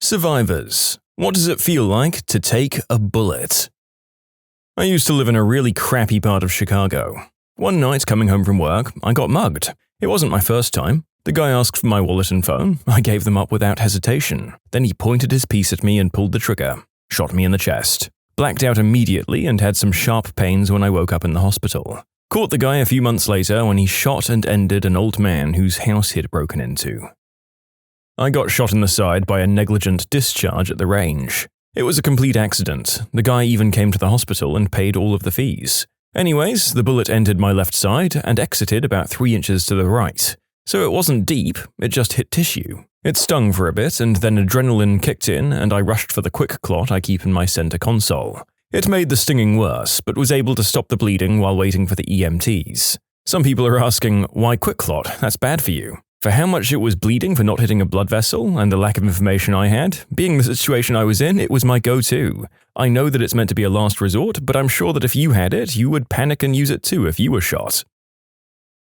Survivors. What does it feel like to take a bullet? I used to live in a really crappy part of Chicago. One night, coming home from work, I got mugged. It wasn't my first time. The guy asked for my wallet and phone. I gave them up without hesitation. Then he pointed his piece at me and pulled the trigger. Shot me in the chest. Blacked out immediately and had some sharp pains when I woke up in the hospital. Caught the guy a few months later when he shot and ended an old man whose house he'd broken into. I got shot in the side by a negligent discharge at the range. It was a complete accident. The guy even came to the hospital and paid all of the fees. Anyways, the bullet entered my left side and exited about 3 inches to the right. So it wasn't deep, it just hit tissue. It stung for a bit and then adrenaline kicked in and I rushed for the quick clot I keep in my center console. It made the stinging worse, but was able to stop the bleeding while waiting for the EMTs. Some people are asking, why quick clot? That's bad for you. For how much it was bleeding for not hitting a blood vessel and the lack of information I had, being the situation I was in, it was my go-to. I know that it's meant to be a last resort, but I'm sure that if you had it, you would panic and use it too if you were shot.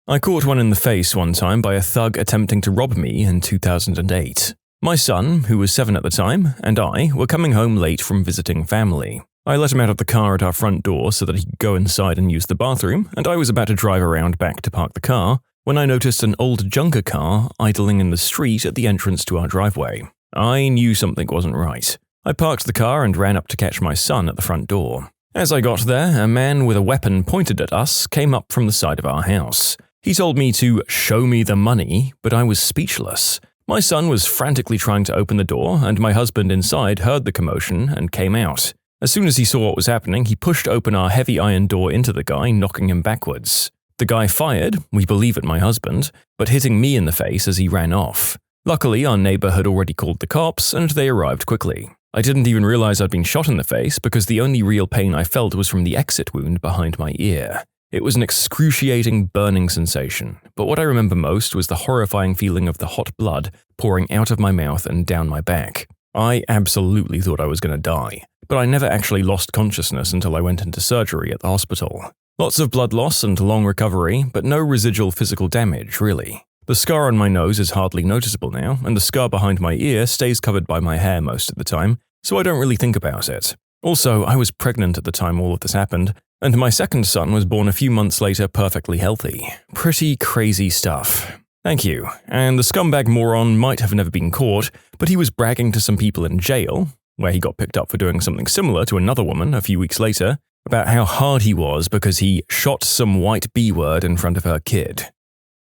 I caught one in the face one time by a thug attempting to rob me in 2008. My son, who was 7 at the time, and I were coming home late from visiting family. I let him out of the car at our front door so that he could go inside and use the bathroom, and I was about to drive around back to park the car, when I noticed an old junker car idling in the street at the entrance to our driveway. I knew something wasn't right. I parked the car and ran up to catch my son at the front door. As I got there, a man with a weapon pointed at us came up from the side of our house. He told me to show me the money, but I was speechless. My son was frantically trying to open the door, and my husband inside heard the commotion and came out. As soon as he saw what was happening, he pushed open our heavy iron door into the guy, knocking him backwards. The guy fired, we believe at my husband, but hitting me in the face as he ran off. Luckily, our neighbor had already called the cops and they arrived quickly. I didn't even realize I'd been shot in the face because the only real pain I felt was from the exit wound behind my ear. It was an excruciating, burning sensation, but what I remember most was the horrifying feeling of the hot blood pouring out of my mouth and down my back. I absolutely thought I was going to die, but I never actually lost consciousness until I went into surgery at the hospital. Lots of blood loss and long recovery, but no residual physical damage, really. The scar on my nose is hardly noticeable now, and the scar behind my ear stays covered by my hair most of the time, so I don't really think about it. Also, I was pregnant at the time all of this happened, and my second son was born a few months later perfectly healthy. Pretty crazy stuff. Thank you. And the scumbag moron might have never been caught, but he was bragging to some people in jail, where he got picked up for doing something similar to another woman a few weeks later, about how hard he was because he shot some white B-word in front of her kid.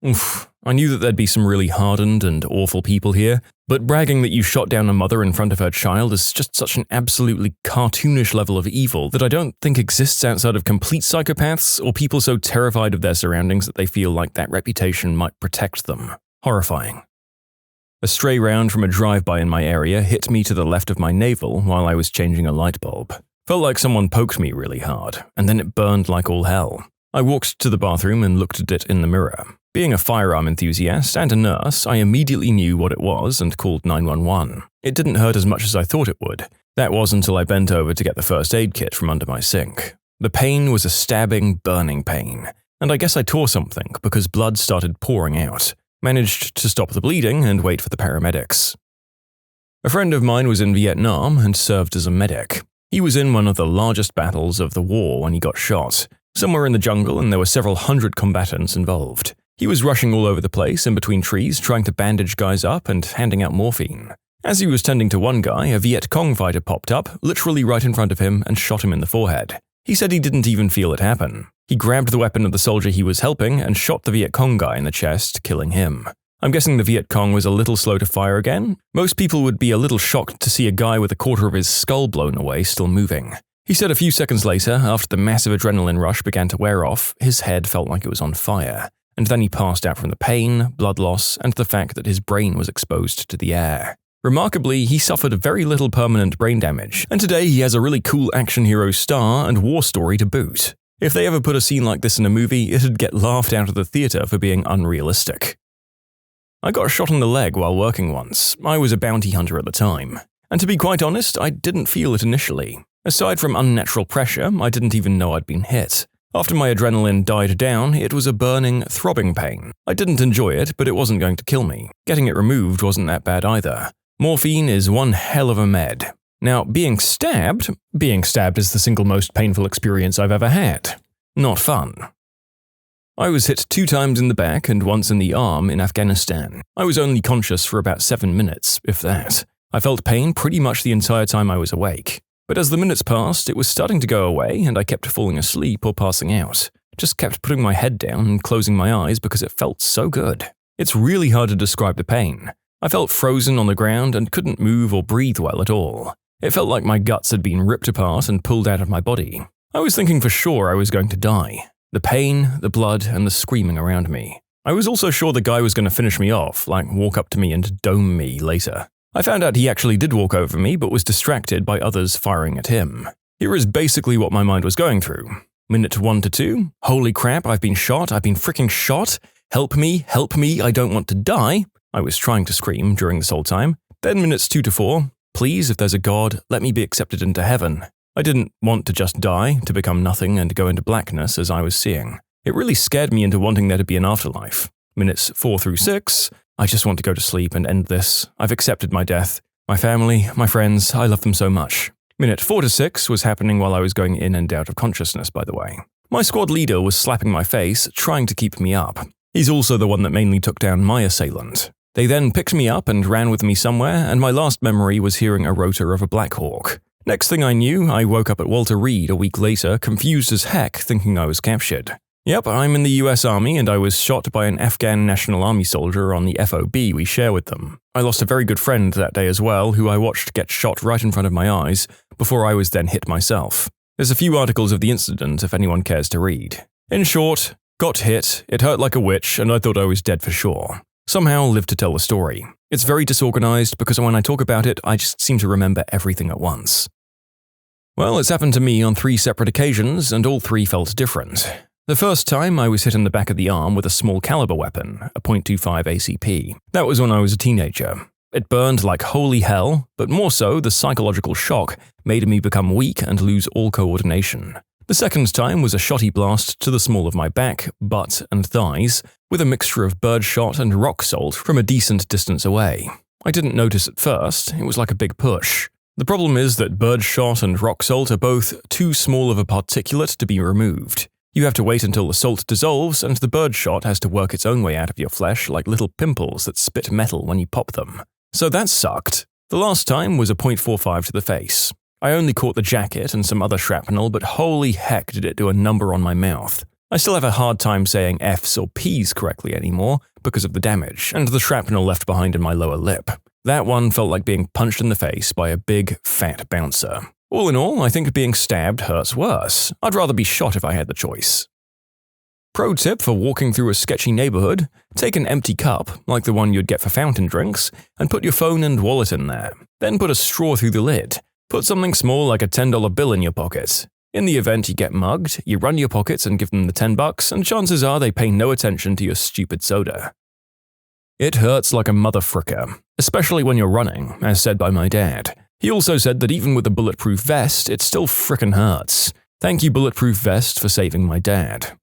Oof, I knew that there'd be some really hardened and awful people here, but bragging that you shot down a mother in front of her child is just such an absolutely cartoonish level of evil that I don't think exists outside of complete psychopaths or people so terrified of their surroundings that they feel like that reputation might protect them. Horrifying. A stray round from a drive-by in my area hit me to the left of my navel while I was changing a light bulb. Felt like someone poked me really hard, and then it burned like all hell. I walked to the bathroom and looked at it in the mirror. Being a firearm enthusiast and a nurse, I immediately knew what it was and called 911. It didn't hurt as much as I thought it would. That was until I bent over to get the first aid kit from under my sink. The pain was a stabbing, burning pain, and I guess I tore something because blood started pouring out. Managed to stop the bleeding and wait for the paramedics. A friend of mine was in Vietnam and served as a medic. He was in one of the largest battles of the war when he got shot, somewhere in the jungle, and there were several hundred combatants involved. He was rushing all over the place in between trees trying to bandage guys up and handing out morphine. As he was tending to one guy, a Viet Cong fighter popped up, literally right in front of him, and shot him in the forehead. He said he didn't even feel it happen. He grabbed the weapon of the soldier he was helping and shot the Viet Cong guy in the chest, killing him. I'm guessing the Viet Cong was a little slow to fire again. Most people would be a little shocked to see a guy with a quarter of his skull blown away still moving. He said a few seconds later, after the massive adrenaline rush began to wear off, his head felt like it was on fire, and then he passed out from the pain, blood loss, and the fact that his brain was exposed to the air. Remarkably, he suffered very little permanent brain damage, and today he has a really cool action hero star and war story to boot. If they ever put a scene like this in a movie, it'd get laughed out of the theater for being unrealistic. I got shot in the leg while working once. I was a bounty hunter at the time. And to be quite honest, I didn't feel it initially. Aside from unnatural pressure, I didn't even know I'd been hit. After my adrenaline died down, it was a burning, throbbing pain. I didn't enjoy it, but it wasn't going to kill me. Getting it removed wasn't that bad either. Morphine is one hell of a med. Now, being stabbed is the single most painful experience I've ever had. Not fun. I was hit 2 times in the back and once in the arm in Afghanistan. I was only conscious for about 7 minutes, if that. I felt pain pretty much the entire time I was awake. But as the minutes passed, it was starting to go away and I kept falling asleep or passing out. Just kept putting my head down and closing my eyes because it felt so good. It's really hard to describe the pain. I felt frozen on the ground and couldn't move or breathe well at all. It felt like my guts had been ripped apart and pulled out of my body. I was thinking for sure I was going to die. The pain, the blood, and the screaming around me. I was also sure the guy was going to finish me off, like walk up to me and dome me later. I found out he actually did walk over me but was distracted by others firing at him. Here is basically what my mind was going through. Minute 1 to 2, holy crap, I've been freaking shot. Help me, I don't want to die. I was trying to scream during this whole time. Then minutes 2 to 4, please, if there's a God, let me be accepted into heaven. I didn't want to just die, to become nothing and go into blackness as I was seeing. It really scared me into wanting there to be an afterlife. Minutes 4 through 6, I just want to go to sleep and end this. I've accepted my death. My family, my friends, I love them so much. Minute 4 to 6 was happening while I was going in and out of consciousness, by the way. My squad leader was slapping my face, trying to keep me up. He's also the one that mainly took down my assailant. They then picked me up and ran with me somewhere, and my last memory was hearing a rotor of a Black Hawk. Next thing I knew, I woke up at Walter Reed a week later, confused as heck, thinking I was captured. Yep, I'm in the US Army and I was shot by an Afghan National Army soldier on the FOB we share with them. I lost a very good friend that day as well, who I watched get shot right in front of my eyes, before I was then hit myself. There's a few articles of the incident if anyone cares to read. In short, got hit, it hurt like a witch, and I thought I was dead for sure. Somehow lived to tell the story. It's very disorganized because when I talk about it, I just seem to remember everything at once. Well, it's happened to me on 3 separate occasions, and all 3 felt different. The first time, I was hit in the back of the arm with a small caliber weapon, a .25 ACP. That was when I was a teenager. It burned like holy hell, but more so, the psychological shock made me become weak and lose all coordination. The second time was a shotty blast to the small of my back, butt, and thighs, with a mixture of birdshot and rock salt from a decent distance away. I didn't notice at first, it was like a big push. The problem is that birdshot and rock salt are both too small of a particulate to be removed. You have to wait until the salt dissolves and the birdshot has to work its own way out of your flesh like little pimples that spit metal when you pop them. So that sucked. The last time was a .45 to the face. I only caught the jacket and some other shrapnel, but holy heck did it do a number on my mouth. I still have a hard time saying F's or P's correctly anymore because of the damage and the shrapnel left behind in my lower lip. That one felt like being punched in the face by a big, fat bouncer. All in all, I think being stabbed hurts worse. I'd rather be shot if I had the choice. Pro tip for walking through a sketchy neighborhood: take an empty cup, like the one you'd get for fountain drinks, and put your phone and wallet in there. Then put a straw through the lid. Put something small like a $10 bill in your pocket. In the event you get mugged, you run your pockets and give them the $10, and chances are they pay no attention to your stupid soda. It hurts like a motherfricker, especially when you're running, as said by my dad. He also said that even with a bulletproof vest, it still frickin' hurts. Thank you, Bulletproof Vest, for saving my dad.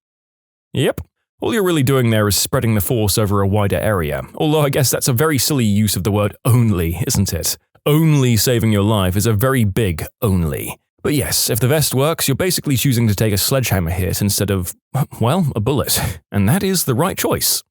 Yep, all you're really doing there is spreading the force over a wider area, although I guess that's a very silly use of the word only, isn't it? Only saving your life is a very big only. But yes, if the vest works, you're basically choosing to take a sledgehammer hit instead of, well, a bullet. And that is the right choice.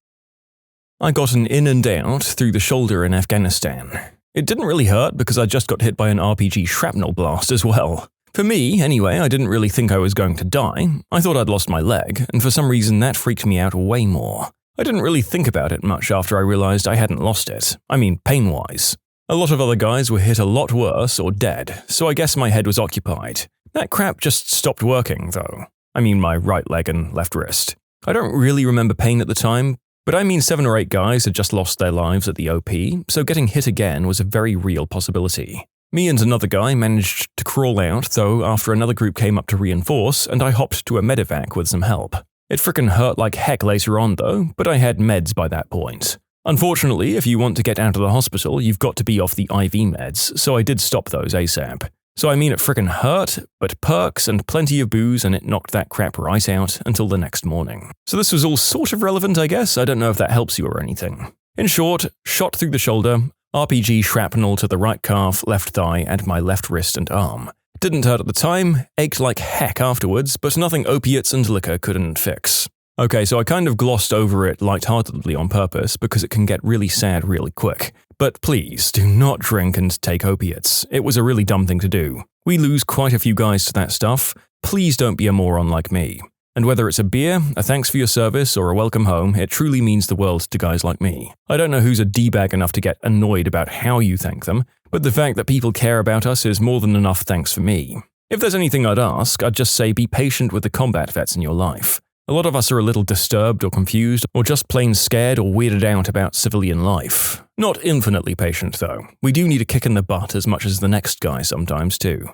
I got an in and out through the shoulder in Afghanistan. It didn't really hurt because I just got hit by an RPG shrapnel blast as well. For me, anyway, I didn't really think I was going to die. I thought I'd lost my leg, and for some reason that freaked me out way more. I didn't really think about it much after I realized I hadn't lost it. I mean, pain-wise. A lot of other guys were hit a lot worse or dead, so I guess my head was occupied. That crap just stopped working, though. I mean my right leg and left wrist. I don't really remember pain at the time, but I mean 7 or 8 guys had just lost their lives at the OP, so getting hit again was a very real possibility. Me and another guy managed to crawl out, though, after another group came up to reinforce, and I hopped to a medevac with some help. It frickin' hurt like heck later on, though, but I had meds by that point. Unfortunately, if you want to get out of the hospital, you've got to be off the IV meds, so I did stop those ASAP. So I mean it frickin' hurt, but perks and plenty of booze and it knocked that crap right out until the next morning. So this was all sort of relevant, I guess. I don't know if that helps you or anything. In short, shot through the shoulder, RPG shrapnel to the right calf, left thigh, and my left wrist and arm. Didn't hurt at the time, ached like heck afterwards, but nothing opiates and liquor couldn't fix. Okay, so I kind of glossed over it lightheartedly on purpose because it can get really sad really quick. But please, do not drink and take opiates. It was a really dumb thing to do. We lose quite a few guys to that stuff. Please don't be a moron like me. And whether it's a beer, a thanks for your service, or a welcome home, it truly means the world to guys like me. I don't know who's a D-bag enough to get annoyed about how you thank them, but the fact that people care about us is more than enough thanks for me. If there's anything I'd ask, I'd just say be patient with the combat vets in your life. A lot of us are a little disturbed or confused, or just plain scared or weirded out about civilian life. Not infinitely patient, though. We do need a kick in the butt as much as the next guy sometimes, too.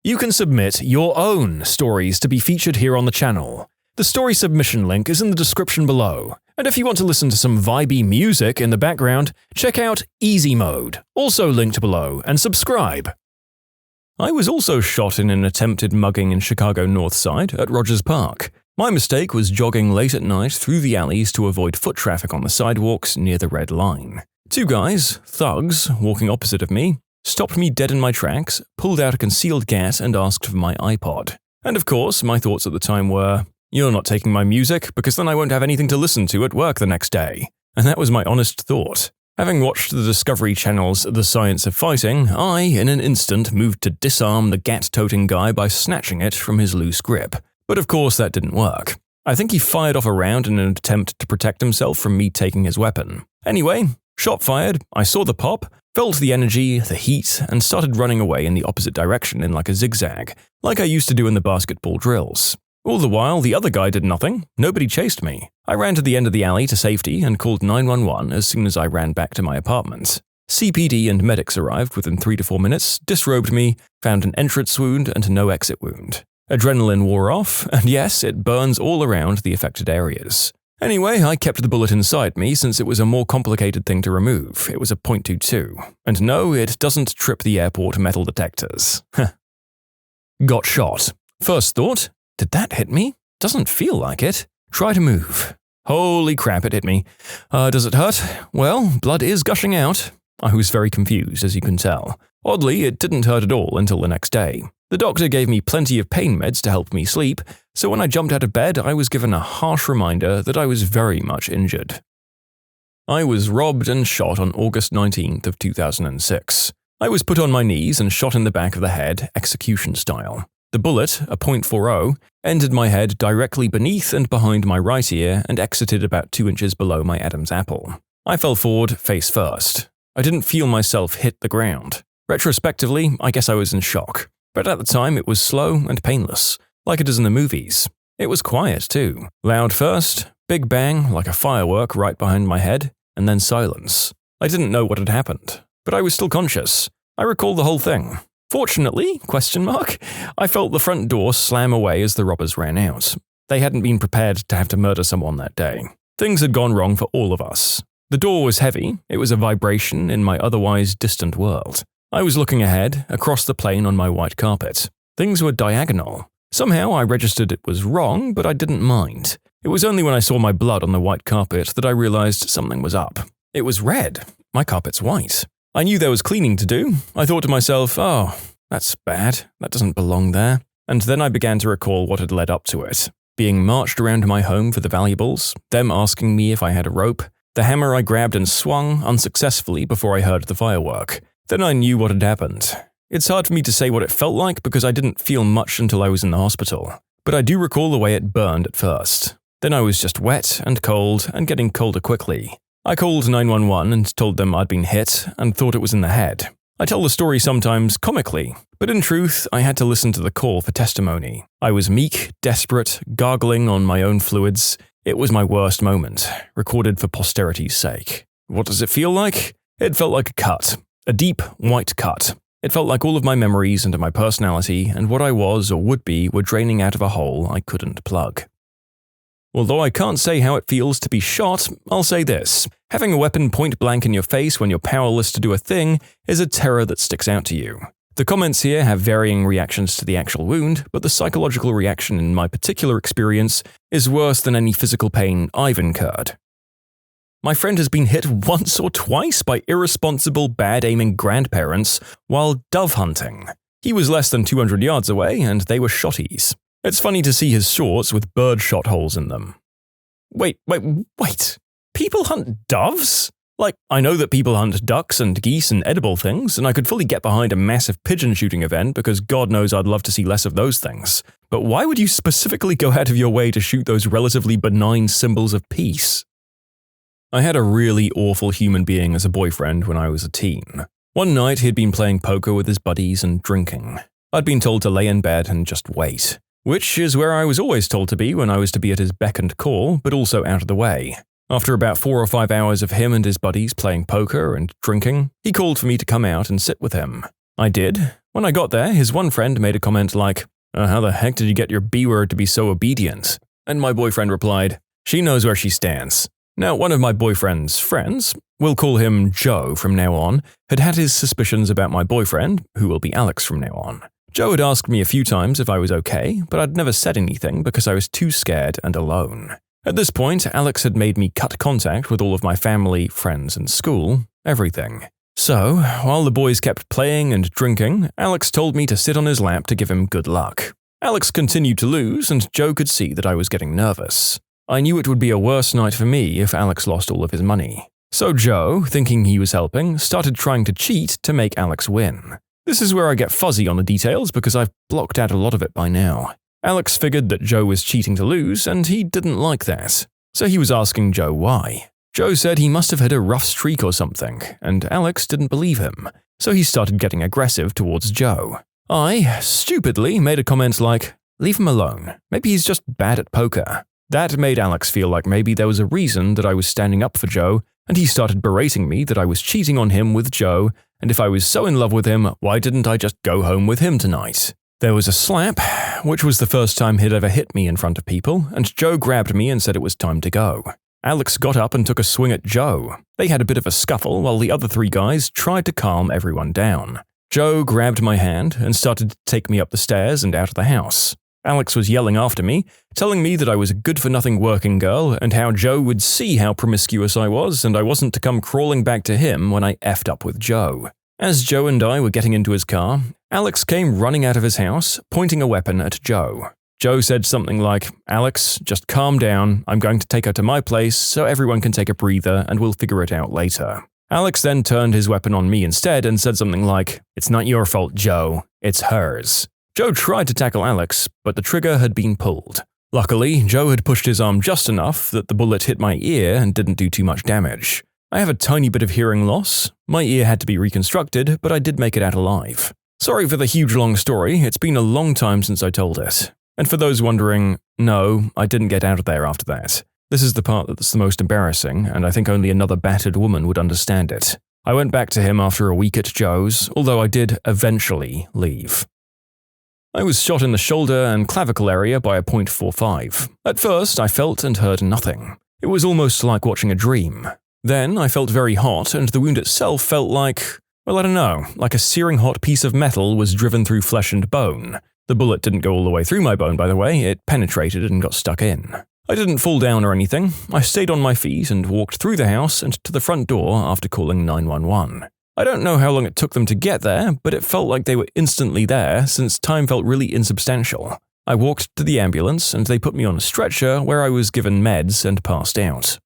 You can submit your own stories to be featured here on the channel. The story submission link is in the description below. And if you want to listen to some vibey music in the background, check out easymode, also linked below, and subscribe. I was also shot in an attempted mugging in Chicago North Side at Rogers Park. My mistake was jogging late at night through the alleys to avoid foot traffic on the sidewalks near the red line. Two guys, thugs, walking opposite of me, stopped me dead in my tracks, pulled out a concealed gat and asked for my iPod. And of course, my thoughts at the time were, "You're not taking my music, because then I won't have anything to listen to at work the next day." And that was my honest thought. Having watched the Discovery Channel's The Science of Fighting, I, in an instant, moved to disarm the gat-toting guy by snatching it from his loose grip. But of course that didn't work. I think he fired off a round in an attempt to protect himself from me taking his weapon. Anyway, shot fired, I saw the pop, felt the energy, the heat, and started running away in the opposite direction in like a zigzag, like I used to do in the basketball drills. All the while, the other guy did nothing. Nobody chased me. I ran to the end of the alley to safety and called 911 as soon as I ran back to my apartment. CPD and medics arrived within 3 to 4 minutes, disrobed me, found an entrance wound and no exit wound. Adrenaline wore off, and yes, it burns all around the affected areas. Anyway, I kept the bullet inside me since it was a more complicated thing to remove. It was a .22. And no, it doesn't trip the airport metal detectors. Got shot. First thought, did that hit me? Doesn't feel like it. Try to move. Holy crap, it hit me. Does it hurt? Well, blood is gushing out. I was very confused, as you can tell. Oddly, it didn't hurt at all until the next day. The doctor gave me plenty of pain meds to help me sleep, so when I jumped out of bed, I was given a harsh reminder that I was very much injured. I was robbed and shot on August 19th of 2006. I was put on my knees and shot in the back of the head, execution style. The bullet, a .40, entered my head directly beneath and behind my right ear and exited about 2 inches below my Adam's apple. I fell forward, face first. I didn't feel myself hit the ground. Retrospectively, I guess I was in shock. But at the time, it was slow and painless, like it is in the movies. It was quiet, too. Loud first, big bang, like a firework right behind my head, and then silence. I didn't know what had happened, but I was still conscious. I recall the whole thing. Fortunately, I felt the front door slam away as the robbers ran out. They hadn't been prepared to have to murder someone that day. Things had gone wrong for all of us. The door was heavy. It was a vibration in my otherwise distant world. I was looking ahead, across the plain on my white carpet. Things were diagonal. Somehow I registered it was wrong, but I didn't mind. It was only when I saw my blood on the white carpet that I realized something was up. It was red. My carpet's white. I knew there was cleaning to do. I thought to myself, oh, that's bad. That doesn't belong there. And then I began to recall what had led up to it. Being marched around my home for the valuables, them asking me if I had a rope, the hammer I grabbed and swung unsuccessfully before I heard the firework. Then I knew what had happened. It's hard for me to say what it felt like because I didn't feel much until I was in the hospital. But I do recall the way it burned at first. Then I was just wet and cold and getting colder quickly. I called 911 and told them I'd been hit and thought it was in the head. I tell the story sometimes comically, but in truth, I had to listen to the call for testimony. I was meek, desperate, gargling on my own fluids. It was my worst moment, recorded for posterity's sake. What does it feel like? It felt like a cut. A deep, white cut. It felt like all of my memories and my personality and what I was or would be were draining out of a hole I couldn't plug. Although I can't say how it feels to be shot, I'll say this. Having a weapon point blank in your face when you're powerless to do a thing is a terror that sticks out to you. The comments here have varying reactions to the actual wound, but the psychological reaction in my particular experience is worse than any physical pain I've incurred. My friend has been hit once or twice by irresponsible, bad-aiming grandparents while dove hunting. He was less than 200 yards away, and they were shotties. It's funny to see his shorts with bird-shot holes in them. Wait. People hunt doves? Like, I know that people hunt ducks and geese and edible things, and I could fully get behind a massive pigeon shooting event because God knows I'd love to see less of those things. But why would you specifically go out of your way to shoot those relatively benign symbols of peace? I had a really awful human being as a boyfriend when I was a teen. One night he'd been playing poker with his buddies and drinking. I'd been told to lay in bed and just wait, which is where I was always told to be when I was to be at his beck and call, but also out of the way. After about 4 or 5 hours of him and his buddies playing poker and drinking, he called for me to come out and sit with him. I did. When I got there, his one friend made a comment like, how the heck did you get your B-word to be so obedient? And my boyfriend replied, she knows where she stands. Now, one of my boyfriend's friends, we'll call him Joe from now on, had his suspicions about my boyfriend, who will be Alex from now on. Joe had asked me a few times if I was okay, but I'd never said anything because I was too scared and alone. At this point, Alex had made me cut contact with all of my family, friends, and school, everything. So, while the boys kept playing and drinking, Alex told me to sit on his lap to give him good luck. Alex continued to lose, and Joe could see that I was getting nervous. I knew it would be a worse night for me if Alex lost all of his money. So Joe, thinking he was helping, started trying to cheat to make Alex win. This is where I get fuzzy on the details because I've blocked out a lot of it by now. Alex figured that Joe was cheating to lose, and he didn't like that. So he was asking Joe why. Joe said he must have had a rough streak or something, and Alex didn't believe him. So he started getting aggressive towards Joe. I, stupidly, made a comment like, leave him alone. Maybe he's just bad at poker. That made Alex feel like maybe there was a reason that I was standing up for Joe, and he started berating me that I was cheating on him with Joe, and if I was so in love with him, why didn't I just go home with him tonight? There was a slap, which was the first time he'd ever hit me in front of people, and Joe grabbed me and said it was time to go. Alex got up and took a swing at Joe. They had a bit of a scuffle while the other 3 guys tried to calm everyone down. Joe grabbed my hand and started to take me up the stairs and out of the house. Alex was yelling after me, telling me that I was a good-for-nothing working girl and how Joe would see how promiscuous I was and I wasn't to come crawling back to him when I effed up with Joe. As Joe and I were getting into his car, Alex came running out of his house, pointing a weapon at Joe. Joe said something like, Alex, just calm down, I'm going to take her to my place so everyone can take a breather and we'll figure it out later. Alex then turned his weapon on me instead and said something like, it's not your fault, Joe, it's hers. Joe tried to tackle Alex, but the trigger had been pulled. Luckily, Joe had pushed his arm just enough that the bullet hit my ear and didn't do too much damage. I have a tiny bit of hearing loss. My ear had to be reconstructed, but I did make it out alive. Sorry for the huge long story, it's been a long time since I told it. And for those wondering, no, I didn't get out of there after that. This is the part that's the most embarrassing, and I think only another battered woman would understand it. I went back to him after a week at Joe's, although I did eventually leave. I was shot in the shoulder and clavicle area by a .45. At first, I felt and heard nothing. It was almost like watching a dream. Then I felt very hot, and the wound itself felt like, well, I don't know, like a searing hot piece of metal was driven through flesh and bone. The bullet didn't go all the way through my bone, by the way, it penetrated and got stuck in. I didn't fall down or anything. I stayed on my feet and walked through the house and to the front door after calling 911. I don't know how long it took them to get there, but it felt like they were instantly there since time felt really insubstantial. I walked to the ambulance and they put me on a stretcher where I was given meds and passed out.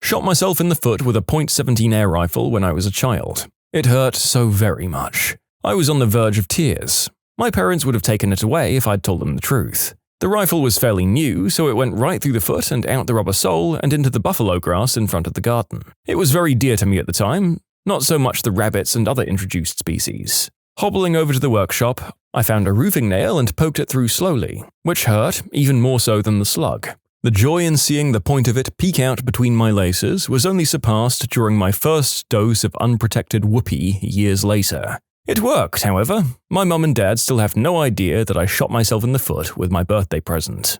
Shot myself in the foot with a .17 air rifle when I was a child. It hurt so very much. I was on the verge of tears. My parents would have taken it away if I'd told them the truth. The rifle was fairly new, so it went right through the foot and out the rubber sole and into the buffalo grass in front of the garden. It was very dear to me at the time, not so much the rabbits and other introduced species. Hobbling over to the workshop, I found a roofing nail and poked it through slowly, which hurt even more so than the slug. The joy in seeing the point of it peek out between my laces was only surpassed during my first dose of unprotected whoopee years later. It worked, however. My mum and dad still have no idea that I shot myself in the foot with my birthday present.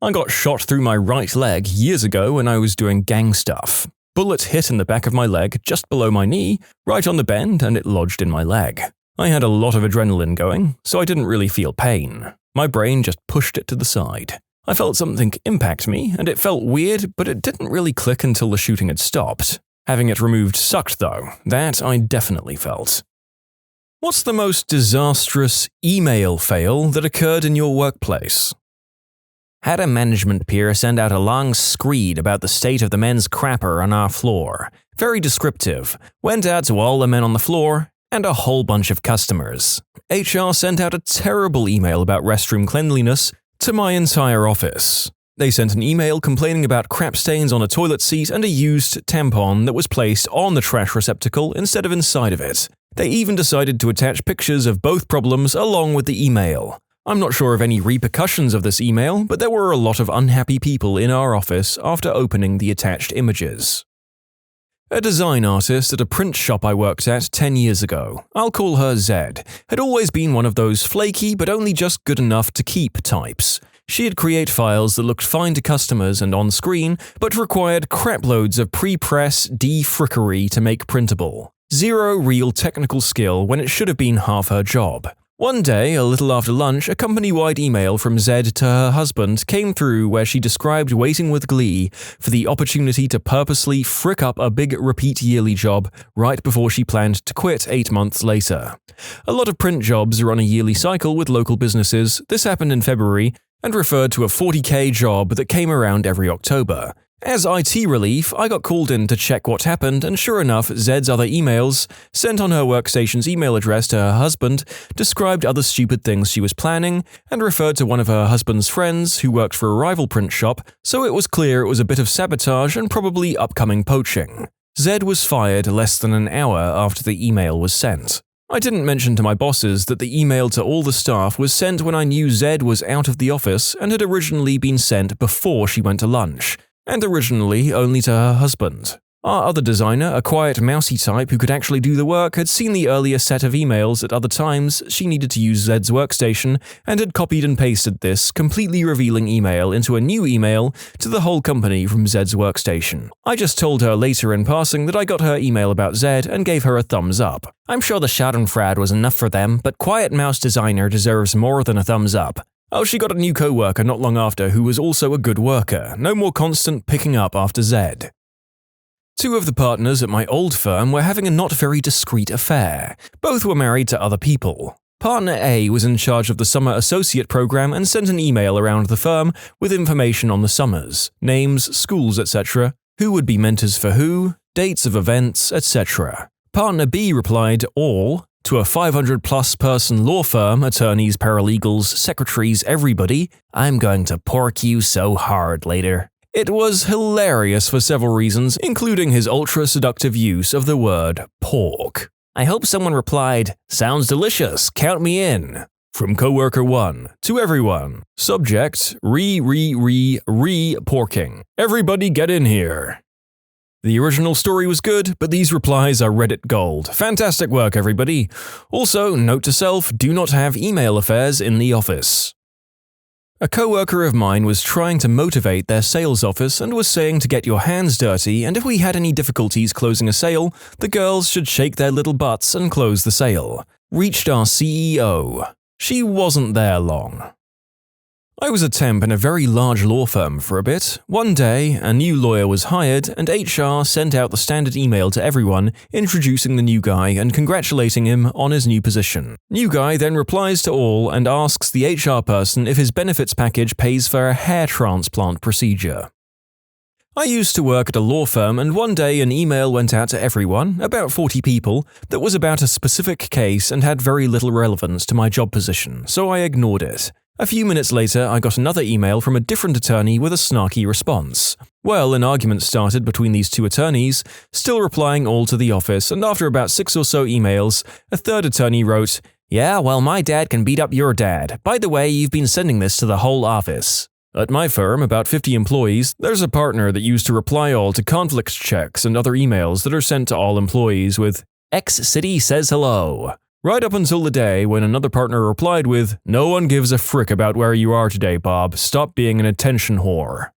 I got shot through my right leg years ago when I was doing gang stuff. Bullet hit in the back of my leg just below my knee, right on the bend, and it lodged in my leg. I had a lot of adrenaline going, so I didn't really feel pain. My brain just pushed it to the side. I felt something impact me, and it felt weird, but it didn't really click until the shooting had stopped. Having it removed sucked though, that I definitely felt. What's the most disastrous email fail that occurred in your workplace? Had a management peer send out a long screed about the state of the men's crapper on our floor. Very descriptive. Went out to all the men on the floor and a whole bunch of customers. HR sent out a terrible email about restroom cleanliness to my entire office. They sent an email complaining about crap stains on a toilet seat and a used tampon that was placed on the trash receptacle instead of inside of it. They even decided to attach pictures of both problems along with the email. I'm not sure of any repercussions of this email, but there were a lot of unhappy people in our office after opening the attached images. A design artist at a print shop I worked at 10 years ago, I'll call her Zed, had always been one of those flaky but only just good enough to keep types. She'd create files that looked fine to customers and on screen, but required craploads of pre-press de-frickery to make printable. Zero real technical skill when it should have been half her job. One day, a little after lunch, a company-wide email from Zed to her husband came through where she described waiting with glee for the opportunity to purposely frick up a big repeat yearly job right before she planned to quit 8 months later. A lot of print jobs are on a yearly cycle with local businesses. This happened in February and referred to a 40k job that came around every October. As IT relief, I got called in to check what happened, and sure enough, Zed's other emails, sent on her workstation's email address to her husband, described other stupid things she was planning, and referred to one of her husband's friends who worked for a rival print shop, so it was clear it was a bit of sabotage and probably upcoming poaching. Zed was fired less than an hour after the email was sent. I didn't mention to my bosses that the email to all the staff was sent when I knew Zed was out of the office and had originally been sent before she went to lunch, and originally only to her husband. Our other designer, a quiet mousy type who could actually do the work, had seen the earlier set of emails at other times she needed to use Zed's workstation and had copied and pasted this completely revealing email into a new email to the whole company from Zed's workstation. I just told her later in passing that I got her email about Zed and gave her a thumbs up. I'm sure the schadenfreude was enough for them, but quiet mouse designer deserves more than a thumbs up. Oh, she got a new co-worker not long after who was also a good worker, no more constant picking up after Zed. Two of the partners at my old firm were having a not very discreet affair. Both were married to other people. Partner A was in charge of the summer associate program and sent an email around the firm with information on the summers, names, schools, etc., who would be mentors for who, dates of events, etc. Partner B replied all to a 500-plus person law firm, attorneys, paralegals, secretaries, everybody. I'm going to pork you so hard later. It was hilarious for several reasons, including his ultra-seductive use of the word pork. I hope someone replied, sounds delicious, count me in. From coworker 1 to everyone. Subject, porking. Everybody get in here. The original story was good, but these replies are Reddit gold. Fantastic work, everybody. Also, note to self, do not have email affairs in the office. A coworker of mine was trying to motivate their sales office and was saying to get your hands dirty, and if we had any difficulties closing a sale, the girls should shake their little butts and close the sale. Reached our CEO. She wasn't there long. I was a temp in a very large law firm for a bit. One day, a new lawyer was hired, and HR sent out the standard email to everyone introducing the new guy and congratulating him on his new position. New guy then replies to all and asks the HR person if his benefits package pays for a hair transplant procedure. I used to work at a law firm, and one day an email went out to everyone, about 40 people, that was about a specific case and had very little relevance to my job position, so I ignored it. A few minutes later, I got another email from a different attorney with a snarky response. Well, an argument started between these two attorneys, still replying all to the office, and after about 6 or so emails, a third attorney wrote, "Yeah, well, my dad can beat up your dad. By the way, you've been sending this to the whole office." At my firm, about 50 employees, there's a partner that used to reply all to conflict checks and other emails that are sent to all employees with, "X City says hello." Right up until the day when another partner replied with, "No one gives a frick about where you are today, Bob. Stop being an attention whore."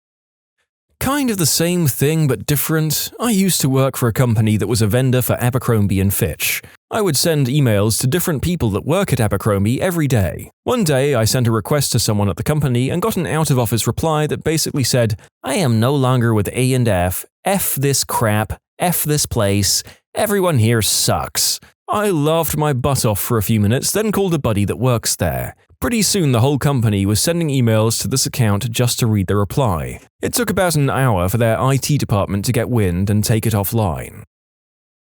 Kind of the same thing but different. I used to work for a company that was a vendor for Abercrombie & Fitch. I would send emails to different people that work at Abercrombie every day. One day, I sent a request to someone at the company and got an out-of-office reply that basically said, "I am no longer with A&F, F this crap, F this place, everyone here sucks." I laughed my butt off for a few minutes, then called a buddy that works there. Pretty soon the whole company was sending emails to this account just to read the reply. It took about an hour for their IT department to get wind and take it offline.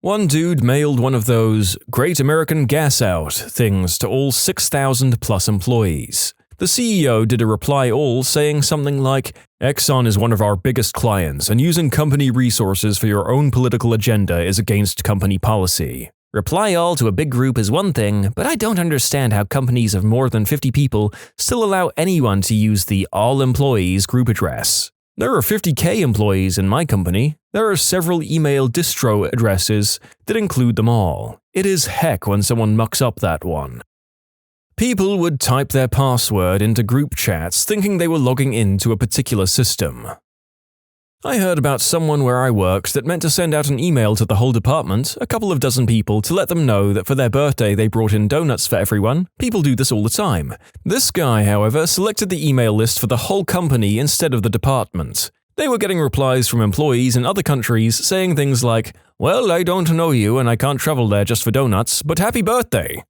One dude mailed one of those Great American Gas Out things to all 6,000 plus employees. The CEO did a reply all saying something like, "Exxon is one of our biggest clients, and using company resources for your own political agenda is against company policy. Reply all to a big group is one thing, but I don't understand how companies of more than 50 people still allow anyone to use the all employees group address. There are 50K employees in my company. There are several email distro addresses that include them all. It is heck when someone mucks up that one." People would type their password into group chats thinking they were logging into a particular system. I heard about someone where I worked that meant to send out an email to the whole department, a couple of dozen people, to let them know that for their birthday they brought in donuts for everyone. People do this all the time. This guy, however, selected the email list for the whole company instead of the department. They were getting replies from employees in other countries saying things like, "Well, I don't know you and I can't travel there just for donuts, but happy birthday."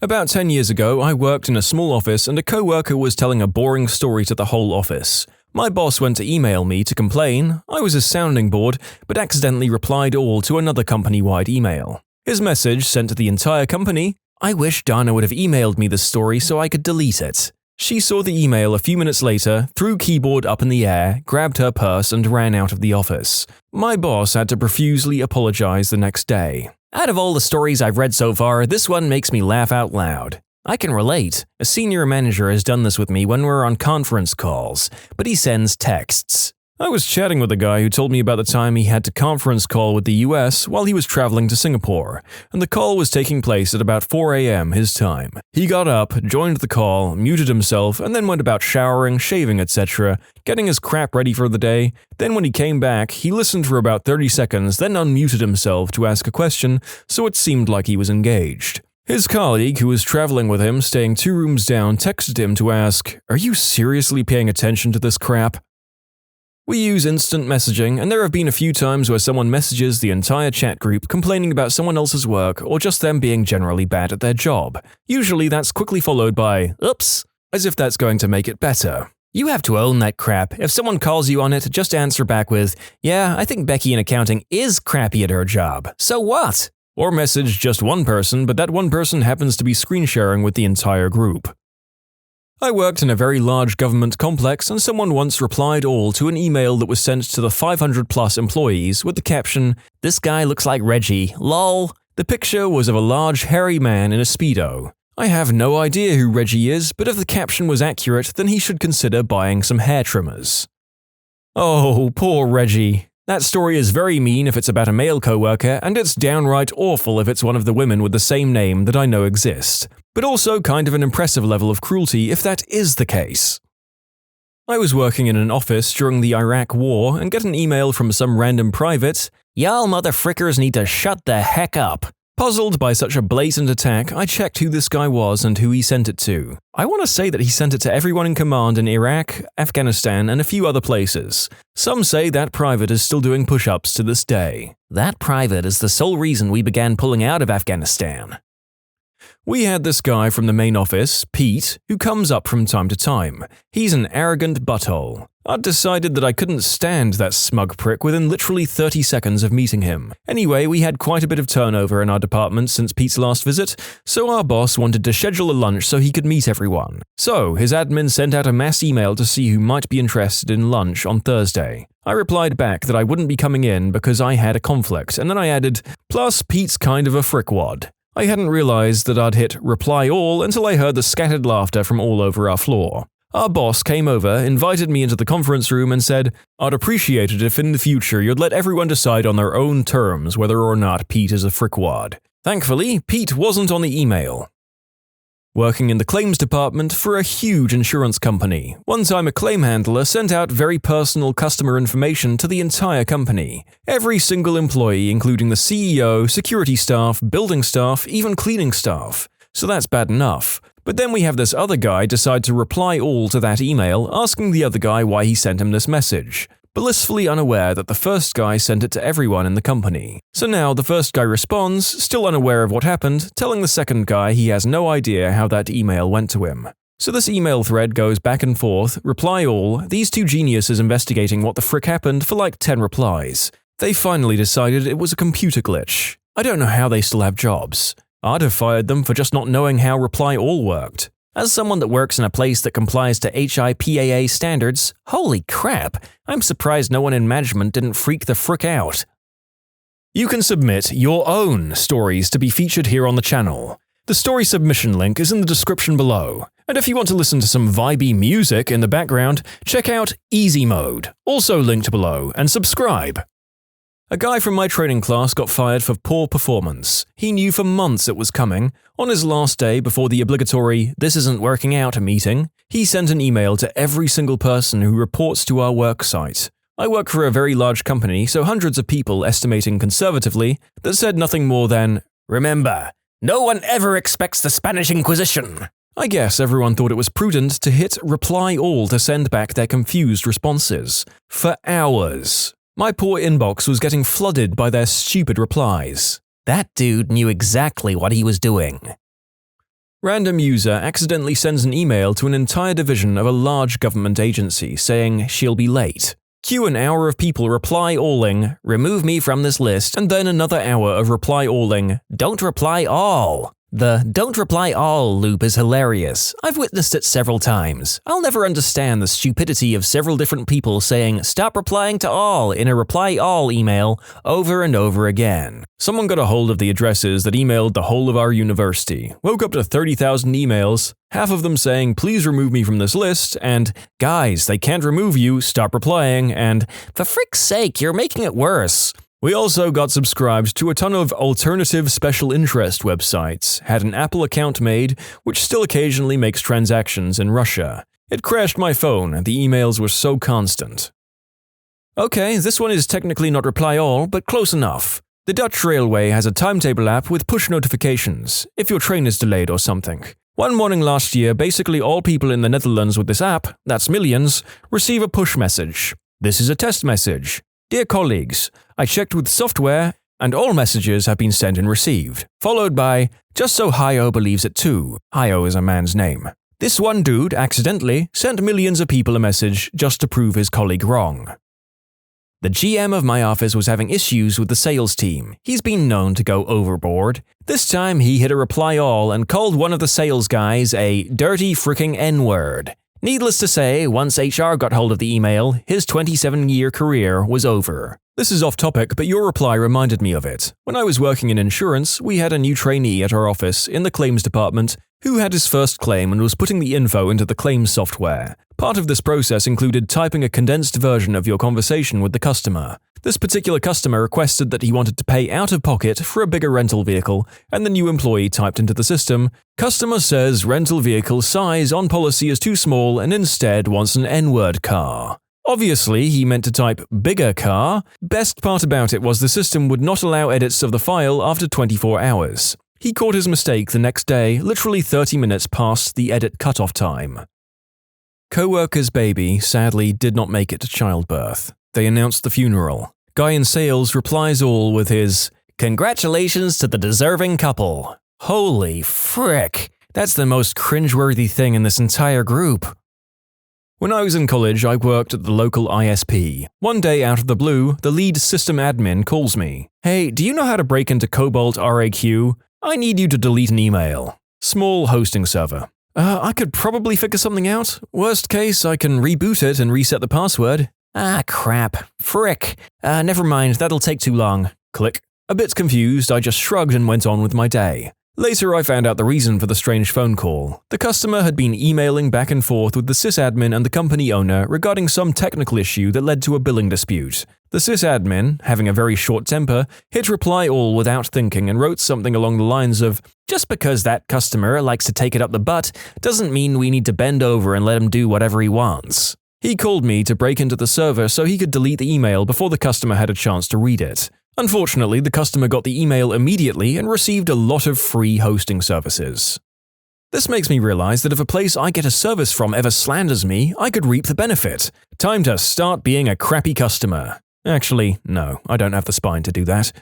About 10 years ago, I worked in a small office and a co-worker was telling a boring story to the whole office. My boss went to email me to complain. I was his sounding board, but accidentally replied all to another company-wide email. His message sent to the entire company: "I wish Dana would have emailed me this story so I could delete it." She saw the email a few minutes later, threw keyboard up in the air, grabbed her purse and ran out of the office. My boss had to profusely apologize the next day. "Out of all the stories I've read so far, this one makes me laugh out loud. I can relate. A senior manager has done this with me when we're on conference calls, but he sends texts." I was chatting with a guy who told me about the time he had to conference call with the US while he was traveling to Singapore, and the call was taking place at about 4 a.m. his time. He got up, joined the call, muted himself, and then went about showering, shaving, etc., getting his crap ready for the day. Then when he came back, he listened for about 30 seconds, then unmuted himself to ask a question, so it seemed like he was engaged. His colleague, who was traveling with him, staying 2 rooms down, texted him to ask, "Are you seriously paying attention to this crap?" We use instant messaging, and there have been a few times where someone messages the entire chat group complaining about someone else's work or just them being generally bad at their job. Usually that's quickly followed by, "Oops," as if that's going to make it better. You have to own that crap. If someone calls you on it, just answer back with, "Yeah, I think Becky in accounting is crappy at her job. So what?" Or message just one person, but that one person happens to be screen sharing with the entire group. I worked in a very large government complex, and someone once replied all to an email that was sent to the 500 plus employees with the caption, "This guy looks like Reggie, lol." The picture was of a large hairy man in a Speedo. I have no idea who Reggie is, but if the caption was accurate, then he should consider buying some hair trimmers. Oh, poor Reggie. That story is very mean if it's about a male coworker, and it's downright awful if it's one of the women with the same name that I know exist, but also kind of an impressive level of cruelty if that is the case. I was working in an office during the Iraq War and get an email from some random private, "Y'all motherfrickers need to shut the heck up." Puzzled by such a blatant attack, I checked who this guy was and who he sent it to. I want to say that he sent it to everyone in command in Iraq, Afghanistan, and a few other places. Some say that private is still doing push-ups to this day. That private is the sole reason we began pulling out of Afghanistan. We had this guy from the main office, Pete, who comes up from time to time. He's an arrogant butthole. I'd decided that I couldn't stand that smug prick within literally 30 seconds of meeting him. Anyway, we had quite a bit of turnover in our department since Pete's last visit, so our boss wanted to schedule a lunch so he could meet everyone. So, his admin sent out a mass email to see who might be interested in lunch on Thursday. I replied back that I wouldn't be coming in because I had a conflict, and then I added, "Plus, Pete's kind of a frickwad." I hadn't realized that I'd hit reply all until I heard the scattered laughter from all over our floor. Our boss came over, invited me into the conference room and said, "I'd appreciate it if in the future you'd let everyone decide on their own terms whether or not Pete is a frickwad." Thankfully, Pete wasn't on the email. Working in the claims department for a huge insurance company, one time a claim handler sent out very personal customer information to the entire company. Every single employee, including the CEO, security staff, building staff, even cleaning staff. So that's bad enough. But then we have this other guy decide to reply all to that email, asking the other guy why he sent him this message, blissfully unaware that the first guy sent it to everyone in the company. So now the first guy responds, still unaware of what happened, telling the second guy he has no idea how that email went to him. So this email thread goes back and forth, reply all, these two geniuses investigating what the frick happened for like 10 replies. They finally decided it was a computer glitch. I don't know how they still have jobs. I'd have fired them for just not knowing how reply all worked. As someone that works in a place that complies to IDOWorkHereLady standards, holy crap, I'm surprised no one in management didn't freak the frick out. You can submit your own stories to be featured here on the channel. The story submission link is in the description below. And if you want to listen to some vibey music in the background, check out easymode, also linked below, and subscribe. A guy from my training class got fired for poor performance. He knew for months it was coming. On his last day before the obligatory "this isn't working out" meeting, he sent an email to every single person who reports to our work site. I work for a very large company, so hundreds of people estimating conservatively, that said nothing more than, "Remember, no one ever expects the Spanish Inquisition." I guess everyone thought it was prudent to hit reply all to send back their confused responses. For hours. My poor inbox was getting flooded by their stupid replies. That dude knew exactly what he was doing. Random user accidentally sends an email to an entire division of a large government agency saying she'll be late. Cue an hour of people reply alling, "remove me from this list," and then another hour of reply alling, "don't reply all." The "don't reply all" loop is hilarious. I've witnessed it several times. I'll never understand the stupidity of several different people saying "stop replying to all" in a reply all email over and over again. Someone got a hold of the addresses that emailed the whole of our university, woke up to 30,000 emails, half of them saying "please remove me from this list" and "guys, they can't remove you, stop replying" and "for frick's sake, you're making it worse." We also got subscribed to a ton of alternative special interest websites, had an Apple account made, which still occasionally makes transactions in Russia. It crashed my phone, the emails were so constant. Okay, this one is technically not reply all, but close enough. The Dutch Railway has a timetable app with push notifications, if your train is delayed or something. One morning last year, basically all people in the Netherlands with this app, that's millions, receive a push message. This is a test message. Dear colleagues, I checked with software and all messages have been sent and received, followed by, just so Hio believes it too. Hio is a man's name. This one dude accidentally sent millions of people a message just to prove his colleague wrong. The GM of my office was having issues with the sales team. He's been known to go overboard. This time he hit a reply all and called one of the sales guys a dirty fricking N-word. Needless to say, once HR got hold of the email, his 27-year career was over. This is off topic, but your reply reminded me of it. When I was working in insurance, we had a new trainee at our office in the claims department who had his first claim and was putting the info into the claims software. Part of this process included typing a condensed version of your conversation with the customer. This particular customer requested that he wanted to pay out of pocket for a bigger rental vehicle, and the new employee typed into the system, "Customer says rental vehicle size on policy is too small and instead wants an N-word car." Obviously, he meant to type "bigger car." Best part about it was the system would not allow edits of the file after 24 hours. He caught his mistake the next day, literally 30 minutes past the edit cutoff time. Co-worker's baby sadly did not make it to childbirth. They announced the funeral. Guy in sales replies all with his "congratulations to the deserving couple." Holy frick, that's the most cringeworthy thing in this entire group. When I was in college, I worked at the local ISP. One day out of the blue, the lead system admin calls me. "Hey, do you know how to break into Cobalt RAQ? I need you to delete an email." Small hosting server. I could probably figure something out. Worst case, I can reboot it and reset the password." "Ah, crap. Frick. Never mind, that'll take too long." Click. A bit confused, I just shrugged and went on with my day. Later, I found out the reason for the strange phone call. The customer had been emailing back and forth with the sysadmin and the company owner regarding some technical issue that led to a billing dispute. The sysadmin, having a very short temper, hit reply all without thinking and wrote something along the lines of, Just because that customer likes to take it up the butt doesn't mean we need to bend over and let him do whatever he wants. He called me to break into the server so he could delete the email before the customer had a chance to read it. Unfortunately, the customer got the email immediately and received a lot of free hosting services. This makes me realize that if a place I get a service from ever slanders me, I could reap the benefit. Time to start being a crappy customer. Actually, no, I don't have the spine to do that.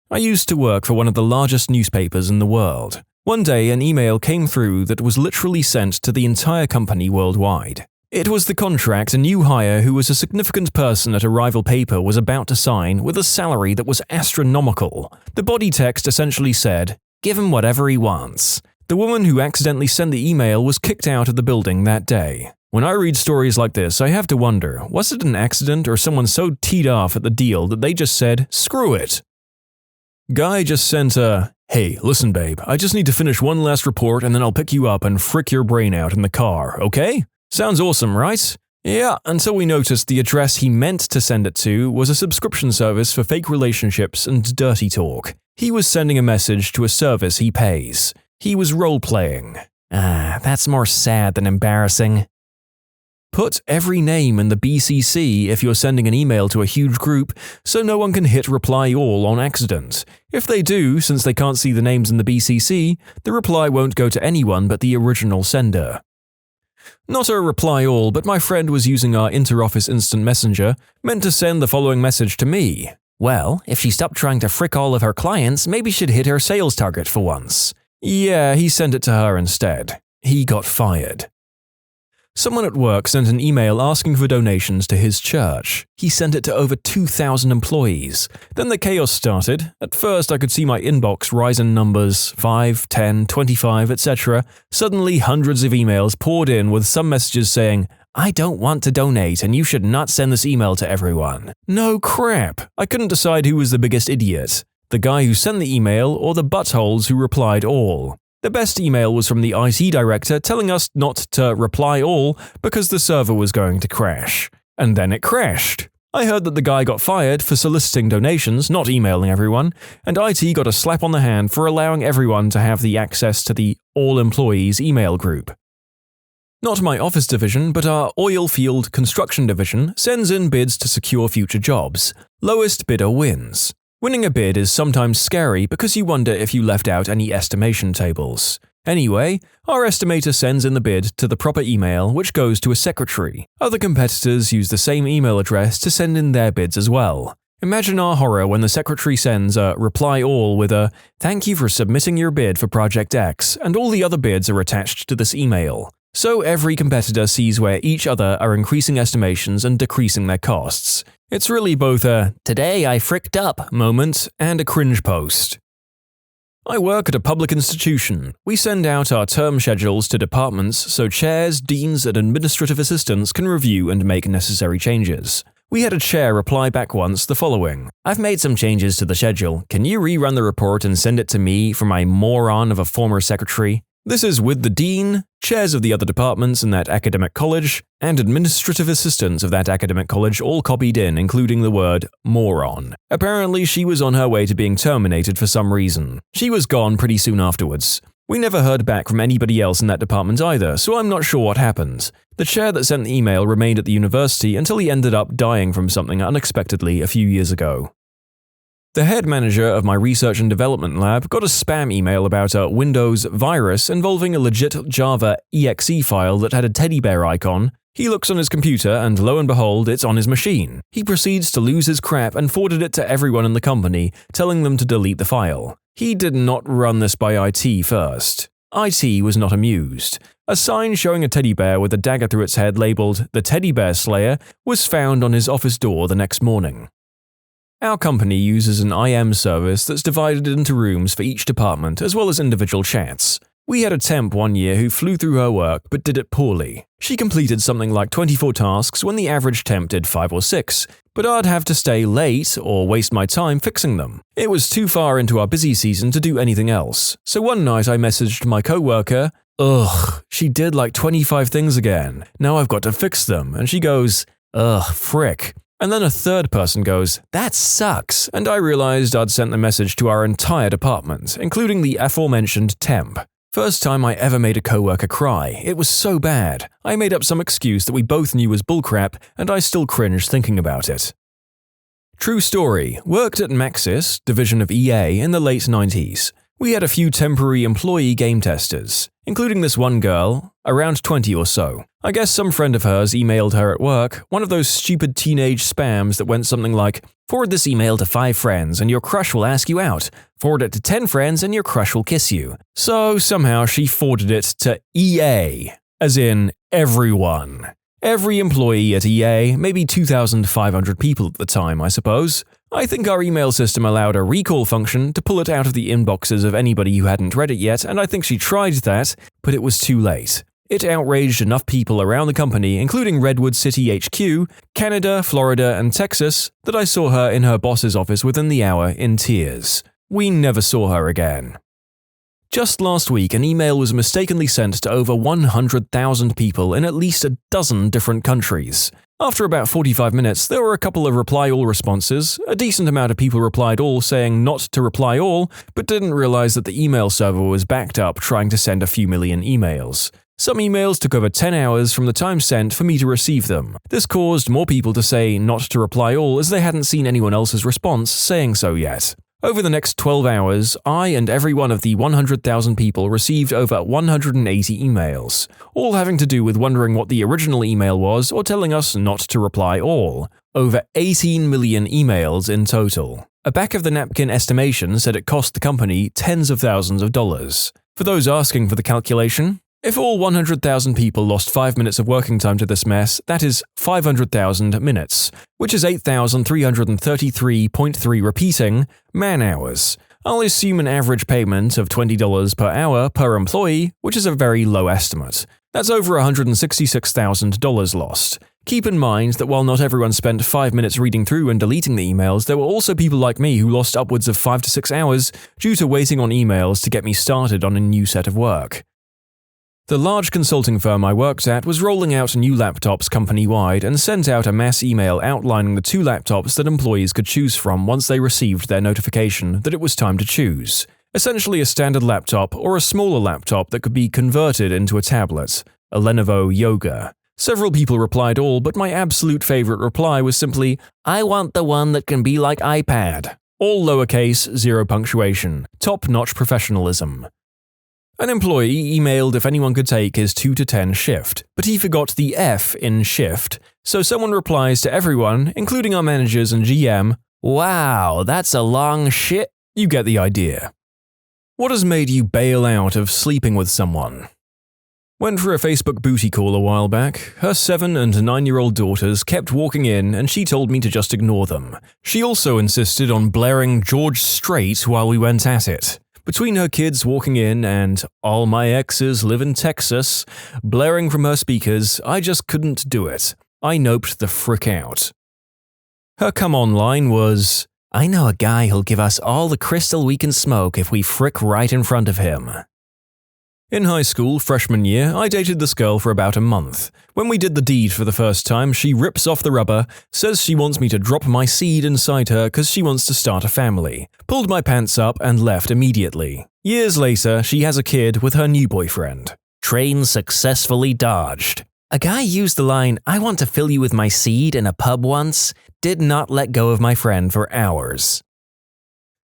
I used to work for one of the largest newspapers in the world. One day, an email came through that was literally sent to the entire company worldwide. It was the contract a new hire who was a significant person at a rival paper was about to sign with a salary that was astronomical. The body text essentially said, "Give him whatever he wants." The woman who accidentally sent the email was kicked out of the building that day. When I read stories like this, I have to wonder, was it an accident or someone so teed off at the deal that they just said, "Screw it"? Guy just sent a, "Hey, listen babe, I just need to finish one last report and then I'll pick you up and frick your brain out in the car, okay? Sounds awesome, right? Yeah, until we noticed the address he meant to send it to was a subscription service for fake relationships and dirty talk. He was sending a message to a service he pays. He was role-playing. That's more sad than embarrassing. Put every name in the BCC if you're sending an email to a huge group so no one can hit reply all on accident. If they do, since they can't see the names in the BCC, the reply won't go to anyone but the original sender. Not a reply all, but my friend was using our inter-office instant messenger, meant to send the following message to me. Well, if she stopped trying to frick all of her clients, maybe she'd hit her sales target for once. Yeah, he sent it to her instead. He got fired. Someone at work sent an email asking for donations to his church. He sent it to over 2,000 employees. Then the chaos started. At first, I could see my inbox rise in numbers 5, 10, 25, etc. Suddenly, hundreds of emails poured in with some messages saying, "I don't want to donate and you should not send this email to everyone." No crap. I couldn't decide who was the biggest idiot. The guy who sent the email or the buttholes who replied all. The best email was from the IT director telling us not to reply all because the server was going to crash. And then it crashed. I heard that the guy got fired for soliciting donations, not emailing everyone, and IT got a slap on the hand for allowing everyone to have the access to the all-employees email group. Not my office division, but our oil field construction division sends in bids to secure future jobs. Lowest bidder wins. Winning a bid is sometimes scary because you wonder if you left out any estimation tables. Anyway, our estimator sends in the bid to the proper email, which goes to a secretary. Other competitors use the same email address to send in their bids as well. Imagine our horror when the secretary sends a reply all with a "Thank you for submitting your bid for Project X," and all the other bids are attached to this email. So every competitor sees where each other are increasing estimations and decreasing their costs. It's really both a "today I fricked up" moment and a cringe post. I work at a public institution. We send out our term schedules to departments so chairs, deans, and administrative assistants can review and make necessary changes. We had a chair reply back once the following: "I've made some changes to the schedule. Can you rerun the report and send it to me from my moron of a former secretary?" This is with the dean, chairs of the other departments in that academic college, and administrative assistants of that academic college all copied in, including the word moron. Apparently, she was on her way to being terminated for some reason. She was gone pretty soon afterwards. We never heard back from anybody else in that department either, so I'm not sure what happened. The chair that sent the email remained at the university until he ended up dying from something unexpectedly a few years ago. The head manager of my research and development lab got a spam email about a Windows virus involving a legit Java exe file that had a teddy bear icon. He looks on his computer and lo and behold, it's on his machine. He proceeds to lose his crap and forwarded it to everyone in the company, telling them to delete the file. He did not run this by IT first. IT was not amused. A sign showing a teddy bear with a dagger through its head labeled "The Teddy Bear Slayer" was found on his office door the next morning. Our company uses an IM service that's divided into rooms for each department as well as individual chats. We had a temp one year who flew through her work but did it poorly. She completed something like 24 tasks when the average temp did 5 or 6, but I'd have to stay late or waste my time fixing them. It was too far into our busy season to do anything else, so one night I messaged my coworker, "Ugh, she did like 25 things again. Now I've got to fix them," and she goes, "Ugh, frick. And then a third person goes, "That sucks," and I realized I'd sent the message to our entire department, including the aforementioned temp. First time I ever made a coworker cry. It was so bad. I made up some excuse that we both knew was bullcrap, and I still cringe thinking about it. True story. Worked at Maxis, division of EA, in the late 90s. We had a few temporary employee game testers, including this one girl, around 20 or so. I guess some friend of hers emailed her at work, one of those stupid teenage spams that went something like, "Forward this email to 5 friends and your crush will ask you out. Forward it to 10 friends and your crush will kiss you." So somehow she forwarded it to EA, as in everyone. Every employee at EA, maybe 2,500 people at the time, I suppose. I think our email system allowed a recall function to pull it out of the inboxes of anybody who hadn't read it yet, and I think she tried that, but it was too late. It outraged enough people around the company, including Redwood City HQ, Canada, Florida, and Texas, that I saw her in her boss's office within the hour in tears. We never saw her again. Just last week, an email was mistakenly sent to over 100,000 people in at least a dozen different countries. After about 45 minutes, there were a couple of reply all responses. A decent amount of people replied all saying not to reply all, but didn't realize that the email server was backed up trying to send a few million emails. Some emails took over 10 hours from the time sent for me to receive them. This caused more people to say not to reply all as they hadn't seen anyone else's response saying so yet. Over the next 12 hours, I and every one of the 100,000 people received over 180 emails, all having to do with wondering what the original email was or telling us not to reply all. Over 18 million emails in total. A back-of-the-napkin estimation said it cost the company tens of thousands of dollars. For those asking for the calculation, if all 100,000 people lost 5 minutes of working time to this mess, that is 500,000 minutes, which is 8,333.3 repeating man-hours. I'll assume an average payment of $20 per hour per employee, which is a very low estimate. That's over $166,000 lost. Keep in mind that while not everyone spent 5 minutes reading through and deleting the emails, there were also people like me who lost upwards of 5 to 6 hours due to waiting on emails to get me started on a new set of work. The large consulting firm I worked at was rolling out new laptops company-wide and sent out a mass email outlining the 2 laptops that employees could choose from once they received their notification that it was time to choose. Essentially a standard laptop or a smaller laptop that could be converted into a tablet, a Lenovo Yoga. Several people replied all, but my absolute favorite reply was simply, "I want the one that can be like iPad." All lowercase, 0 punctuation. Top-notch professionalism. An employee emailed if anyone could take his 2 to 10 shift, but he forgot the F in shift, so someone replies to everyone, including our managers and GM, "Wow, that's a long shit." You get the idea. What has made you bail out of sleeping with someone? Went for a Facebook booty call a while back. Her 7 and 9-year-old daughters kept walking in and she told me to just ignore them. She also insisted on blaring George Strait while we went at it. Between her kids walking in and "all my exes live in Texas" blaring from her speakers, I just couldn't do it. I noped the frick out. Her come-on line was, "I know a guy who'll give us all the crystal we can smoke if we frick right in front of him." In high school, freshman year, I dated this girl for about a month. When we did the deed for the first time, she rips off the rubber, says she wants me to drop my seed inside her because she wants to start a family, pulled my pants up and left immediately. Years later, she has a kid with her new boyfriend. Train successfully dodged. A guy used the line, "I want to fill you with my seed" in a pub once. Did not let go of my friend for hours.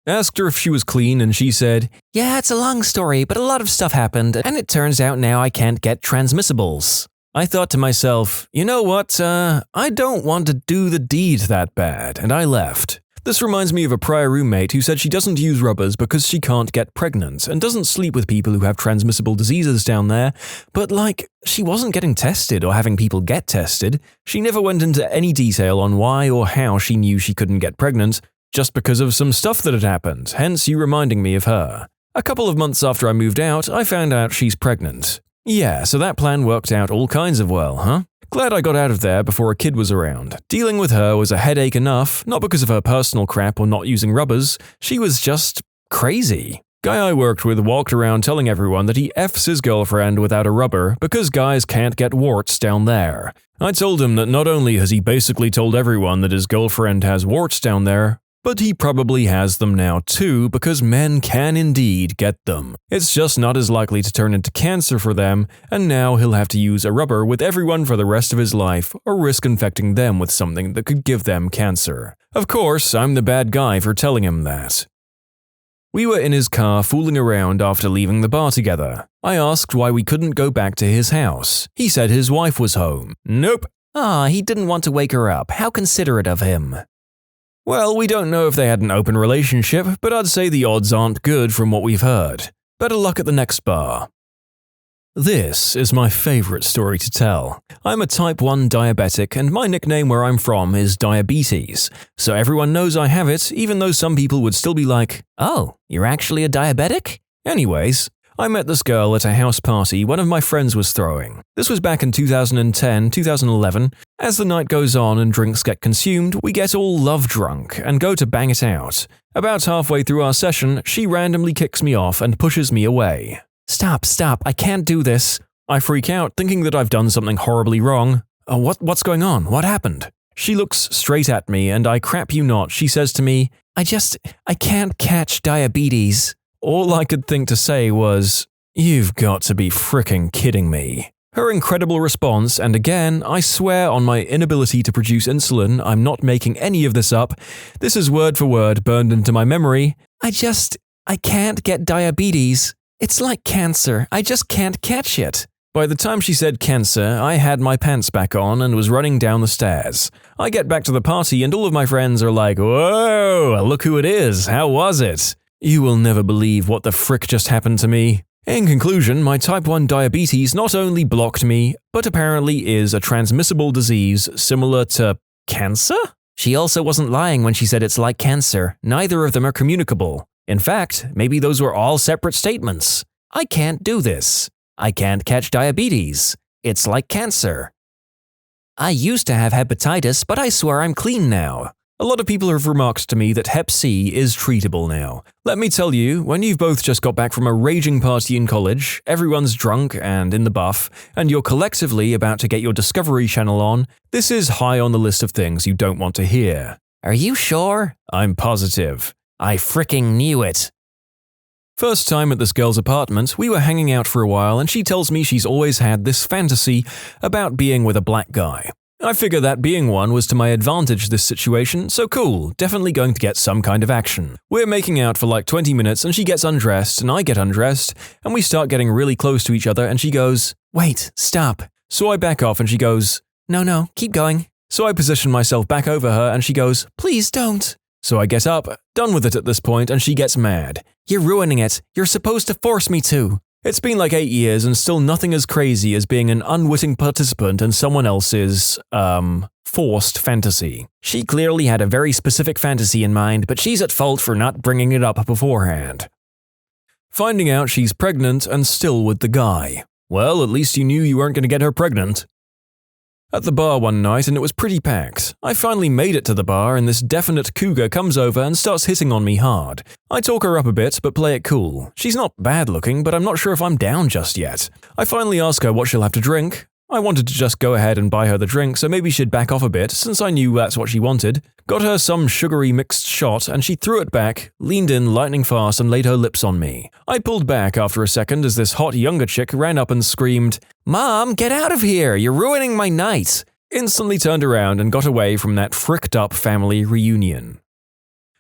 Asked her if she was clean and she said, "Yeah, it's a long story, but a lot of stuff happened, and it turns out now I can't get transmissibles." I thought to myself, you know what, I don't want to do the deed that bad, and I left. This reminds me of a prior roommate who said she doesn't use rubbers because she can't get pregnant and doesn't sleep with people who have transmissible diseases down there, but she wasn't getting tested or having people get tested. She never went into any detail on why or how she knew she couldn't get pregnant, just because of some stuff that had happened, hence you reminding me of her. A couple of months after I moved out, I found out she's pregnant. Yeah, so that plan worked out all kinds of well, huh? Glad I got out of there before a kid was around. Dealing with her was a headache enough, not because of her personal crap or not using rubbers, she was just crazy. Guy I worked with walked around telling everyone that he F's his girlfriend without a rubber because guys can't get warts down there. I told him that not only has he basically told everyone that his girlfriend has warts down there, but he probably has them now too because men can indeed get them. It's just not as likely to turn into cancer for them, and now he'll have to use a rubber with everyone for the rest of his life or risk infecting them with something that could give them cancer. Of course, I'm the bad guy for telling him that. We were in his car fooling around after leaving the bar together. I asked why we couldn't go back to his house. He said his wife was home. Nope. He didn't want to wake her up. How considerate of him. Well, we don't know if they had an open relationship, but I'd say the odds aren't good from what we've heard. Better luck at the next bar. This is my favorite story to tell. I'm a type 1 diabetic and my nickname where I'm from is diabetes, so everyone knows I have it even though some people would still be like, "Oh, you're actually a diabetic?" Anyways, I met this girl at a house party one of my friends was throwing. This was back in 2010, 2011. As the night goes on and drinks get consumed, we get all love drunk and go to bang it out. About halfway through our session, she randomly kicks me off and pushes me away. Stop, I can't do this. I freak out, thinking that I've done something horribly wrong. What's going on? What happened? She looks straight at me and I crap you not, she says to me, I can't catch diabetes. All I could think to say was, "You've got to be fricking kidding me." Her incredible response, and again, I swear on my inability to produce insulin, I'm not making any of this up, this is word for word burned into my memory, I can't get diabetes. It's like cancer, I just can't catch it. By the time she said cancer, I had my pants back on and was running down the stairs. I get back to the party and all of my friends are like, "Whoa, look who it is, how was it?" You will never believe what the frick just happened to me. In conclusion, my type 1 diabetes not only blocked me, but apparently is a transmissible disease similar to cancer? She also wasn't lying when she said it's like cancer. Neither of them are communicable. In fact, maybe those were all separate statements. I can't do this. I can't catch diabetes. It's like cancer. I used to have hepatitis, but I swear I'm clean now. A lot of people have remarked to me that Hep C is treatable now. Let me tell you, when you've both just got back from a raging party in college, everyone's drunk and in the buff, and you're collectively about to get your Discovery Channel on, this is high on the list of things you don't want to hear. Are you sure? I'm positive. I fricking knew it. First time at this girl's apartment, we were hanging out for a while and she tells me she's always had this fantasy about being with a black guy. I figure that being one was to my advantage this situation, so cool, definitely going to get some kind of action. We're making out for like 20 minutes and she gets undressed and I get undressed and we start getting really close to each other and she goes, "Wait, stop." So I back off and she goes, No, keep going." So I position myself back over her and she goes, "Please don't." So I get up, done with it at this point, and she gets mad. "You're ruining it. You're supposed to force me to." It's been like 8 years and still nothing as crazy as being an unwitting participant in someone else's, forced fantasy. She clearly had a very specific fantasy in mind, but she's at fault for not bringing it up beforehand. Finding out she's pregnant and still with the guy. Well, at least you knew you weren't going to get her pregnant. At the bar one night and it was pretty packed. I finally made it to the bar and this definite cougar comes over and starts hitting on me hard. I talk her up a bit but play it cool. She's not bad looking, but I'm not sure if I'm down just yet. I finally ask her what she'll have to drink. I wanted to just go ahead and buy her the drink, so maybe she'd back off a bit since I knew that's what she wanted. Got her some sugary mixed shot and she threw it back, leaned in lightning fast and laid her lips on me. I pulled back after a second as this hot younger chick ran up and screamed, "Mom, get out of here! You're ruining my night!" Instantly turned around and got away from that fricked up family reunion.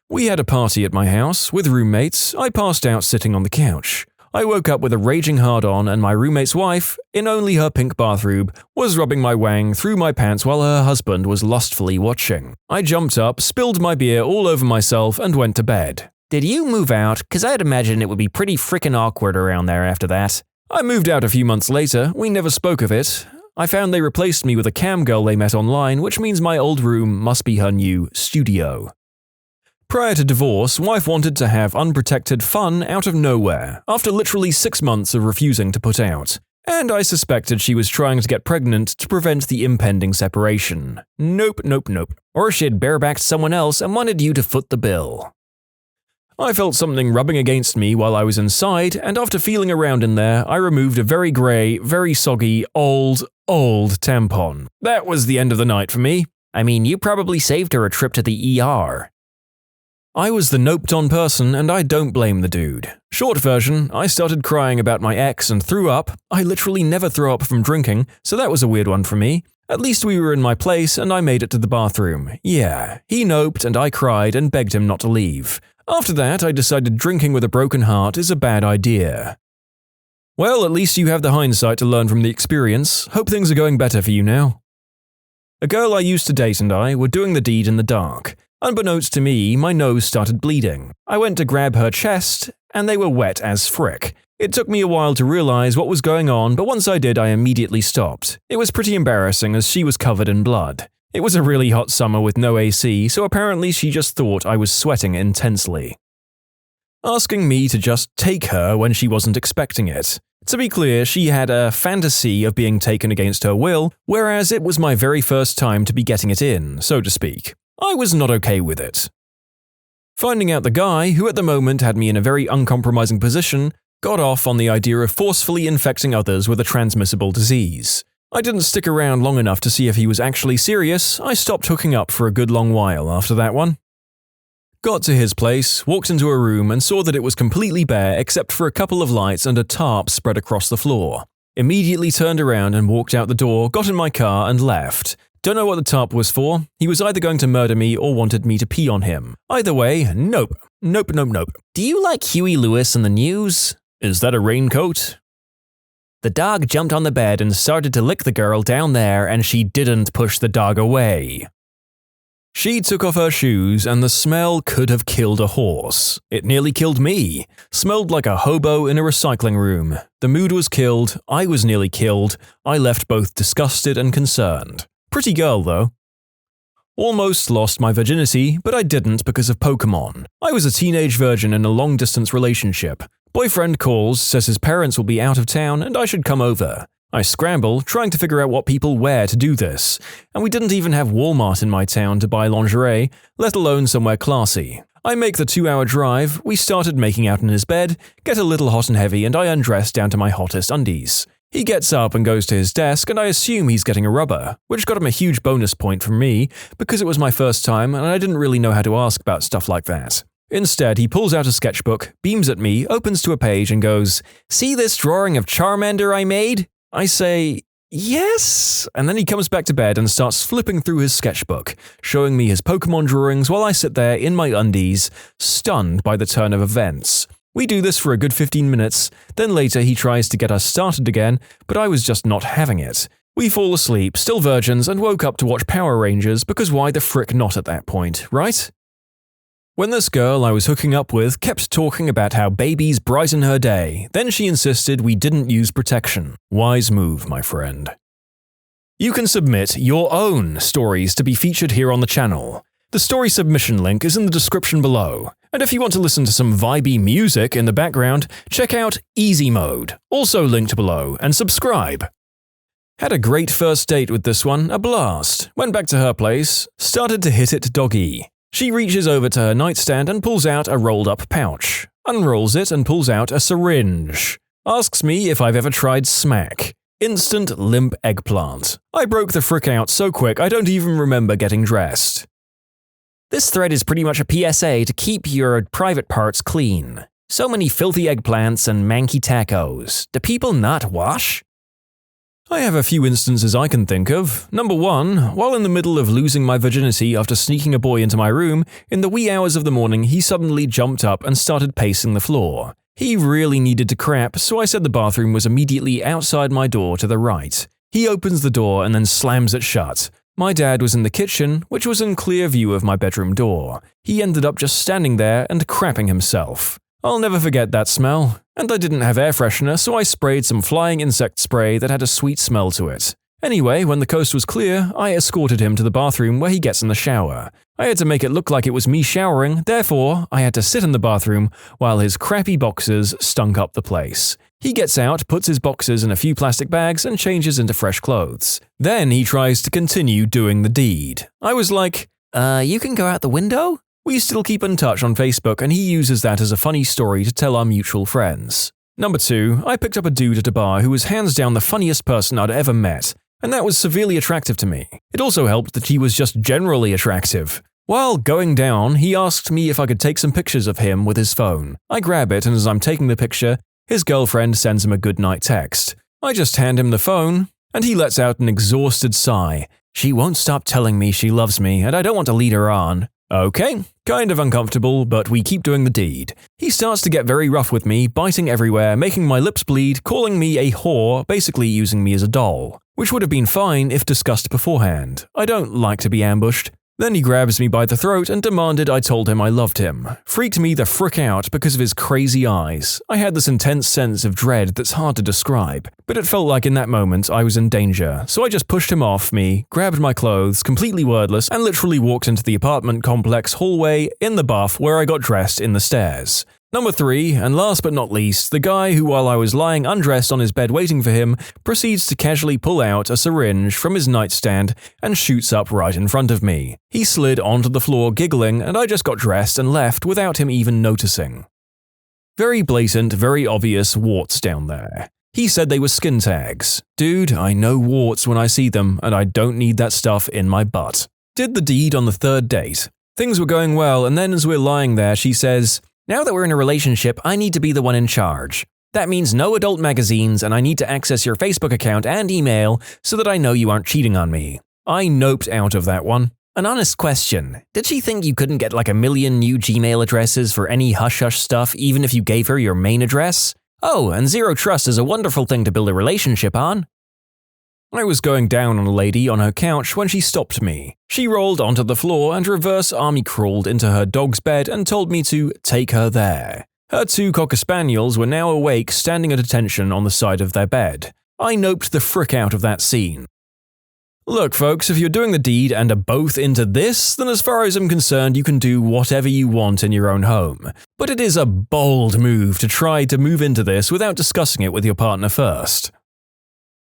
We had a party at my house with roommates. I passed out sitting on the couch. I woke up with a raging hard-on and my roommate's wife, in only her pink bathrobe, was rubbing my wang through my pants while her husband was lustfully watching. I jumped up, spilled my beer all over myself and went to bed. "Did you move out? 'Cause I'd imagine it would be pretty frickin' awkward around there after that." I moved out a few months later. We never spoke of it. I found they replaced me with a cam girl they met online, which means my old room must be her new studio. Prior to divorce, wife wanted to have unprotected fun out of nowhere, after literally 6 months of refusing to put out. And I suspected she was trying to get pregnant to prevent the impending separation. Nope. Or she'd barebacked someone else and wanted you to foot the bill. I felt something rubbing against me while I was inside, and after feeling around in there, I removed a very grey, very soggy, old tampon. That was the end of the night for me. I mean, you probably saved her a trip to the ER. I was the noped-on person, and I don't blame the dude. Short version, I started crying about my ex and threw up. I literally never throw up from drinking, so that was a weird one for me. At least we were in my place and I made it to the bathroom. Yeah, he noped and I cried and begged him not to leave. After that, I decided drinking with a broken heart is a bad idea. Well, at least you have the hindsight to learn from the experience. Hope things are going better for you now. A girl I used to date and I were doing the deed in the dark. Unbeknownst to me, my nose started bleeding. I went to grab her chest, and they were wet as frick. It took me a while to realize what was going on, but once I did, I immediately stopped. It was pretty embarrassing as she was covered in blood. It was a really hot summer with no AC, so apparently she just thought I was sweating intensely, asking me to just take her when she wasn't expecting it. To be clear, she had a fantasy of being taken against her will, whereas it was my very first time to be getting it in, so to speak. I was not okay with it. Finding out the guy, who at the moment had me in a very uncompromising position, got off on the idea of forcefully infecting others with a transmissible disease. I didn't stick around long enough to see if he was actually serious. I stopped hooking up for a good long while after that one. Got to his place, walked into a room and saw that it was completely bare except for a couple of lights and a tarp spread across the floor. Immediately turned around and walked out the door, got in my car and left. Don't know what the tarp was for. He was either going to murder me or wanted me to pee on him. Either way, nope. Nope. Do you like Huey Lewis in the news? Is that a raincoat? The dog jumped on the bed and started to lick the girl down there, and she didn't push the dog away. She took off her shoes and the smell could have killed a horse. It nearly killed me. Smelled like a hobo in a recycling room. The mood was killed, I was nearly killed. I left both disgusted and concerned. Pretty girl though. Almost lost my virginity, but I didn't because of Pokemon. I was a teenage virgin in a long-distance relationship. Boyfriend calls, says his parents will be out of town and I should come over. I scramble, trying to figure out what people wear to do this, and we didn't even have Walmart in my town to buy lingerie, let alone somewhere classy. I make the 2-hour drive, we started making out in his bed, get a little hot and heavy, and I undress down to my hottest undies. He gets up and goes to his desk, and I assume he's getting a rubber, which got him a huge bonus point from me because it was my first time and I didn't really know how to ask about stuff like that. Instead, he pulls out a sketchbook, beams at me, opens to a page and goes, "See this drawing of Charmander I made?" I say, "Yes," and then he comes back to bed and starts flipping through his sketchbook, showing me his Pokemon drawings while I sit there in my undies, stunned by the turn of events. We do this for a good 15 minutes, then later he tries to get us started again, but I was just not having it. We fall asleep, still virgins, and woke up to watch Power Rangers because why the frick not at that point, right? When this girl I was hooking up with kept talking about how babies brighten her day, then she insisted we didn't use protection. Wise move, my friend. You can submit your own stories to be featured here on the channel. The story submission link is in the description below. And if you want to listen to some vibey music in the background, check out easymode, also linked below, and subscribe. Had a great first date with this one, a blast. Went back to her place, started to hit it doggy. She reaches over to her nightstand and pulls out a rolled-up pouch, unrolls it and pulls out a syringe. Asks me if I've ever tried smack. Instant limp eggplant. I broke the frick out so quick I don't even remember getting dressed. This thread is pretty much a PSA to keep your private parts clean. So many filthy eggplants and manky tacos. Do people not wash? I have a few instances I can think of. Number 1, while in the middle of losing my virginity after sneaking a boy into my room, in the wee hours of the morning he suddenly jumped up and started pacing the floor. He really needed to crap, so I said the bathroom was immediately outside my door to the right. He opens the door and then slams it shut. My dad was in the kitchen, which was in clear view of my bedroom door. He ended up just standing there and crapping himself. I'll never forget that smell. And I didn't have air freshener, so I sprayed some flying insect spray that had a sweet smell to it. Anyway, when the coast was clear, I escorted him to the bathroom where he gets in the shower. I had to make it look like it was me showering, therefore, I had to sit in the bathroom while his crappy boxers stunk up the place. He gets out, puts his boxers in a few plastic bags, and changes into fresh clothes. Then he tries to continue doing the deed. I was like, You can go out the window? We still keep in touch on Facebook and he uses that as a funny story to tell our mutual friends. Number 2, I picked up a dude at a bar who was hands down the funniest person I'd ever met, and that was severely attractive to me. It also helped that he was just generally attractive. While going down, he asked me if I could take some pictures of him with his phone. I grab it, and as I'm taking the picture, his girlfriend sends him a goodnight text. I just hand him the phone, and he lets out an exhausted sigh. She won't stop telling me she loves me, and I don't want to lead her on. Okay, kind of uncomfortable, but we keep doing the deed. He starts to get very rough with me, biting everywhere, making my lips bleed, calling me a whore, basically using me as a doll. Which would have been fine if discussed beforehand. I don't like to be ambushed. Then he grabs me by the throat and demanded I told him I loved him. Freaked me the frick out because of his crazy eyes. I had this intense sense of dread that's hard to describe, but it felt like in that moment I was in danger, so I just pushed him off me, grabbed my clothes, completely wordless, and literally walked into the apartment complex hallway in the buff where I got dressed in the stairs. Number 3, and last but not least, the guy who, while I was lying undressed on his bed waiting for him, proceeds to casually pull out a syringe from his nightstand and shoots up right in front of me. He slid onto the floor giggling, and I just got dressed and left without him even noticing. Very blatant, very obvious warts down there. He said they were skin tags. Dude, I know warts when I see them, and I don't need that stuff in my butt. Did the deed on the 3rd date. Things were going well, and then as we're lying there, she says, "Now that we're in a relationship, I need to be the one in charge. That means no adult magazines, and I need to access your Facebook account and email so that I know you aren't cheating on me." I noped out of that one. An honest question. Did she think you couldn't get like a million new Gmail addresses for any hush-hush stuff even if you gave her your main address? Oh, and zero trust is a wonderful thing to build a relationship on. I was going down on a lady on her couch when she stopped me. She rolled onto the floor and reverse army crawled into her dog's bed and told me to take her there. Her 2 Cocker Spaniels were now awake, standing at attention on the side of their bed. I noped the frick out of that scene. Look, folks, if you're doing the deed and are both into this, then as far as I'm concerned, you can do whatever you want in your own home. But it is a bold move to try to move into this without discussing it with your partner first.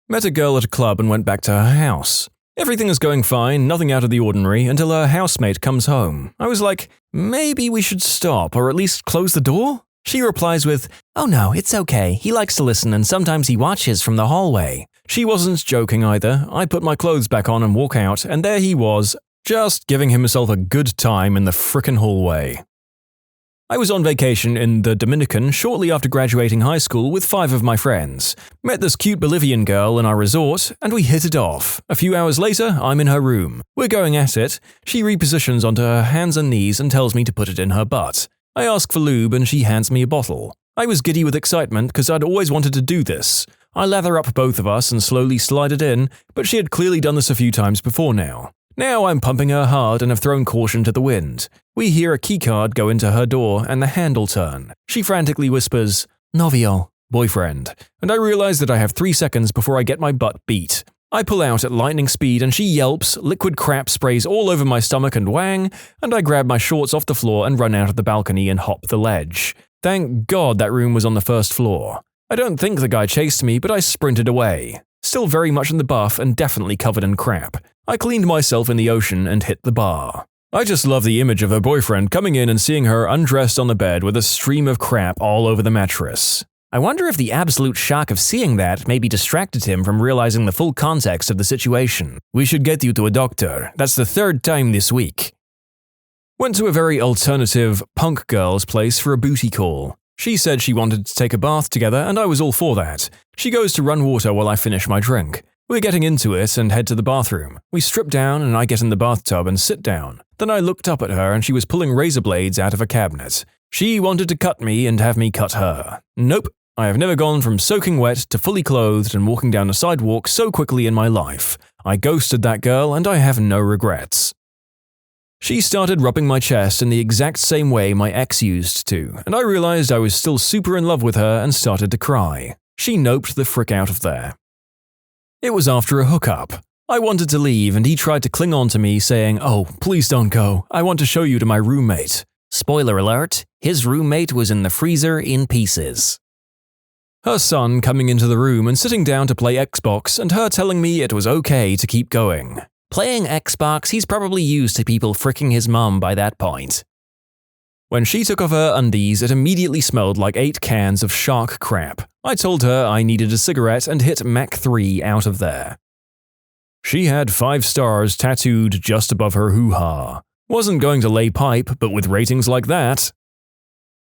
Met a girl at a club and went back to her house. Everything is going fine, nothing out of the ordinary, until her housemate comes home. I was like, maybe we should stop, or at least close the door? She replies with, "Oh no, it's okay. He likes to listen and sometimes he watches from the hallway." She wasn't joking either. I put my clothes back on and walk out, and there he was, just giving himself a good time in the frickin' hallway. I was on vacation in the Dominican shortly after graduating high school with 5 of my friends. Met this cute Bolivian girl in our resort, and we hit it off. A few hours later, I'm in her room. We're going at it. She repositions onto her hands and knees and tells me to put it in her butt. I ask for lube and she hands me a bottle. I was giddy with excitement because I'd always wanted to do this. I lather up both of us and slowly slide it in, but she had clearly done this a few times before now. Now I'm pumping her hard and have thrown caution to the wind. We hear a keycard go into her door and the handle turn. She frantically whispers, "Novio," boyfriend, and I realize that I have 3 seconds before I get my butt beat. I pull out at lightning speed and she yelps, liquid crap sprays all over my stomach and wang, and I grab my shorts off the floor and run out of the balcony and hop the ledge. Thank God that room was on the 1st floor. I don't think the guy chased me, but I sprinted away. Still very much in the buff and definitely covered in crap. I cleaned myself in the ocean and hit the bar. I just love the image of her boyfriend coming in and seeing her undressed on the bed with a stream of crap all over the mattress. I wonder if the absolute shock of seeing that maybe distracted him from realizing the full context of the situation. We should get you to a doctor. That's the 3rd time this week. Went to a very alternative punk girl's place for a booty call. She said she wanted to take a bath together and I was all for that. She goes to run water while I finish my drink. We're getting into it and head to the bathroom. We strip down and I get in the bathtub and sit down. Then I looked up at her and she was pulling razor blades out of a cabinet. She wanted to cut me and have me cut her. Nope. I have never gone from soaking wet to fully clothed and walking down a sidewalk so quickly in my life. I ghosted that girl and I have no regrets. She started rubbing my chest in the exact same way my ex used to, and I realized I was still super in love with her and started to cry. She noped the frick out of there. It was after a hookup. I wanted to leave and he tried to cling on to me saying, "Oh, please don't go. I want to show you to my roommate." Spoiler alert, his roommate was in the freezer in pieces. Her son coming into the room and sitting down to play Xbox and her telling me it was okay to keep going. Playing Xbox, he's probably used to people fricking his mum by that point. When she took off her undies, it immediately smelled like 8 cans of shark crap. I told her I needed a cigarette and hit Mach 3 out of there. She had 5 stars tattooed just above her hoo-ha. Wasn't going to lay pipe, but with ratings like that.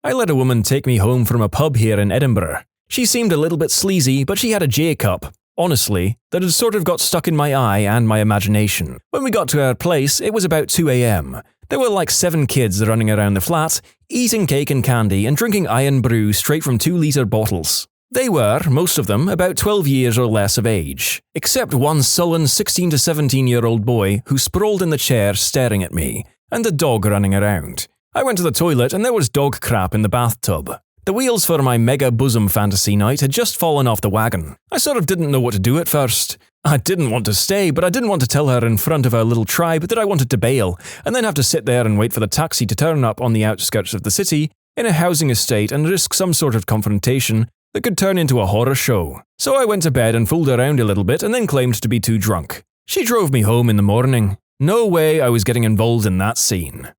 I let a woman take me home from a pub here in Edinburgh. She seemed a little bit sleazy, but she had a J-cup, honestly, that had sort of got stuck in my eye and my imagination. When we got to our place, it was about 2 a.m. There were like 7 kids running around the flat, eating cake and candy and drinking iron brew straight from 2-litre bottles. They were, most of them, about 12 years or less of age, except one sullen 16 to 17-year-old boy who sprawled in the chair staring at me, and the dog running around. I went to the toilet and there was dog crap in the bathtub. The wheels for my mega bosom fantasy night had just fallen off the wagon. I sort of didn't know what to do at first. I didn't want to stay, but I didn't want to tell her in front of our little tribe that I wanted to bail, and then have to sit there and wait for the taxi to turn up on the outskirts of the city, in a housing estate, and risk some sort of confrontation that could turn into a horror show. So I went to bed and fooled around a little bit and then claimed to be too drunk. She drove me home in the morning. No way I was getting involved in that scene.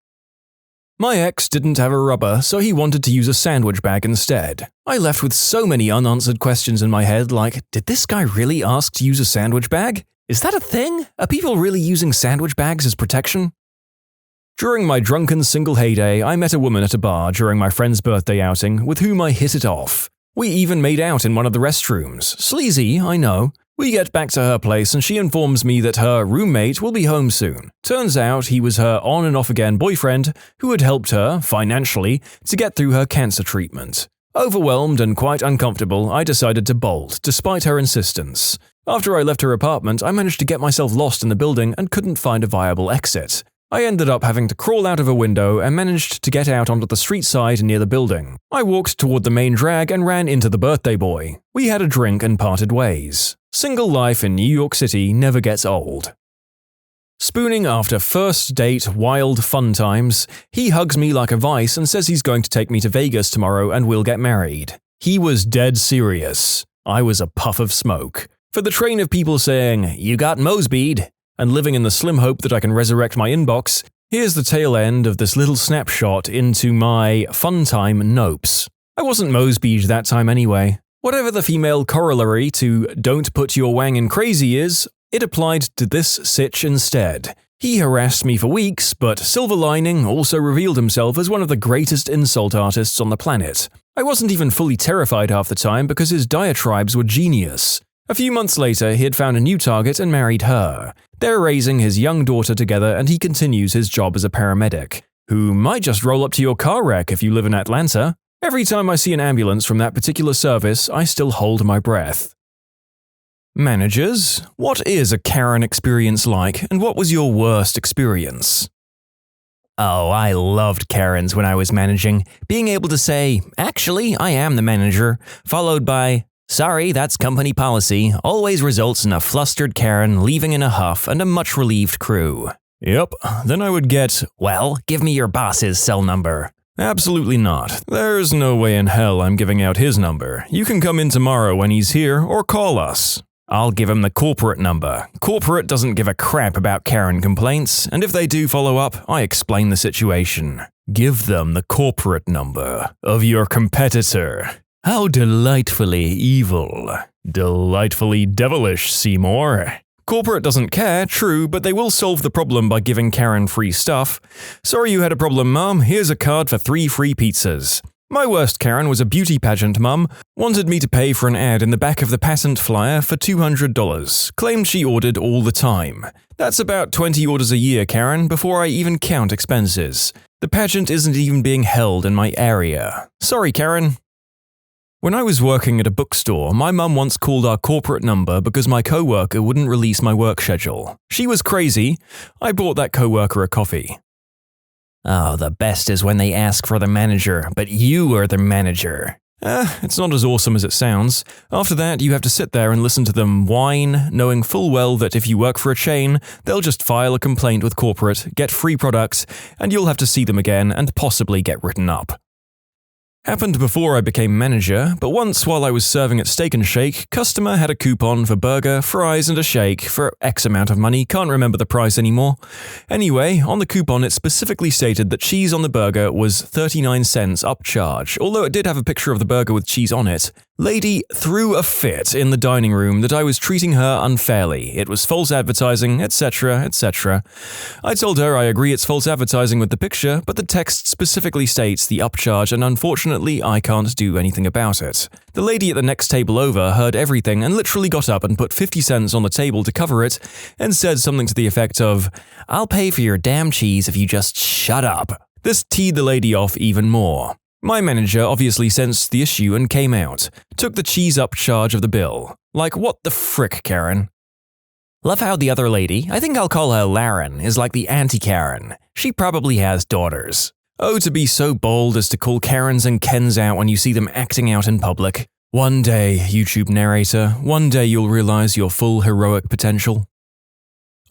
My ex didn't have a rubber, so he wanted to use a sandwich bag instead. I left with so many unanswered questions in my head like, did this guy really ask to use a sandwich bag? Is that a thing? Are people really using sandwich bags as protection? During my drunken single heyday, I met a woman at a bar during my friend's birthday outing with whom I hit it off. We even made out in one of the restrooms. Sleazy, I know. We get back to her place and she informs me that her roommate will be home soon. Turns out he was her on and off again boyfriend who had helped her, financially, to get through her cancer treatment. Overwhelmed and quite uncomfortable, I decided to bolt, despite her insistence. After I left her apartment, I managed to get myself lost in the building and couldn't find a viable exit. I ended up having to crawl out of a window and managed to get out onto the street side near the building. I walked toward the main drag and ran into the birthday boy. We had a drink and parted ways. Single life in New York City never gets old. Spooning after first date wild fun times, he hugs me like a vice and says he's going to take me to Vegas tomorrow and we'll get married. He was dead serious. I was a puff of smoke. For the train of people saying, "You got Mosby'd," and living in the slim hope that I can resurrect my inbox, here's the tail end of this little snapshot into my fun time nopes. I wasn't Mosby'd that time anyway. Whatever the female corollary to "don't put your wang in crazy" is, it applied to this sitch instead. He harassed me for weeks, but silver lining also revealed himself as one of the greatest insult artists on the planet. I wasn't even fully terrified half the time because his diatribes were genius. A few months later, he had found a new target and married her. They're raising his young daughter together and he continues his job as a paramedic, who might just roll up to your car wreck if you live in Atlanta. Every time I see an ambulance from that particular service, I still hold my breath. Managers, what is a Karen experience like, and what was your worst experience? Oh, I loved Karens when I was managing. Being able to say, "Actually, I am the manager," followed by, "Sorry, that's company policy," always results in a flustered Karen leaving in a huff and a much relieved crew. Yep, then I would get, "Well, give me your boss's cell number." "Absolutely not. There's no way in hell I'm giving out his number. You can come in tomorrow when he's here or call us." "I'll give him the corporate number." Corporate doesn't give a crap about Karen complaints, and if they do follow up, I explain the situation. Give them the corporate number of your competitor. How delightfully evil. Delightfully devilish, Seymour. Corporate doesn't care, true, but they will solve the problem by giving Karen free stuff. "Sorry you had a problem, Mum. Here's a card for 3 free pizzas." My worst Karen was a beauty pageant mum, wanted me to pay for an ad in the back of the patent flyer for $200, claimed she ordered all the time. That's about 20 orders a year, Karen, before I even count expenses. The pageant isn't even being held in my area. Sorry, Karen. When I was working at a bookstore, my mum once called our corporate number because my coworker wouldn't release my work schedule. She was crazy. I bought that coworker a coffee. Oh, the best is when they ask for the manager, but you are the manager. It's not as awesome as it sounds. After that, you have to sit there and listen to them whine, knowing full well that if you work for a chain, they'll just file a complaint with corporate, get free products, and you'll have to see them again and possibly get written up. Happened before I became manager, but once while I was serving at Steak and Shake, customer had a coupon for burger, fries, and a shake for X amount of money, can't remember the price anymore. Anyway, on the coupon it specifically stated that cheese on the burger was 39 cents upcharge, although it did have a picture of the burger with cheese on it. Lady threw a fit in the dining room that I was treating her unfairly. It was false advertising, etc., etc. I told her I agree it's false advertising with the picture, but the text specifically states the upcharge and unfortunately I can't do anything about it. The lady at the next table over heard everything and literally got up and put 50 cents on the table to cover it and said something to the effect of, "I'll pay for your damn cheese if you just shut up." This teed the lady off even more. My manager obviously sensed the issue and came out, took the cheese upcharge of the bill. Like, what the frick, Karen? Love how the other lady, I think I'll call her Laren, is like the anti-Karen. She probably has daughters. Oh, to be so bold as to call Karens and Kens out when you see them acting out in public. One day, YouTube narrator, one day you'll realize your full heroic potential.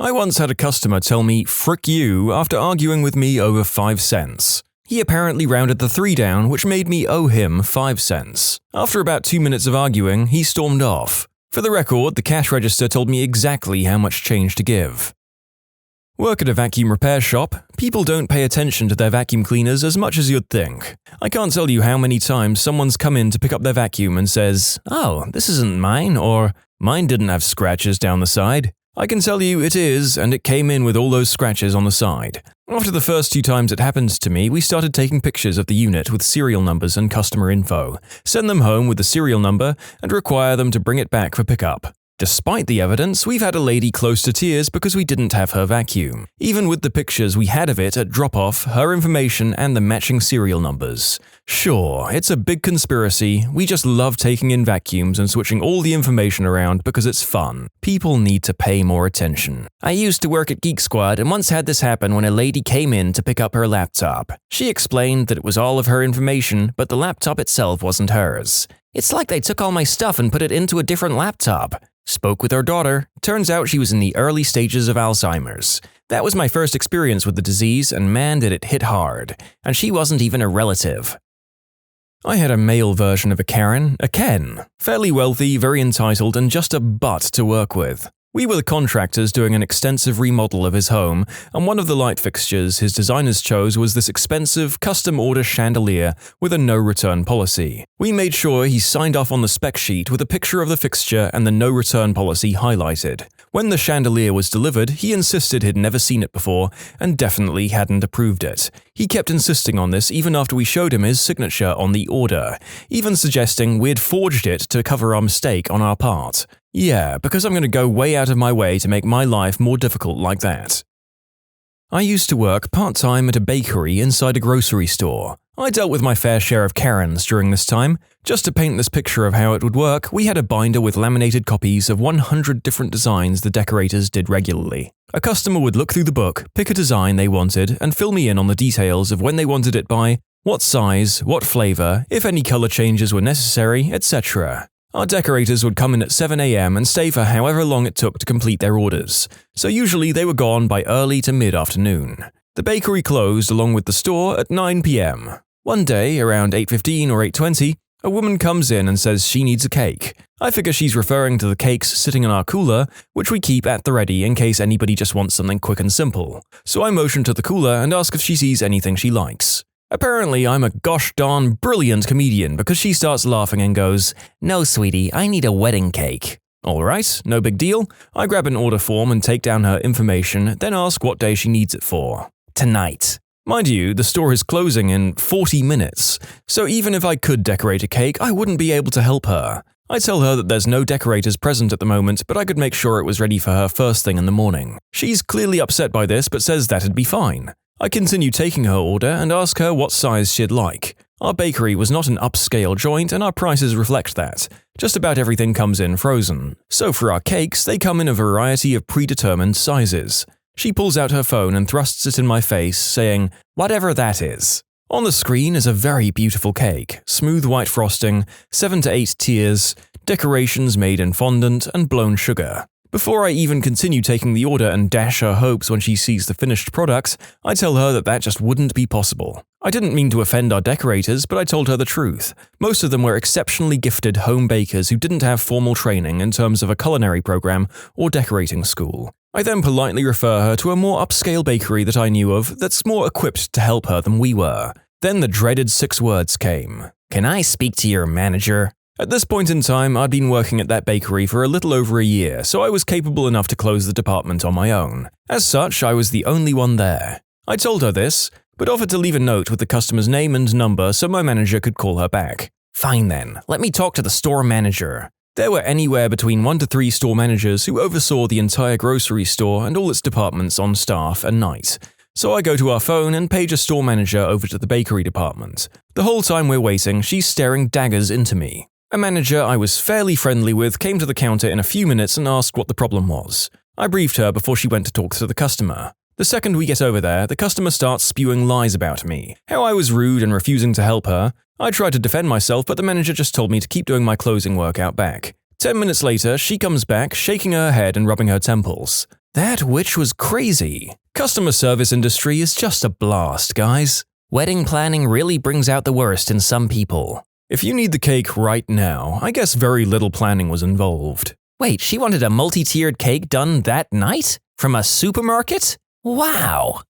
I once had a customer tell me, "Frick you," after arguing with me over 5 cents. He apparently rounded the 3 down, which made me owe him 5 cents. After about 2 minutes of arguing, he stormed off. For the record, the cash register told me exactly how much change to give. Work at a vacuum repair shop. People don't pay attention to their vacuum cleaners as much as you'd think. I can't tell you how many times someone's come in to pick up their vacuum and says, "Oh, this isn't mine," or "Mine didn't have scratches down the side." I can tell you it is, and it came in with all those scratches on the side. After the first 2 times it happened to me, we started taking pictures of the unit with serial numbers and customer info, send them home with the serial number, and require them to bring it back for pickup. Despite the evidence, we've had a lady close to tears because we didn't have her vacuum. Even with the pictures we had of it at drop-off, her information, and the matching serial numbers. Sure, it's a big conspiracy. We just love taking in vacuums and switching all the information around because it's fun. People need to pay more attention. I used to work at Geek Squad and once had this happen when a lady came in to pick up her laptop. She explained that it was all of her information, but the laptop itself wasn't hers. "It's like they took all my stuff and put it into a different laptop." Spoke with her daughter. Turns out she was in the early stages of Alzheimer's. That was my first experience with the disease, and man did it hit hard. And she wasn't even a relative. I had a male version of a Karen, a Ken. Fairly wealthy, very entitled, and just a butt to work with. We were the contractors doing an extensive remodel of his home, and one of the light fixtures his designers chose was this expensive, custom-order chandelier with a no-return policy. We made sure he signed off on the spec sheet with a picture of the fixture and the no-return policy highlighted. When the chandelier was delivered, he insisted he'd never seen it before and definitely hadn't approved it. He kept insisting on this even after we showed him his signature on the order, even suggesting we'd forged it to cover our mistake on our part. Yeah, because I'm going to go way out of my way to make my life more difficult like that. I used to work part-time at a bakery inside a grocery store. I dealt with my fair share of Karens during this time. Just to paint this picture of how it would work, we had a binder with laminated copies of 100 different designs the decorators did regularly. A customer would look through the book, pick a design they wanted, and fill me in on the details of when they wanted it by, what size, what flavor, if any color changes were necessary, etc. Our decorators would come in at 7 a.m. and stay for however long it took to complete their orders, so usually they were gone by early to mid-afternoon. The bakery closed along with the store at 9 p.m. One day, around 8:15 or 8:20, a woman comes in and says she needs a cake. I figure she's referring to the cakes sitting in our cooler, which we keep at the ready in case anybody just wants something quick and simple. So I motion to the cooler and ask if she sees anything she likes. Apparently, I'm a gosh darn brilliant comedian because she starts laughing and goes, "No, sweetie, I need a wedding cake." Alright, no big deal. I grab an order form and take down her information, then ask what day she needs it for. "Tonight." Mind you, the store is closing in 40 minutes, so even if I could decorate a cake, I wouldn't be able to help her. I tell her that there's no decorators present at the moment, but I could make sure it was ready for her first thing in the morning. She's clearly upset by this, but says that'd be fine. I continue taking her order and ask her what size she'd like. Our bakery was not an upscale joint and our prices reflect that. Just about everything comes in frozen. So for our cakes, they come in a variety of predetermined sizes. She pulls out her phone and thrusts it in my face, saying, "Whatever that is." On the screen is a very beautiful cake, smooth white frosting, 7 to 8 tiers, decorations made in fondant and blown sugar. Before I even continue taking the order and dash her hopes when she sees the finished product, I tell her that just wouldn't be possible. I didn't mean to offend our decorators, but I told her the truth. Most of them were exceptionally gifted home bakers who didn't have formal training in terms of a culinary program or decorating school. I then politely refer her to a more upscale bakery that I knew of that's more equipped to help her than we were. Then the dreaded 6 words came. Can I speak to your manager? At this point in time, I'd been working at that bakery for a little over a year, so I was capable enough to close the department on my own. As such, I was the only one there. I told her this, but offered to leave a note with the customer's name and number so my manager could call her back. Fine then, let me talk to the store manager. There were anywhere between 1 to 3 store managers who oversaw the entire grocery store and all its departments on staff and night. So I go to our phone and page a store manager over to the bakery department. The whole time we're waiting, she's staring daggers into me. A manager I was fairly friendly with came to the counter in a few minutes and asked what the problem was. I briefed her before she went to talk to the customer. The second we get over there, the customer starts spewing lies about me, how I was rude and refusing to help her. I tried to defend myself, but the manager just told me to keep doing my closing work out back. 10 minutes later, she comes back, shaking her head and rubbing her temples. That witch was crazy. Customer service industry is just a blast, guys. Wedding planning really brings out the worst in some people. If you need the cake right now, I guess very little planning was involved. Wait, she wanted a multi-tiered cake done that night? From a supermarket? Wow!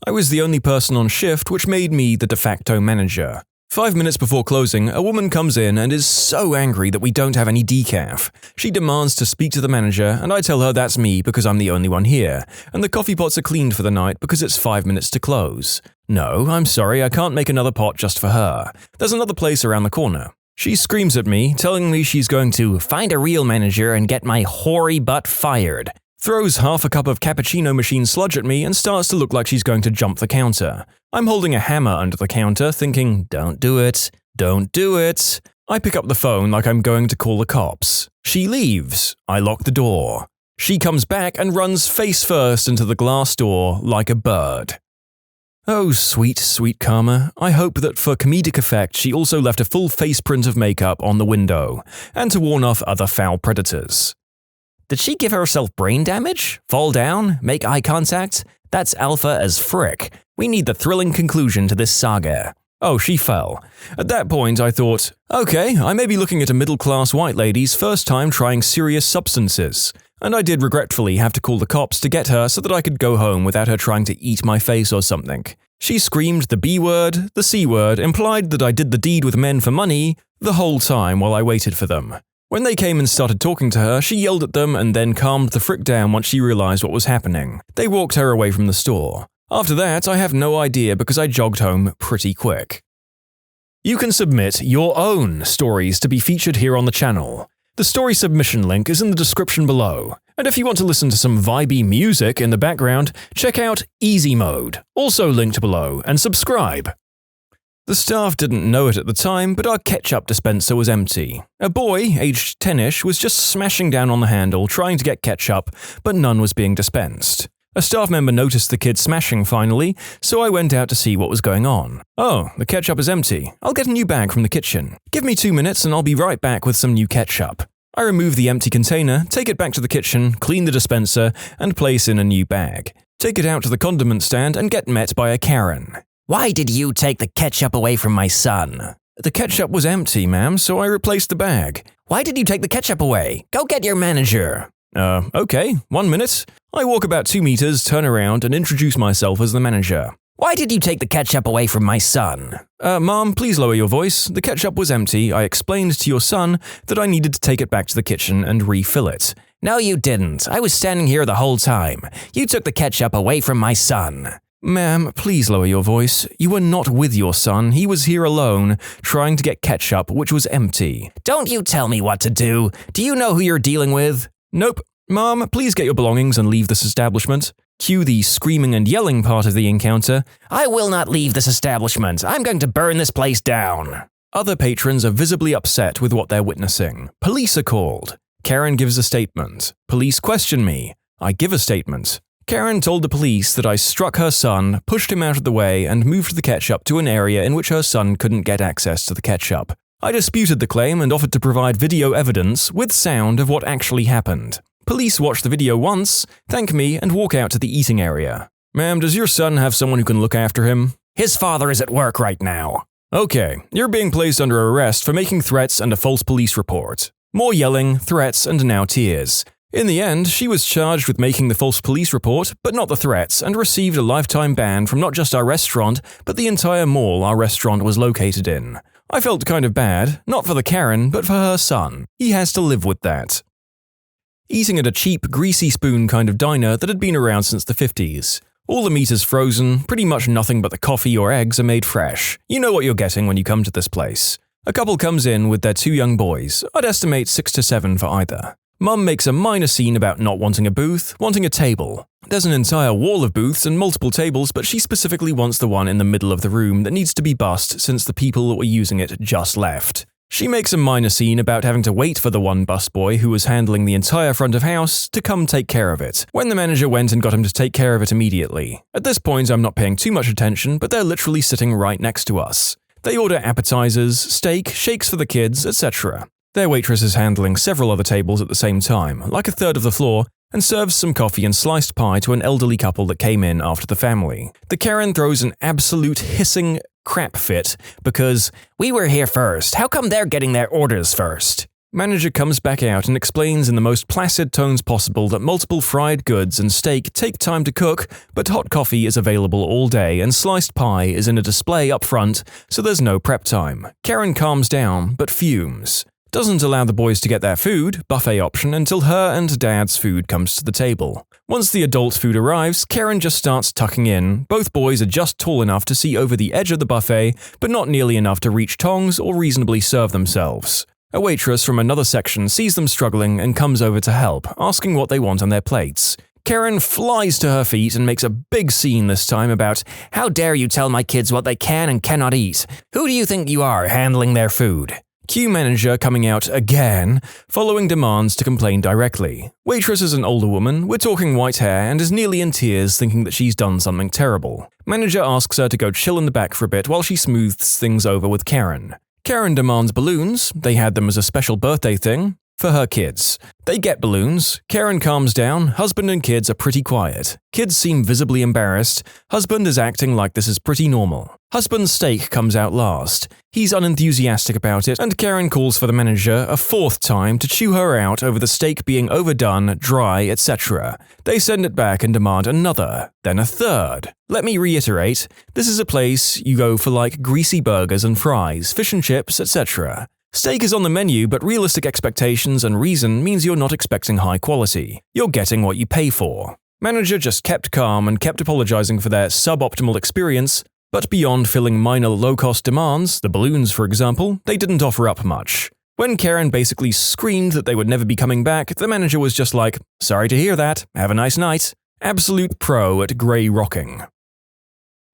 I was the only person on shift, which made me the de facto manager. 5 minutes before closing, a woman comes in and is so angry that we don't have any decaf. She demands to speak to the manager, and I tell her that's me because I'm the only one here, and the coffee pots are cleaned for the night because it's 5 minutes to close. No, I'm sorry, I can't make another pot just for her. There's another place around the corner. She screams at me, telling me she's going to find a real manager and get my hoary butt fired. Throws half a cup of cappuccino machine sludge at me and starts to look like she's going to jump the counter. I'm holding a hammer under the counter, thinking, don't do it, don't do it. I pick up the phone like I'm going to call the cops. She leaves. I lock the door. She comes back and runs face first into the glass door like a bird. Oh, sweet, sweet karma. I hope that for comedic effect she also left a full face print of makeup on the window, and to warn off other foul predators. Did she give herself brain damage? Fall down? Make eye contact? That's alpha as frick. We need the thrilling conclusion to this saga. Oh, she fell. At that point, I thought, okay, I may be looking at a middle-class white lady's first time trying serious substances. And I did regretfully have to call the cops to get her so that I could go home without her trying to eat my face or something. She screamed the B word, the C word, implied that I did the deed with men for money, the whole time while I waited for them. When they came and started talking to her, she yelled at them and then calmed the frick down once she realized what was happening. They walked her away from the store. After that, I have no idea because I jogged home pretty quick. You can submit your own stories to be featured here on the channel. The story submission link is in the description below. And if you want to listen to some vibey music in the background, check out easymode, also linked below, and subscribe. The staff didn't know it at the time, but our ketchup dispenser was empty. A boy, aged 10-ish, was just smashing down on the handle trying to get ketchup, but none was being dispensed. A staff member noticed the kid smashing finally, so I went out to see what was going on. Oh, the ketchup is empty. I'll get a new bag from the kitchen. Give me 2 minutes and I'll be right back with some new ketchup. I remove the empty container, take it back to the kitchen, clean the dispenser, and place in a new bag. Take it out to the condiment stand and get met by a Karen. Why did you take the ketchup away from my son? The ketchup was empty, ma'am, so I replaced the bag. Why did you take the ketchup away? Go get your manager. Okay, 1 minute. I walk about 2 meters, turn around, and introduce myself as the manager. Why did you take the ketchup away from my son? Mom, please lower your voice. The ketchup was empty. I explained to your son that I needed to take it back to the kitchen and refill it. No, you didn't. I was standing here the whole time. You took the ketchup away from my son. Ma'am, please lower your voice. You were not with your son. He was here alone, trying to get ketchup, which was empty. Don't you tell me what to do. Do you know who you're dealing with? Nope. Mom, please get your belongings and leave this establishment. Cue the screaming and yelling part of the encounter. I will not leave this establishment. I'm going to burn this place down. Other patrons are visibly upset with what they're witnessing. Police are called. Karen gives a statement. Police question me. I give a statement. Karen told the police that I struck her son, pushed him out of the way, and moved the ketchup to an area in which her son couldn't get access to the ketchup. I disputed the claim and offered to provide video evidence with sound of what actually happened. Police watch the video once, thank me, and walk out to the eating area. Ma'am, does your son have someone who can look after him? His father is at work right now. Okay, you're being placed under arrest for making threats and a false police report. More yelling, threats, and now tears. In the end, she was charged with making the false police report, but not the threats, and received a lifetime ban from not just our restaurant, but the entire mall our restaurant was located in. I felt kind of bad, not for the Karen, but for her son. He has to live with that. Eating at a cheap, greasy spoon kind of diner that had been around since the 50s. All the meat is frozen, pretty much nothing but the coffee or eggs are made fresh. You know what you're getting when you come to this place. A couple comes in with their 2 young boys, I'd estimate 6 to 7 for either. Mum makes a minor scene about not wanting a booth, wanting a table. There's an entire wall of booths and multiple tables, but she specifically wants the one in the middle of the room that needs to be bussed since the people that were using it just left. She makes a minor scene about having to wait for the one busboy who was handling the entire front of house to come take care of it, when the manager went and got him to take care of it immediately. At this point, I'm not paying too much attention, but they're literally sitting right next to us. They order appetizers, steak, shakes for the kids, etc. Their waitress is handling several other tables at the same time, like a third of the floor, and serves some coffee and sliced pie to an elderly couple that came in after the family. The Karen throws an absolute hissing crap fit because, "We were here first, how come they're getting their orders first?" Manager comes back out and explains in the most placid tones possible that multiple fried goods and steak take time to cook, but hot coffee is available all day and sliced pie is in a display up front, so there's no prep time. Karen calms down, but fumes. Doesn't allow the boys to get their food, buffet option, until her and Dad's food comes to the table. Once the adult food arrives, Karen just starts tucking in. Both boys are just tall enough to see over the edge of the buffet, but not nearly enough to reach tongs or reasonably serve themselves. A waitress from another section sees them struggling and comes over to help, asking what they want on their plates. Karen flies to her feet and makes a big scene this time about, "How dare you tell my kids what they can and cannot eat? Who do you think you are, handling their food?" Cue manager coming out again, following demands to complain directly. Waitress is an older woman, we're talking white hair, and is nearly in tears thinking that she's done something terrible. Manager asks her to go chill in the back for a bit while she smooths things over with Karen. Karen demands balloons, they had them as a special birthday thing, for her kids. They get balloons, Karen calms down, husband and kids are pretty quiet. Kids seem visibly embarrassed, husband is acting like this is pretty normal. Husband's steak comes out last. He's unenthusiastic about it, and Karen calls for the manager a 4th time to chew her out over the steak being overdone, dry, etc. They send it back and demand another, then a 3rd. Let me reiterate, this is a place you go for like greasy burgers and fries, fish and chips, etc. Steak is on the menu, but realistic expectations and reason means you're not expecting high quality. You're getting what you pay for. Manager just kept calm and kept apologizing for their suboptimal experience, but beyond filling minor low-cost demands, the balloons for example, they didn't offer up much. When Karen basically screamed that they would never be coming back, the manager was just like, "Sorry to hear that, have a nice night." Absolute pro at grey rocking.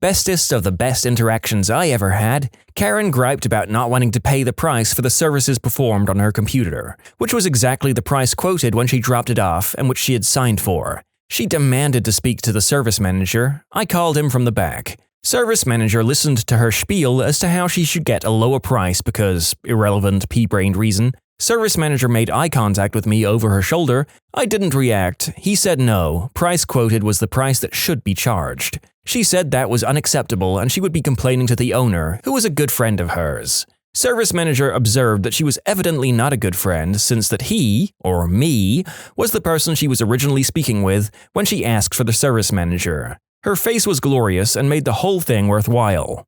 Bestest of the best interactions I ever had, Karen griped about not wanting to pay the price for the services performed on her computer, which was exactly the price quoted when she dropped it off and which she had signed for. She demanded to speak to the service manager. I called him from the back. Service manager listened to her spiel as to how she should get a lower price because, irrelevant pea-brained reason. Service manager made eye contact with me over her shoulder. I didn't react. He said no. Price quoted was the price that should be charged. She said that was unacceptable and she would be complaining to the owner, who was a good friend of hers. Service manager observed that she was evidently not a good friend since that he, or me, was the person she was originally speaking with when she asked for the service manager. Her face was glorious and made the whole thing worthwhile.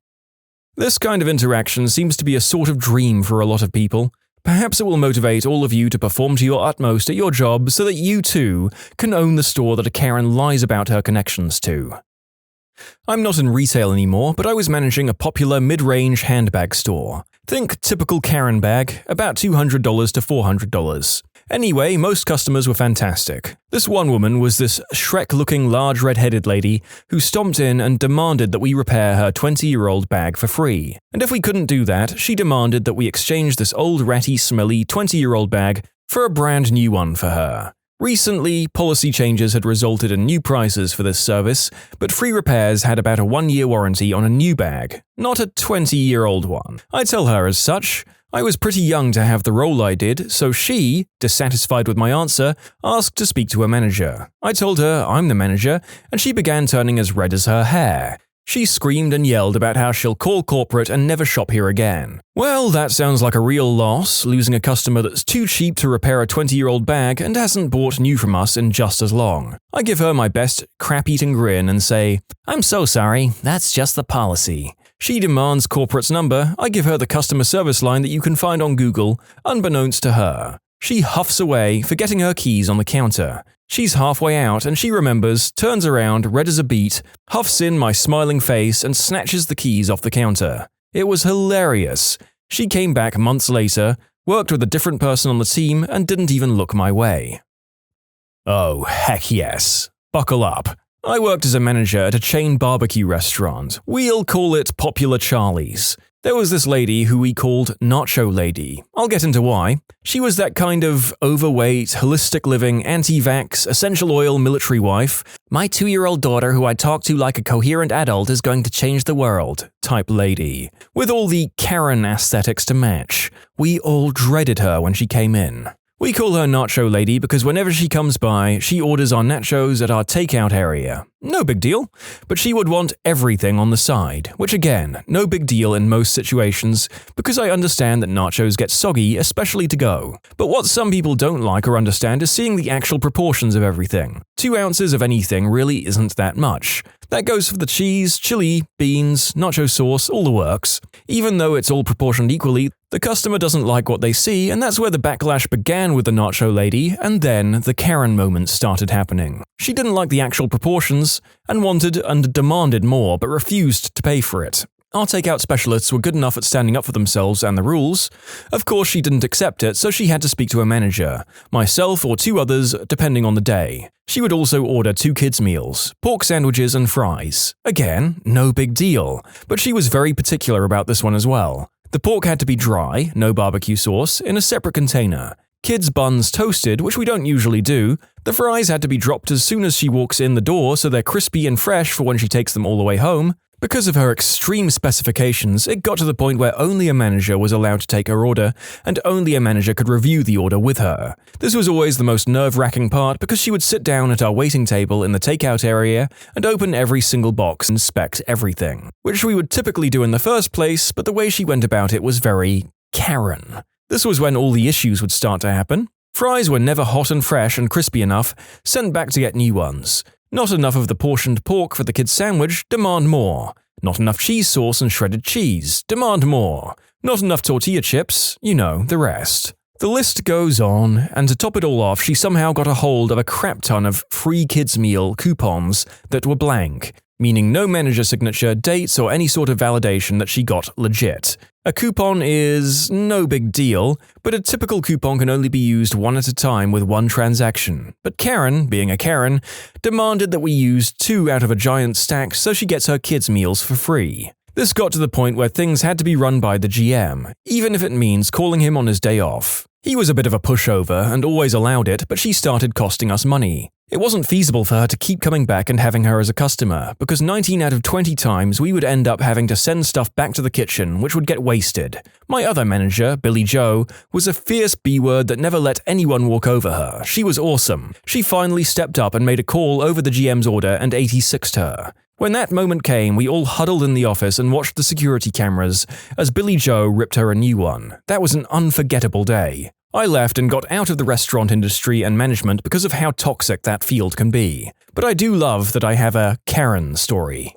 This kind of interaction seems to be a sort of dream for a lot of people. Perhaps it will motivate all of you to perform to your utmost at your job so that you too can own the store that a Karen lies about her connections to. I'm not in retail anymore, but I was managing a popular mid-range handbag store. Think typical Karen bag, about $200 to $400. Anyway, most customers were fantastic. This one woman was this Shrek-looking large red-headed lady who stomped in and demanded that we repair her 20-year-old bag for free. And if we couldn't do that, she demanded that we exchange this old ratty, smelly 20-year-old bag for a brand new one for her. Recently, policy changes had resulted in new prices for this service, but free repairs had about a 1-year warranty on a new bag, not a 20-year-old one. I tell her as such, I was pretty young to have the role I did, so she, dissatisfied with my answer, asked to speak to a manager. I told her I'm the manager, and she began turning as red as her hair. She screamed and yelled about how she'll call corporate and never shop here again. Well, that sounds like a real loss, losing a customer that's too cheap to repair a 20-year-old bag and hasn't bought new from us in just as long. I give her my best crap-eating grin and say, "I'm so sorry, that's just the policy." She demands corporate's number. I give her the customer service line that you can find on Google, unbeknownst to her. She huffs away, forgetting her keys on the counter. She's halfway out and she remembers, turns around, red as a beet, huffs in my smiling face and snatches the keys off the counter. It was hilarious. She came back months later, worked with a different person on the team, and didn't even look my way. Oh, heck yes. Buckle up. I worked as a manager at a chain barbecue restaurant. We'll call it Popular Charlie's. There was this lady who we called Nacho Lady. I'll get into why. She was that kind of overweight, holistic living, anti-vax, essential oil military wife, "My 2-year-old daughter who I talk to like a coherent adult is going to change the world" type lady, with all the Karen aesthetics to match. We all dreaded her when she came in. We call her Nacho Lady because whenever she comes by, she orders our nachos at our takeout area. No big deal, but she would want everything on the side, which again, no big deal in most situations because I understand that nachos get soggy, especially to go. But what some people don't like or understand is seeing the actual proportions of everything. 2 ounces of anything really isn't that much. That goes for the cheese, chili, beans, nacho sauce, all the works. Even though it's all proportioned equally, the customer doesn't like what they see, and that's where the backlash began with the Nacho Lady, and then the Karen moment started happening. She didn't like the actual proportions, and wanted and demanded more, but refused to pay for it. Our takeout specialists were good enough at standing up for themselves and the rules. Of course, she didn't accept it, so she had to speak to a manager, myself or 2 others, depending on the day. She would also order 2 kids' meals, pork sandwiches and fries. Again, no big deal, but she was very particular about this one as well. The pork had to be dry, no barbecue sauce, in a separate container. Kids' buns toasted, which we don't usually do. The fries had to be dropped as soon as she walks in the door so they're crispy and fresh for when she takes them all the way home. Because of her extreme specifications, it got to the point where only a manager was allowed to take her order, and only a manager could review the order with her. This was always the most nerve-wracking part because she would sit down at our waiting table in the takeout area and open every single box and inspect everything, which we would typically do in the first place, but the way she went about it was very Karen. This was when all the issues would start to happen. Fries were never hot and fresh and crispy enough, sent back to get new ones. Not enough of the portioned pork for the kids' sandwich, demand more. Not enough cheese sauce and shredded cheese, demand more. Not enough tortilla chips, you know, the rest. The list goes on, and to top it all off, she somehow got a hold of a crap ton of free kids' meal coupons that were blank, meaning no manager signature, dates, or any sort of validation that she got legit. A coupon is no big deal, but a typical coupon can only be used one at a time with one transaction. But Karen, being a Karen, demanded that we use 2 out of a giant stack so she gets her kids' meals for free. This got to the point where things had to be run by the GM, even if it means calling him on his day off. He was a bit of a pushover and always allowed it, but she started costing us money. It wasn't feasible for her to keep coming back and having her as a customer, because 19 out of 20 times we would end up having to send stuff back to the kitchen, which would get wasted. My other manager, Billy Joe, was a fierce B-word that never let anyone walk over her. She was awesome. She finally stepped up and made a call over the GM's order and 86'd her. When that moment came, we all huddled in the office and watched the security cameras as Billy Joe ripped her a new one. That was an unforgettable day. I left and got out of the restaurant industry and management because of how toxic that field can be. But I do love that I have a Karen story.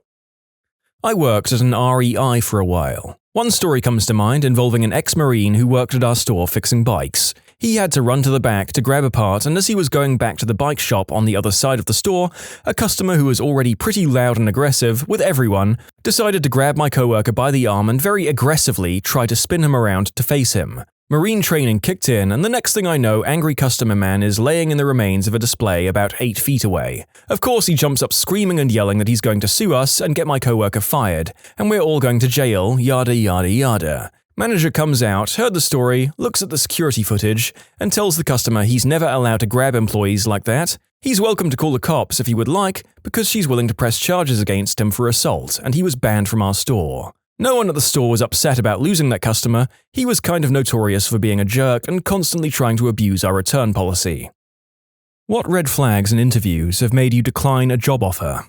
I worked at an REI for a while. One story comes to mind involving an ex-Marine who worked at our store fixing bikes. He had to run to the back to grab a part, and as he was going back to the bike shop on the other side of the store, a customer who was already pretty loud and aggressive with everyone decided to grab my coworker by the arm and very aggressively try to spin him around to face him. Marine training kicked in, and the next thing I know, angry customer man is laying in the remains of a display about 8 feet away. Of course, he jumps up screaming and yelling that he's going to sue us and get my coworker fired, and we're all going to jail, yada yada yada. Manager comes out, heard the story, looks at the security footage, and tells the customer he's never allowed to grab employees like that. He's welcome to call the cops if he would like, because she's willing to press charges against him for assault, and he was banned from our store. No one at the store was upset about losing that customer. He was kind of notorious for being a jerk and constantly trying to abuse our return policy. What red flags in interviews have made you decline a job offer?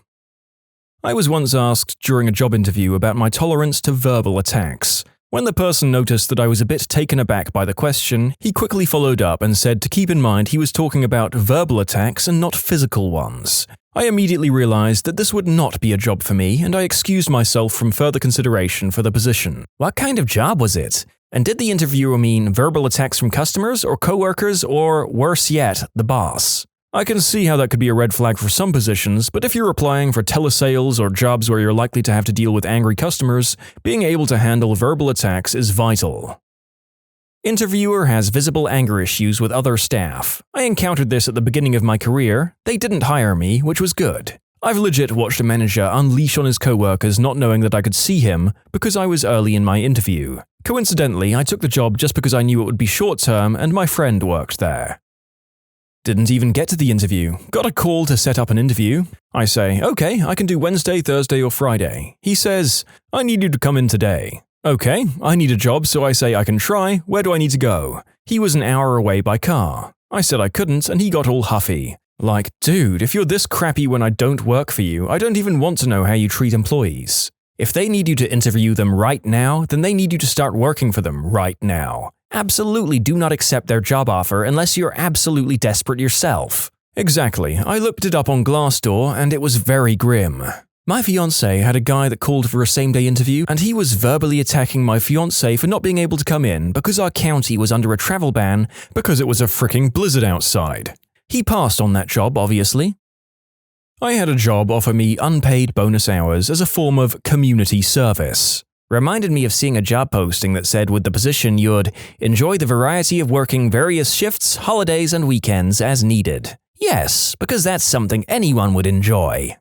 I was once asked during a job interview about my tolerance to verbal attacks. When the person noticed that I was a bit taken aback by the question, he quickly followed up and said to keep in mind he was talking about verbal attacks and not physical ones. I immediately realized that this would not be a job for me, and I excused myself from further consideration for the position. What kind of job was it? And did the interviewer mean verbal attacks from customers or coworkers, or worse yet, the boss? I can see how that could be a red flag for some positions, but if you're applying for telesales or jobs where you're likely to have to deal with angry customers, being able to handle verbal attacks is vital. Interviewer has visible anger issues with other staff. I encountered this at the beginning of my career. They didn't hire me, which was good. I've legit watched a manager unleash on his coworkers not knowing that I could see him because I was early in my interview. Coincidentally, I took the job just because I knew it would be short-term and my friend worked there. Didn't even get to the interview. Got a call to set up an interview. I say, okay, I can do Wednesday, Thursday, or Friday. He says, I need you to come in today. Okay, I need a job, so I say I can try. Where do I need to go? He was an hour away by car. I said I couldn't, and he got all huffy. Like, dude, if you're this crappy when I don't work for you, I don't even want to know how you treat employees. If they need you to interview them right now, then they need you to start working for them right now. Absolutely do not accept their job offer unless you're absolutely desperate yourself. Exactly. I looked it up on Glassdoor and it was very grim. My fiancé had a guy that called for a same-day interview and he was verbally attacking my fiancé for not being able to come in because our county was under a travel ban because it was a fricking blizzard outside. He passed on that job, obviously. I had a job offer me unpaid bonus hours as a form of community service. Reminded me of seeing a job posting that said with the position you'd enjoy the variety of working various shifts, holidays, and weekends as needed. Yes, because that's something anyone would enjoy.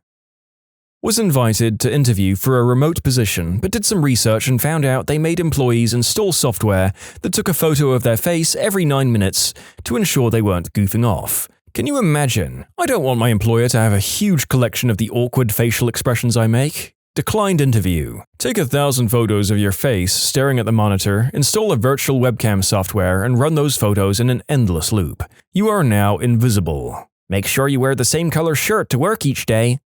Was invited to interview for a remote position, but did some research and found out they made employees install software that took a photo of their face every 9 minutes to ensure they weren't goofing off. Can you imagine? I don't want my employer to have a huge collection of the awkward facial expressions I make. Declined interview. Take 1,000 photos of your face staring at the monitor, install a virtual webcam software, and run those photos in an endless loop. You are now invisible. Make sure you wear the same color shirt to work each day.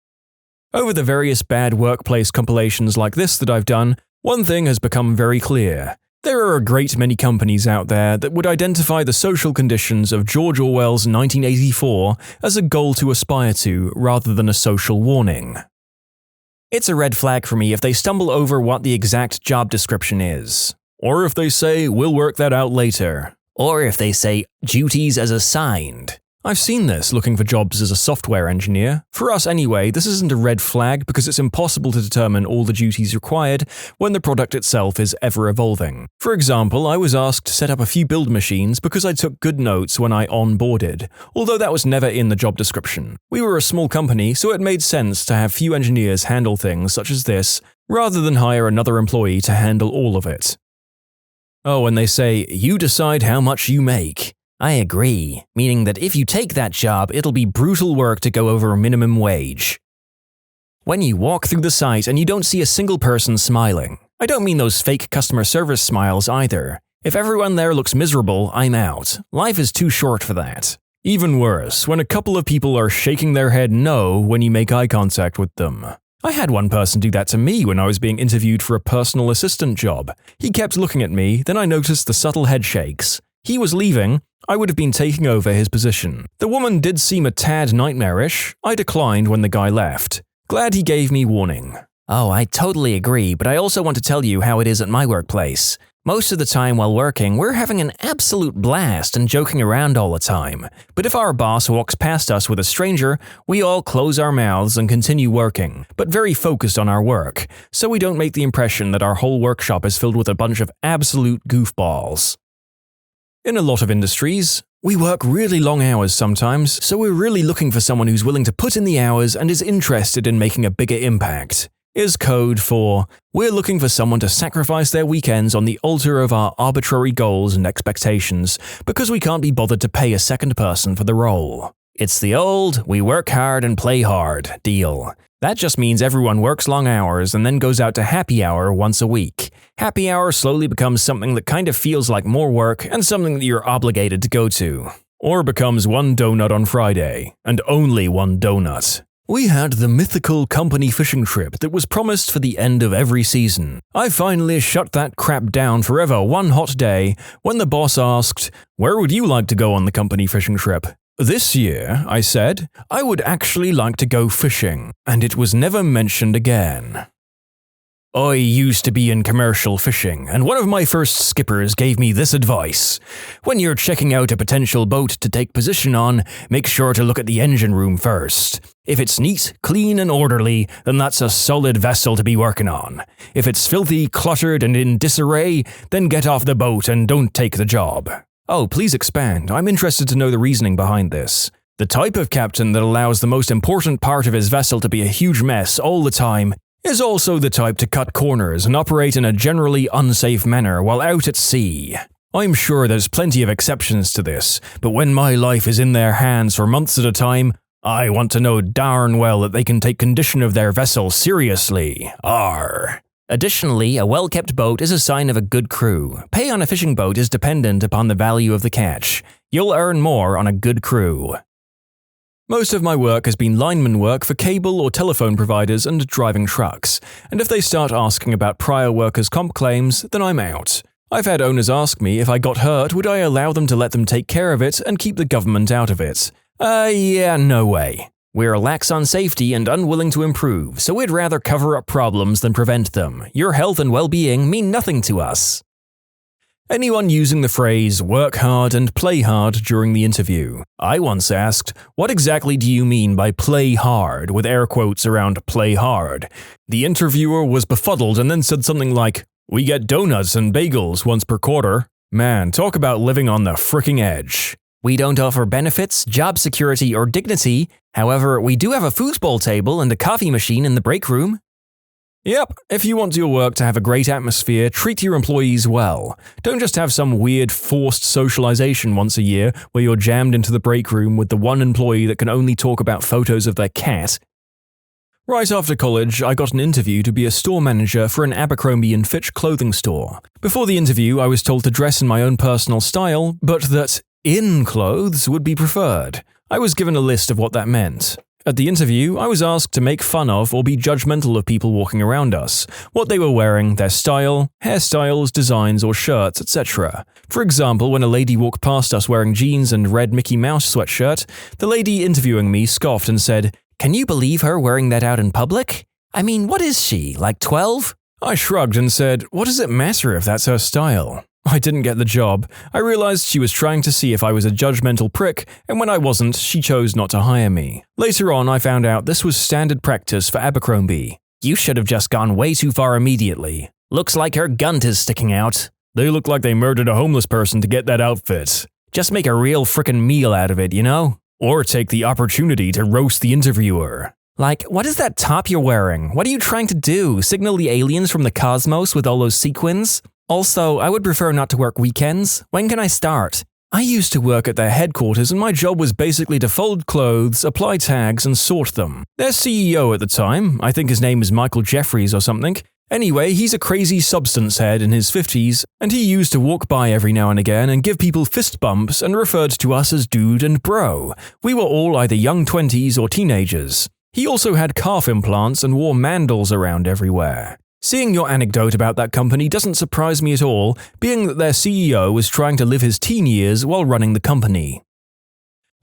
Over the various bad workplace compilations like this that I've done, one thing has become very clear. There are a great many companies out there that would identify the social conditions of George Orwell's 1984 as a goal to aspire to rather than a social warning. It's a red flag for me if they stumble over what the exact job description is. Or if they say, we'll work that out later. Or if they say, duties as assigned. I've seen this looking for jobs as a software engineer. For us anyway, this isn't a red flag because it's impossible to determine all the duties required when the product itself is ever evolving. For example, I was asked to set up a few build machines because I took good notes when I onboarded, although that was never in the job description. We were a small company, so it made sense to have few engineers handle things such as this, rather than hire another employee to handle all of it. Oh, and they say, you decide how much you make. I agree, meaning that if you take that job, it'll be brutal work to go over minimum wage. When you walk through the site and you don't see a single person smiling. I don't mean those fake customer service smiles either. If everyone there looks miserable, I'm out. Life is too short for that. Even worse, when a couple of people are shaking their head no when you make eye contact with them. I had one person do that to me when I was being interviewed for a personal assistant job. He kept looking at me, then I noticed the subtle head shakes. He was leaving. I would have been taking over his position. The woman did seem a tad nightmarish. I declined when the guy left. Glad he gave me warning. Oh, I totally agree, but I also want to tell you how it is at my workplace. Most of the time while working, we're having an absolute blast and joking around all the time. But if our boss walks past us with a stranger, we all close our mouths and continue working, but very focused on our work, so we don't make the impression that our whole workshop is filled with a bunch of absolute goofballs. In a lot of industries, we work really long hours sometimes, so we're really looking for someone who's willing to put in the hours and is interested in making a bigger impact. Is code for, we're looking for someone to sacrifice their weekends on the altar of our arbitrary goals and expectations because we can't be bothered to pay a second person for the role. It's the old, we work hard and play hard deal. That just means everyone works long hours and then goes out to happy hour once a week. Happy hour slowly becomes something that kind of feels like more work and something that you're obligated to go to. Or becomes one donut on Friday, and only one donut. We had the mythical company fishing trip that was promised for the end of every season. I finally shut that crap down forever one hot day when the boss asked, "Where would you like to go on the company fishing trip?" "This year," I said, "I would actually like to go fishing," and it was never mentioned again. I used to be in commercial fishing, and one of my first skippers gave me this advice. When you're checking out a potential boat to take position on, make sure to look at the engine room first. If it's neat, clean, and orderly, then that's a solid vessel to be working on. If it's filthy, cluttered, and in disarray, then get off the boat and don't take the job. Oh, please expand. I'm interested to know the reasoning behind this. The type of captain that allows the most important part of his vessel to be a huge mess all the time is also the type to cut corners and operate in a generally unsafe manner while out at sea. I'm sure there's plenty of exceptions to this, but when my life is in their hands for months at a time, I want to know darn well that they can take condition of their vessel seriously. Arr. Additionally, a well-kept boat is a sign of a good crew. Pay on a fishing boat is dependent upon the value of the catch. You'll earn more on a good crew. Most of my work has been lineman work for cable or telephone providers and driving trucks, and if they start asking about prior workers' comp claims, then I'm out. I've had owners ask me if I got hurt, would I allow them to let them take care of it and keep the government out of it? Yeah, no way. We're lax on safety and unwilling to improve, so we'd rather cover up problems than prevent them. Your health and well-being mean nothing to us. Anyone using the phrase work hard and play hard during the interview? I once asked, what exactly do you mean by play hard, with air quotes around play hard? The interviewer was befuddled and then said something like, "We get donuts and bagels once per quarter." Man, talk about living on the fricking edge. We don't offer benefits, job security, or dignity. However, we do have a foosball table and a coffee machine in the break room. Yep, if you want your work to have a great atmosphere, treat your employees well. Don't just have some weird forced socialization once a year where you're jammed into the break room with the one employee that can only talk about photos of their cat. Right after college, I got an interview to be a store manager for an Abercrombie & Fitch clothing store. Before the interview, I was told to dress in my own personal style, but that in clothes would be preferred. I was given a list of what that meant. At the interview, I was asked to make fun of or be judgmental of people walking around us, what they were wearing, their style, hairstyles, designs, or shirts, etc. For example, when a lady walked past us wearing jeans and red Mickey Mouse sweatshirt, the lady interviewing me scoffed and said, "Can you believe her wearing that out in public? I mean, what is she, like 12? I shrugged and said, what does it matter if that's her style? I didn't get the job. I realized she was trying to see if I was a judgmental prick, and when I wasn't, she chose not to hire me. Later on, I found out this was standard practice for Abercrombie. You should have just gone way too far immediately. Looks like her gunt is sticking out. They look like they murdered a homeless person to get that outfit. Just make a real frickin' meal out of it, you know? Or take the opportunity to roast the interviewer. Like, what is that top you're wearing? What are you trying to do? Signal the aliens from the cosmos with all those sequins? Also, I would prefer not to work weekends. When can I start? I used to work at their headquarters and my job was basically to fold clothes, apply tags, and sort them. Their CEO at the time, I think his name is Michael Jeffries or something. Anyway, he's a crazy substance head in his 50s, and he used to walk by every now and again and give people fist bumps and referred to us as dude and bro. We were all either young 20s or teenagers. He also had calf implants and wore mandals around everywhere. Seeing your anecdote about that company doesn't surprise me at all, being that their CEO was trying to live his teen years while running the company.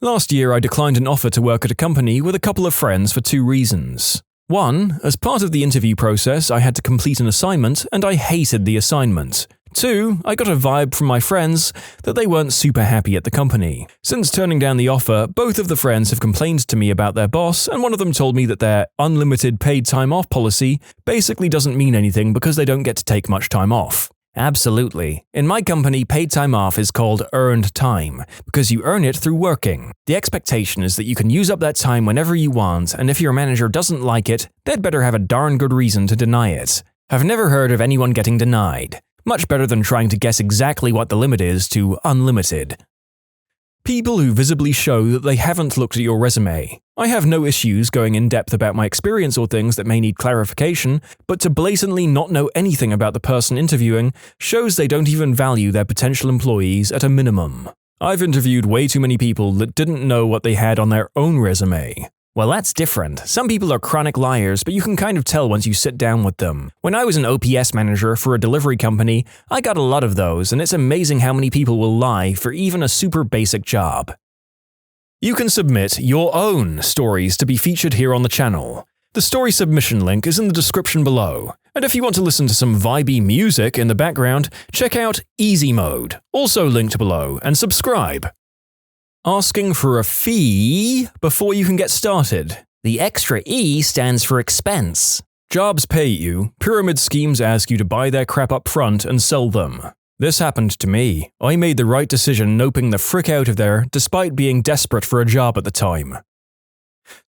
Last year, I declined an offer to work at a company with a couple of friends for 2 reasons. 1, as part of the interview process, I had to complete an assignment, and I hated the assignment. 2, I got a vibe from my friends that they weren't super happy at the company. Since turning down the offer, both of the friends have complained to me about their boss, and one of them told me that their unlimited paid time off policy basically doesn't mean anything because they don't get to take much time off. Absolutely. In my company, paid time off is called earned time, because you earn it through working. The expectation is that you can use up that time whenever you want, and if your manager doesn't like it, they'd better have a darn good reason to deny it. I've never heard of anyone getting denied. Much better than trying to guess exactly what the limit is to unlimited. People who visibly show that they haven't looked at your resume. I have no issues going in depth about my experience or things that may need clarification, but to blatantly not know anything about the person interviewing shows they don't even value their potential employees at a minimum. I've interviewed way too many people that didn't know what they had on their own resume. Well, that's different. Some people are chronic liars, but you can kind of tell once you sit down with them. When I was an OPS manager for a delivery company, I got a lot of those, and it's amazing how many people will lie for even a super basic job. You can submit your own stories to be featured here on the channel. The story submission link is in the description below. And if you want to listen to some vibey music in the background, check out easymode, also linked below, and subscribe. Asking for a fee before you can get started. The extra E stands for expense. Jobs pay you, pyramid schemes ask you to buy their crap up front and sell them. This happened to me. I made the right decision noping the frick out of there despite being desperate for a job at the time.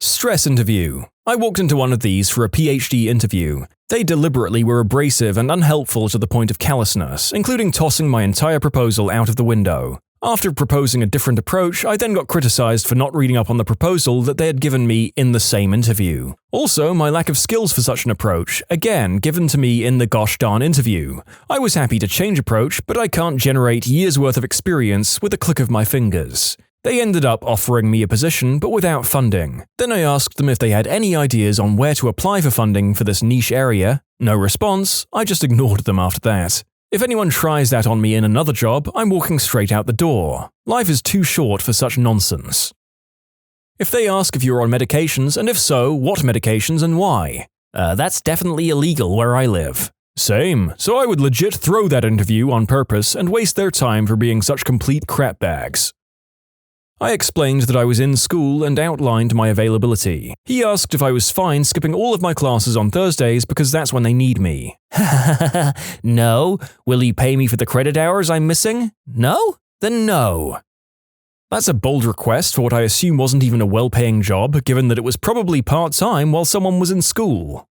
Stress interview. I walked into one of these for a PhD interview. They deliberately were abrasive and unhelpful to the point of callousness, including tossing my entire proposal out of the window. After proposing a different approach, I then got criticized for not reading up on the proposal that they had given me in the same interview. Also, my lack of skills for such an approach, again given to me in the gosh darn interview. I was happy to change approach, but I can't generate years worth of experience with a click of my fingers. They ended up offering me a position, but without funding. Then I asked them if they had any ideas on where to apply for funding for this niche area. No response, I just ignored them after that. If anyone tries that on me in another job, I'm walking straight out the door. Life is too short for such nonsense. If they ask if you're on medications, and if so, what medications and why? That's definitely illegal where I live. Same, so I would legit throw that interview on purpose and waste their time for being such complete crapbags. I explained that I was in school and outlined my availability. He asked if I was fine skipping all of my classes on Thursdays because that's when they need me. No? Will you pay me for the credit hours I'm missing? No? Then no. That's a bold request for what I assume wasn't even a well-paying job, given that it was probably part-time while someone was in school.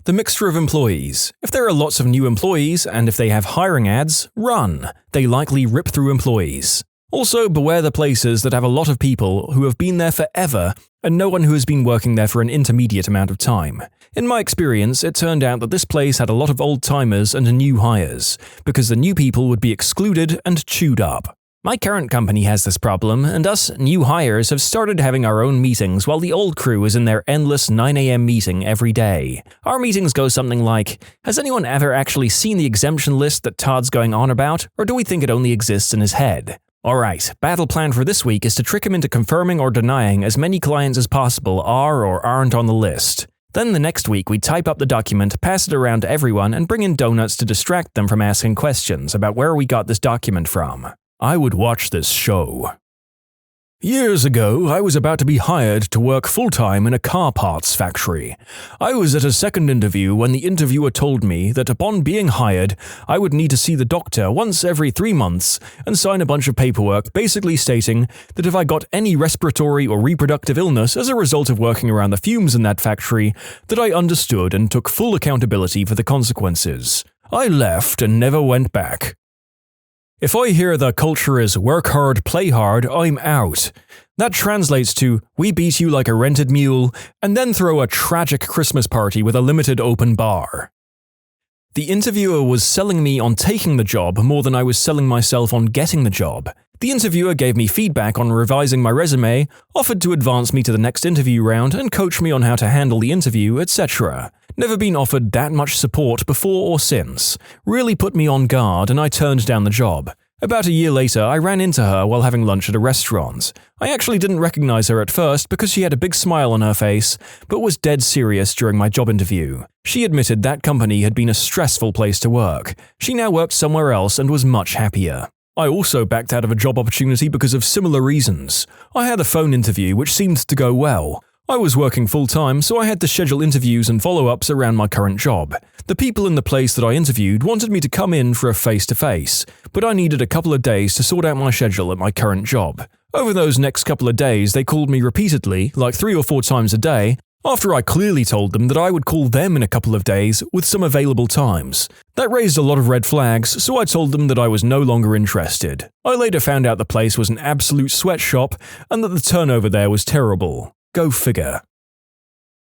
The mixture of employees. If there are lots of new employees, and if they have hiring ads, run. They likely rip through employees. Also, beware the places that have a lot of people who have been there forever and no one who has been working there for an intermediate amount of time. In my experience, it turned out that this place had a lot of old-timers and new hires, because the new people would be excluded and chewed up. My current company has this problem, and us new hires have started having our own meetings while the old crew is in their endless 9 a.m. meeting every day. Our meetings go something like, has anyone ever actually seen the exemption list that Todd's going on about, or do we think it only exists in his head? Alright, battle plan for this week is to trick him into confirming or denying as many clients as possible are or aren't on the list. Then the next week we type up the document, pass it around to everyone, and bring in donuts to distract them from asking questions about where we got this document from. I would watch this show. Years ago, I was about to be hired to work full-time in a car parts factory. I was at a second interview when the interviewer told me that upon being hired, I would need to see the doctor once every 3 months and sign a bunch of paperwork basically stating that if I got any respiratory or reproductive illness as a result of working around the fumes in that factory, that I understood and took full accountability for the consequences. I left and never went back. If I hear the culture is work hard, play hard, I'm out. That translates to, we beat you like a rented mule, and then throw a tragic Christmas party with a limited open bar. The interviewer was selling me on taking the job more than I was selling myself on getting the job. The interviewer gave me feedback on revising my resume, offered to advance me to the next interview round and coach me on how to handle the interview, etc. Never been offered that much support before or since. Really put me on guard and I turned down the job. About a year later, I ran into her while having lunch at a restaurant. I actually didn't recognize her at first because she had a big smile on her face, but was dead serious during my job interview. She admitted that company had been a stressful place to work. She now worked somewhere else and was much happier. I also backed out of a job opportunity because of similar reasons. I had a phone interview which seemed to go well. I was working full-time, so I had to schedule interviews and follow-ups around my current job. The people in the place that I interviewed wanted me to come in for a face-to-face, but I needed a couple of days to sort out my schedule at my current job. Over those next couple of days, they called me repeatedly, like 3 or 4 times a day, After I clearly told them that I would call them in a couple of days with some available times. That raised a lot of red flags, so I told them that I was no longer interested. I later found out the place was an absolute sweatshop and that the turnover there was terrible. Go figure.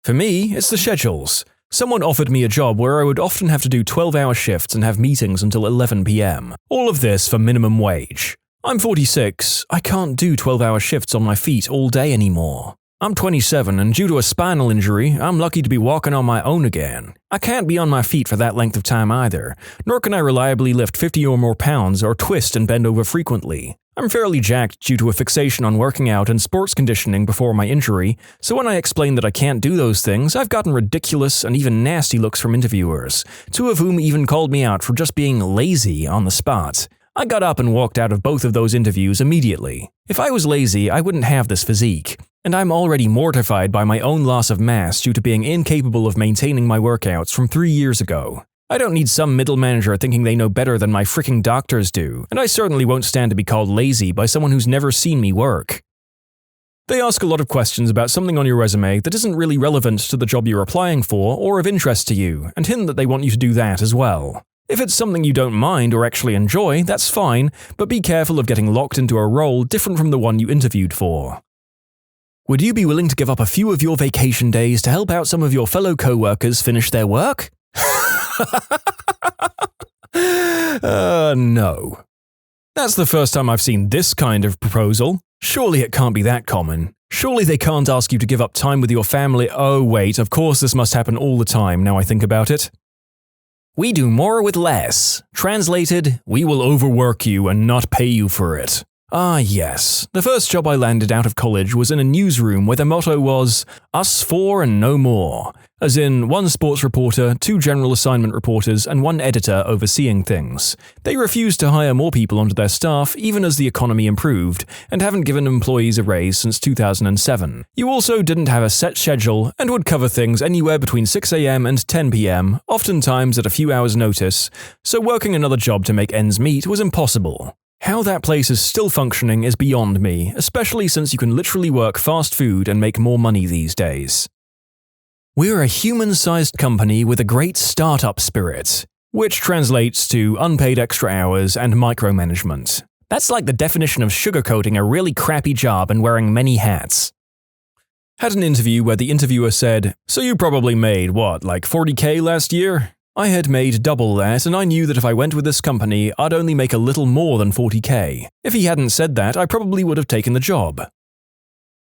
For me, it's the schedules. Someone offered me a job where I would often have to do 12-hour shifts and have meetings until 11 p.m. All of this for minimum wage. I'm 46, I can't do 12-hour shifts on my feet all day anymore. I'm 27 and due to a spinal injury, I'm lucky to be walking on my own again. I can't be on my feet for that length of time either, nor can I reliably lift 50 or more pounds or twist and bend over frequently. I'm fairly jacked due to a fixation on working out and sports conditioning before my injury, so when I explain that I can't do those things, I've gotten ridiculous and even nasty looks from interviewers, 2 of whom even called me out for just being lazy on the spot. I got up and walked out of both of those interviews immediately. If I was lazy, I wouldn't have this physique. And I'm already mortified by my own loss of mass due to being incapable of maintaining my workouts from 3 years ago. I don't need some middle manager thinking they know better than my freaking doctors do, and I certainly won't stand to be called lazy by someone who's never seen me work. They ask a lot of questions about something on your resume that isn't really relevant to the job you're applying for or of interest to you, and hint that they want you to do that as well. If it's something you don't mind or actually enjoy, that's fine, but be careful of getting locked into a role different from the one you interviewed for. Would you be willing to give up a few of your vacation days to help out some of your fellow co-workers finish their work? No. That's the first time I've seen this kind of proposal. Surely it can't be that common. Surely they can't ask you to give up time with your family. Oh wait, of course this must happen all the time now I think about it. We do more with less. Translated, we will overwork you and not pay you for it. Ah yes, the first job I landed out of college was in a newsroom where the motto was, us 4 and no more. As in, 1 sports reporter, 2 general assignment reporters, and 1 editor overseeing things. They refused to hire more people onto their staff even as the economy improved, and haven't given employees a raise since 2007. You also didn't have a set schedule, and would cover things anywhere between 6 a.m. and 10 p.m., oftentimes at a few hours' notice, so working another job to make ends meet was impossible. How that place is still functioning is beyond me, especially since you can literally work fast food and make more money these days. We're a human-sized company with a great startup spirit, which translates to unpaid extra hours and micromanagement. That's like the definition of sugarcoating a really crappy job and wearing many hats. Had an interview where the interviewer said, "So you probably made, what, like 40k last year?" I had made double that, and I knew that if I went with this company, I'd only make a little more than 40k. If he hadn't said that, I probably would have taken the job.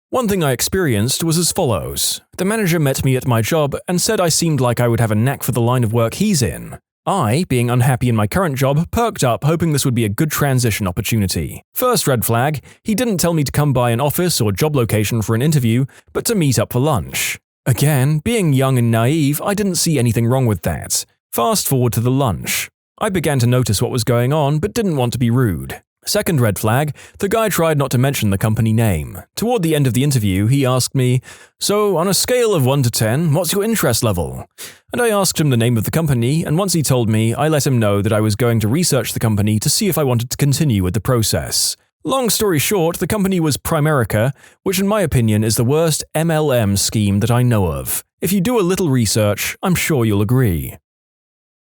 One thing I experienced was as follows. The manager met me at my job and said I seemed like I would have a knack for the line of work he's in. I, being unhappy in my current job, perked up hoping this would be a good transition opportunity. First red flag, he didn't tell me to come by an office or job location for an interview, but to meet up for lunch. Again, being young and naive, I didn't see anything wrong with that. Fast forward to the lunch. I began to notice what was going on, but didn't want to be rude. Second red flag, the guy tried not to mention the company name. Toward the end of the interview, he asked me, "So, on a scale of 1 to 10, what's your interest level?" And I asked him the name of the company, and once he told me, I let him know that I was going to research the company to see if I wanted to continue with the process. Long story short, the company was Primerica, which in my opinion is the worst MLM scheme that I know of. If you do a little research, I'm sure you'll agree.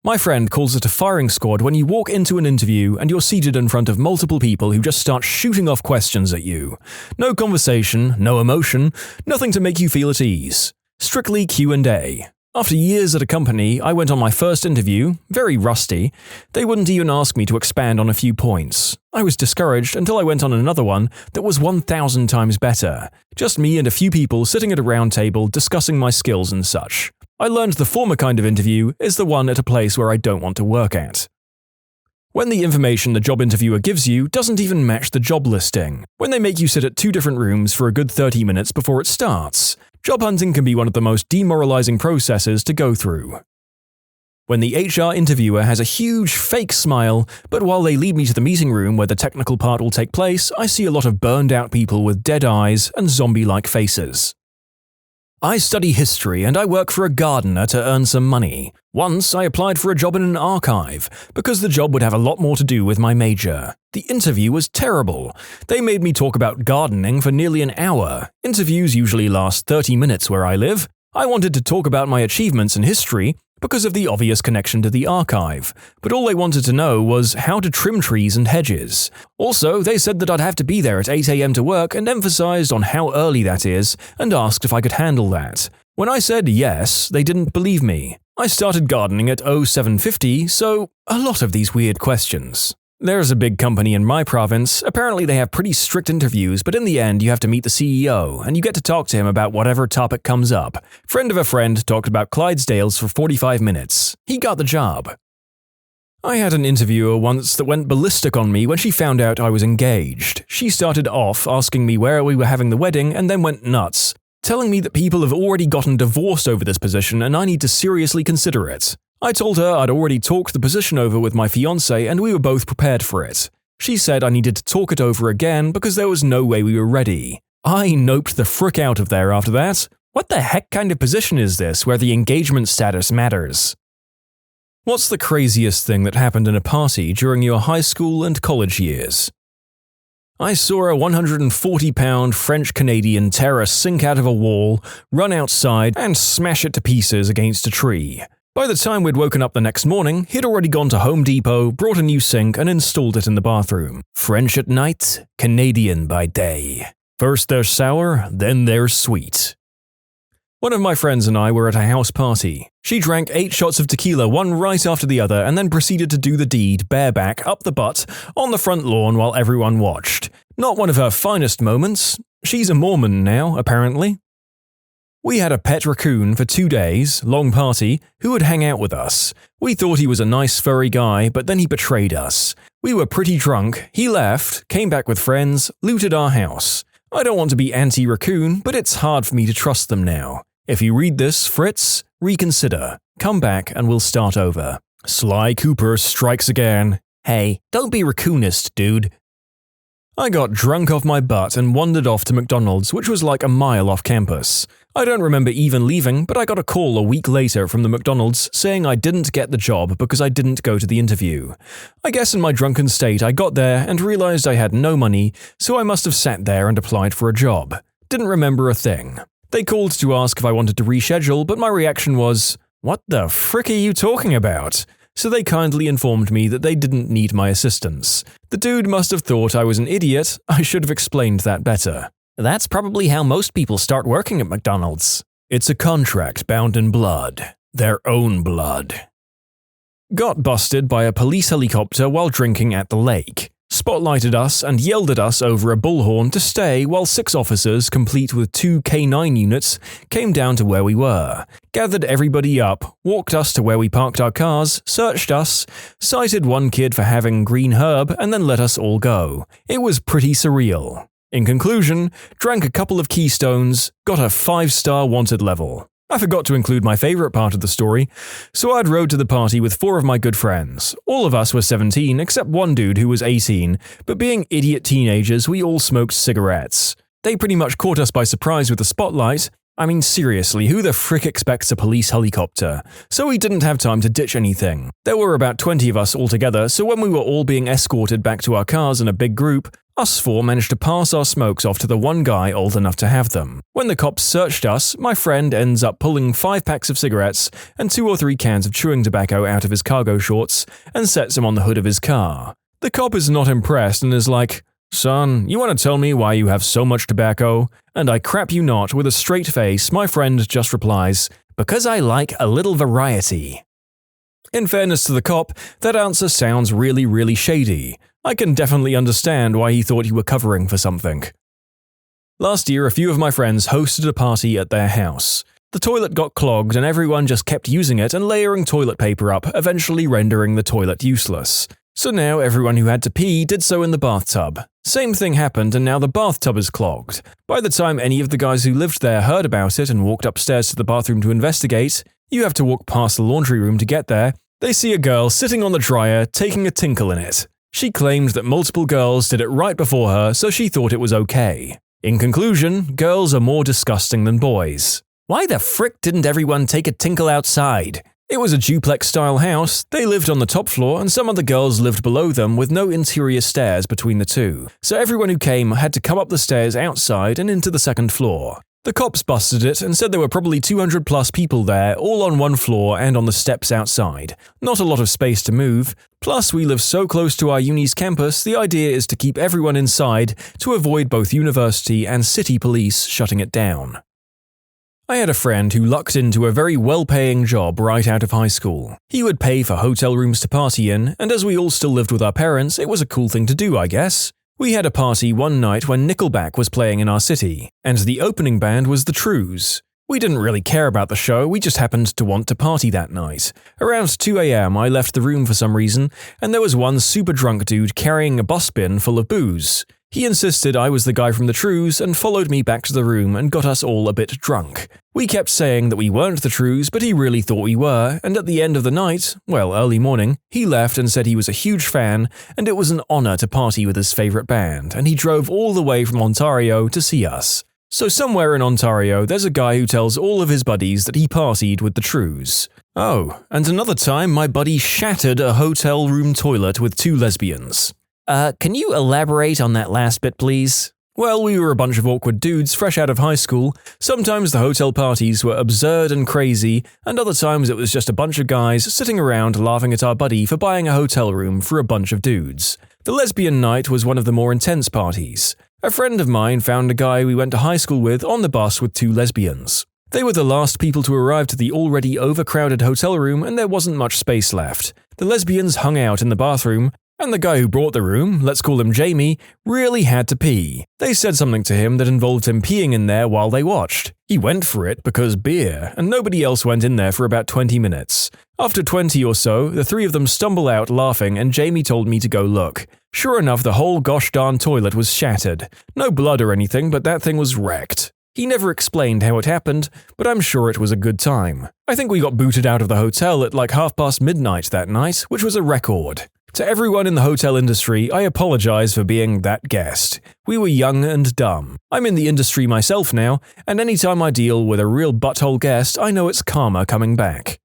My friend calls it a firing squad when you walk into an interview and you're seated in front of multiple people who just start shooting off questions at you. No conversation, no emotion, nothing to make you feel at ease. Strictly Q&A. After years at a company, I went on my first interview, very rusty. They wouldn't even ask me to expand on a few points. I was discouraged until I went on another one that was 1,000 times better. Just me and a few people sitting at a round table discussing my skills and such. I learned the former kind of interview is the one at a place where I don't want to work at. When the information the job interviewer gives you doesn't even match the job listing. When they make you sit at 2 different rooms for a good 30 minutes before it starts. Job hunting can be one of the most demoralizing processes to go through. When the HR interviewer has a huge fake smile, but while they lead me to the meeting room where the technical part will take place, I see a lot of burned out people with dead eyes and zombie-like faces. I study history and I work for a gardener to earn some money. Once I applied for a job in an archive, because the job would have a lot more to do with my major. The interview was terrible. They made me talk about gardening for nearly an hour. Interviews usually last 30 minutes where I live. I wanted to talk about my achievements in history because of the obvious connection to the archive, but all they wanted to know was how to trim trees and hedges. Also, they said that I'd have to be there at 8 a.m. to work and emphasized on how early that is and asked if I could handle that. When I said yes, they didn't believe me. I started gardening at 0750, so a lot of these weird questions. There's a big company in my province. Apparently they have pretty strict interviews, but in the end you have to meet the CEO, and you get to talk to him about whatever topic comes up. Friend of a friend talked about Clydesdales for 45 minutes. He got the job. I had an interviewer once that went ballistic on me when she found out I was engaged. She started off asking me where we were having the wedding and then went nuts, telling me that people have already gotten divorced over this position and I need to seriously consider it. I told her I'd already talked the position over with my fiancé and we were both prepared for it. She said I needed to talk it over again because there was no way we were ready. I noped the frick out of there after that. What the heck kind of position is this where the engagement status matters? What's the craziest thing that happened in a party during your high school and college years? I saw a 140-pound French-Canadian tear a sink out of a wall, run outside, and smash it to pieces against a tree. By the time we'd woken up the next morning, he'd already gone to Home Depot, brought a new sink, and installed it in the bathroom. French at night, Canadian by day. First they're sour, then they're sweet. One of my friends and I were at a house party. She drank 8 shots of tequila, one right after the other, and then proceeded to do the deed bareback up the butt on the front lawn while everyone watched. Not one of her finest moments. She's a Mormon now, apparently. We had a pet raccoon for 2 days, long party, who would hang out with us. We thought he was a nice furry guy, but then he betrayed us. We were pretty drunk, he left, came back with friends, looted our house. I don't want to be anti-raccoon, but it's hard for me to trust them now. If you read this, Fritz, reconsider. Come back and we'll start over. Sly Cooper strikes again. Hey, don't be raccoonist, dude. I got drunk off my butt and wandered off to McDonald's, which was like a mile off campus. I don't remember even leaving, but I got a call a week later from the McDonald's saying I didn't get the job because I didn't go to the interview. I guess in my drunken state I got there and realized I had no money, so I must have sat there and applied for a job. Didn't remember a thing. They called to ask if I wanted to reschedule, but my reaction was, "What the frick are you talking about?" So they kindly informed me that they didn't need my assistance. The dude must have thought I was an idiot. I should have explained that better. That's probably how most people start working at McDonald's. It's a contract bound in blood. Their own blood. Got busted by a police helicopter while drinking at the lake. Spotlighted us and yelled at us over a bullhorn to stay while 6 officers, complete with 2 K9 units, came down to where we were, gathered everybody up, walked us to where we parked our cars, searched us, cited one kid for having green herb, and then let us all go. It was pretty surreal. In conclusion, drank a couple of Keystones, got a 5-star wanted level. I forgot to include my favorite part of the story, so I'd rode to the party with 4 of my good friends. All of us were 17, except one dude who was 18, but being idiot teenagers, we all smoked cigarettes. They pretty much caught us by surprise with the spotlight. I mean, seriously, who the frick expects a police helicopter? So we didn't have time to ditch anything. There were about 20 of us altogether, so when we were all being escorted back to our cars in a big group, us 4 managed to pass our smokes off to the one guy old enough to have them. When the cops searched us, my friend ends up pulling 5 packs of cigarettes and 2 or 3 cans of chewing tobacco out of his cargo shorts and sets them on the hood of his car. The cop is not impressed and is like, "Son, you want to tell me why you have so much tobacco?" And I crap you not, with a straight face, my friend just replies, "Because I like a little variety." In fairness to the cop, that answer sounds really shady. I can definitely understand why he thought you were covering for something. Last year, a few of my friends hosted a party at their house. The toilet got clogged and everyone just kept using it and layering toilet paper up, eventually rendering the toilet useless. So now everyone who had to pee did so in the bathtub. Same thing happened and now the bathtub is clogged. By the time any of the guys who lived there heard about it and walked upstairs to the bathroom to investigate, you have to walk past the laundry room to get there, they see a girl sitting on the dryer taking a tinkle in it. She claimed that multiple girls did it right before her, so she thought it was okay. In conclusion, girls are more disgusting than boys. Why the frick didn't everyone take a tinkle outside? It was a duplex-style house, they lived on the top floor and some of the girls lived below them with no interior stairs between the two, so everyone who came had to come up the stairs outside and into the second floor. The cops busted it and said there were probably 200 plus people there, all on one floor and on the steps outside. Not a lot of space to move. Plus, we live so close to our uni's campus, the idea is to keep everyone inside to avoid both university and city police shutting it down. I had a friend who lucked into a very well-paying job right out of high school. He would pay for hotel rooms to party in, and as we all still lived with our parents, it was a cool thing to do, I guess. We had a party one night when Nickelback was playing in our city, and the opening band was the Trues. We didn't really care about the show, we just happened to want to party that night. Around 2 a.m. I left the room for some reason, and there was one super drunk dude carrying a bus bin full of booze. He insisted I was the guy from the Trues and followed me back to the room and got us all a bit drunk. We kept saying that we weren't the Trues, but he really thought we were, and at the end of the night, well, early morning, he left and said he was a huge fan and it was an honor to party with his favorite band, and he drove all the way from Ontario to see us. So somewhere in Ontario, there's a guy who tells all of his buddies that he partied with the Trues. Oh, and another time my buddy shattered a hotel room toilet with 2 lesbians. Can you elaborate on that last bit, please? Well, we were a bunch of awkward dudes fresh out of high school. Sometimes the hotel parties were absurd and crazy, and other times it was just a bunch of guys sitting around laughing at our buddy for buying a hotel room for a bunch of dudes. The lesbian night was one of the more intense parties. A friend of mine found a guy we went to high school with on the bus with 2 lesbians. They were the last people to arrive to the already overcrowded hotel room, and there wasn't much space left. The lesbians hung out in the bathroom, and the guy who brought the room, let's call him Jamie, really had to pee. They said something to him that involved him peeing in there while they watched. He went for it because beer, and nobody else went in there for about 20 minutes. After 20 or so, the 3 of them stumble out laughing and Jamie told me to go look. Sure enough, the whole gosh darn toilet was shattered. No blood or anything, but that thing was wrecked. He never explained how it happened, but I'm sure it was a good time. I think we got booted out of the hotel at like midnight that night, which was a record. To everyone in the hotel industry, I apologize for being that guest. We were young and dumb. I'm in the industry myself now, and anytime I deal with a real butthole guest, I know it's karma coming back.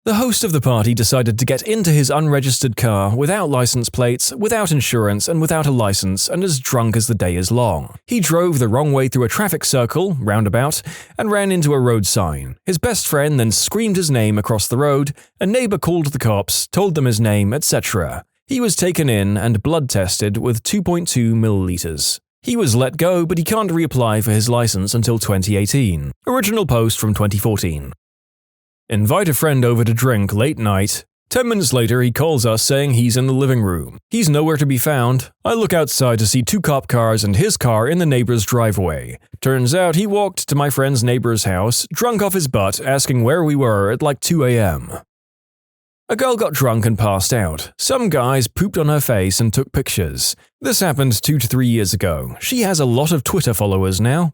The host of the party decided to get into his unregistered car without license plates, without insurance, and without a license, and as drunk as the day is long. He drove the wrong way through a traffic circle, roundabout, and ran into a road sign. His best friend then screamed his name across the road, a neighbor called the cops, told them his name, etc. He was taken in and blood tested with 2.2 milliliters. He was let go, but he can't reapply for his license until 2018. Original post from 2014. Invite a friend over to drink late night. 10 minutes later, he calls us saying he's in the living room. He's nowhere to be found. I look outside to see 2 cop cars and his car in the neighbor's driveway. Turns out he walked to my friend's neighbor's house, drunk off his butt, asking where we were at like 2 a.m. A girl got drunk and passed out. Some guys pooped on her face and took pictures. This happened 2 to 3 years ago. She has a lot of Twitter followers now.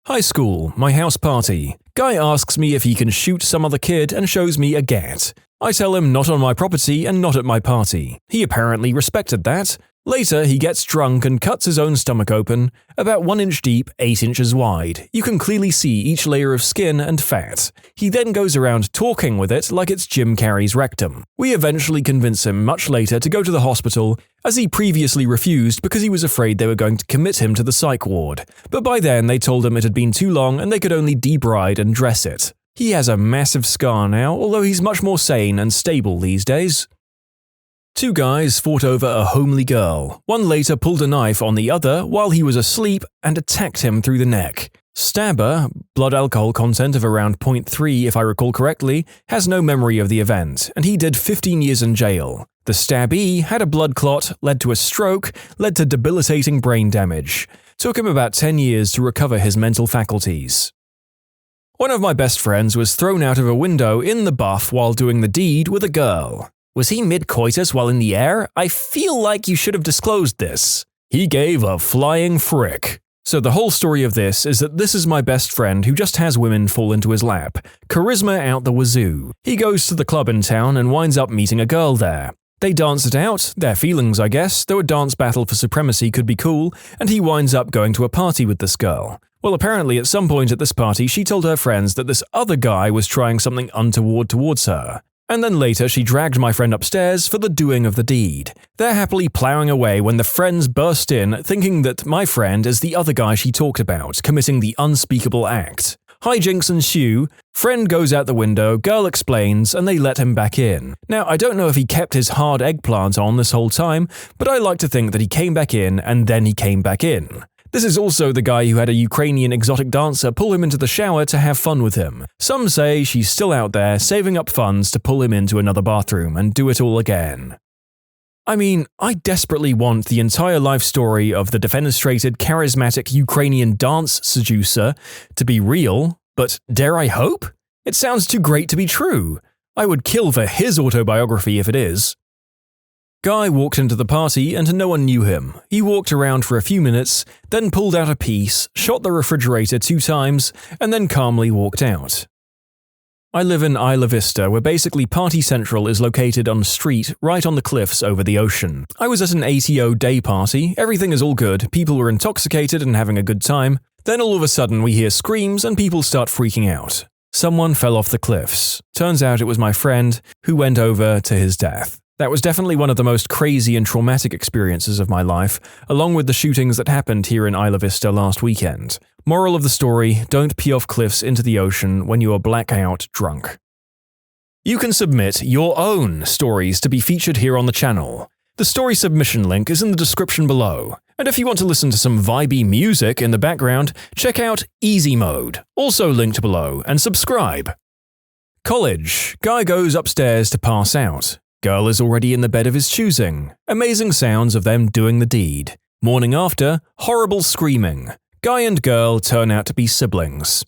High school, my house party. Guy asks me if he can shoot some other kid and shows me a gat. I tell him not on my property and not at my party. He apparently respected that. Later, he gets drunk and cuts his own stomach open, about 1 inch deep, 8 inches wide. You can clearly see each layer of skin and fat. He then goes around talking with it like it's Jim Carrey's rectum. We eventually convince him much later to go to the hospital, as he previously refused because he was afraid they were going to commit him to the psych ward. But by then, they told him it had been too long and they could only debride and dress it. He has a massive scar now, although he's much more sane and stable these days. 2 guys fought over a homely girl. One later pulled a knife on the other while he was asleep and attacked him through the neck. Stabber, blood alcohol content of around 0.3 if I recall correctly, has no memory of the event, and he did 15 years in jail. The stabbee had a blood clot, led to a stroke, led to debilitating brain damage. Took him about 10 years to recover his mental faculties. One of my best friends was thrown out of a window in the buff while doing the deed with a girl. Was he mid-coitus while in the air? I feel like you should have disclosed this. He gave a flying frick. So the whole story of this is that this is my best friend who just has women fall into his lap. Charisma out the wazoo. He goes to the club in town and winds up meeting a girl there. They dance it out, their feelings I guess, though a dance battle for supremacy could be cool, and he winds up going to a party with this girl. Well, apparently at some point at this party she told her friends that this other guy was trying something untoward towards her. And then later she dragged my friend upstairs for the doing of the deed. They're happily plowing away when the friends burst in, thinking that my friend is the other guy she talked about, committing the unspeakable act. Hijinks ensue, friend goes out the window, girl explains, and they let him back in. Now, I don't know if he kept his hard eggplant on this whole time, but I like to think that he came back in and then he came back in. This is also the guy who had a Ukrainian exotic dancer pull him into the shower to have fun with him. Some say she's still out there saving up funds to pull him into another bathroom and do it all again. I mean, I desperately want the entire life story of the defenestrated, charismatic Ukrainian dance seducer to be real, but dare I hope? It sounds too great to be true. I would kill for his autobiography if it is. Guy walked into the party and no one knew him. He walked around for a few minutes, then pulled out a piece, shot the refrigerator 2 times, and then calmly walked out. I live in Isla Vista, where basically Party Central is located on a street right on the cliffs over the ocean. I was at an AITA day party, everything is all good, people were intoxicated and having a good time. Then all of a sudden we hear screams and people start freaking out. Someone fell off the cliffs. Turns out it was my friend, who went over to his death. That was definitely one of the most crazy and traumatic experiences of my life, along with the shootings that happened here in Isla Vista last weekend. Moral of the story, don't pee off cliffs into the ocean when you are blackout drunk. You can submit your own stories to be featured here on the channel. The story submission link is in the description below. And if you want to listen to some vibey music in the background, check out easymode, also linked below, and subscribe. College. Guy goes upstairs to pass out. Girl is already in the bed of his choosing. Amazing sounds of them doing the deed. Morning after, horrible screaming. Guy and girl turn out to be siblings.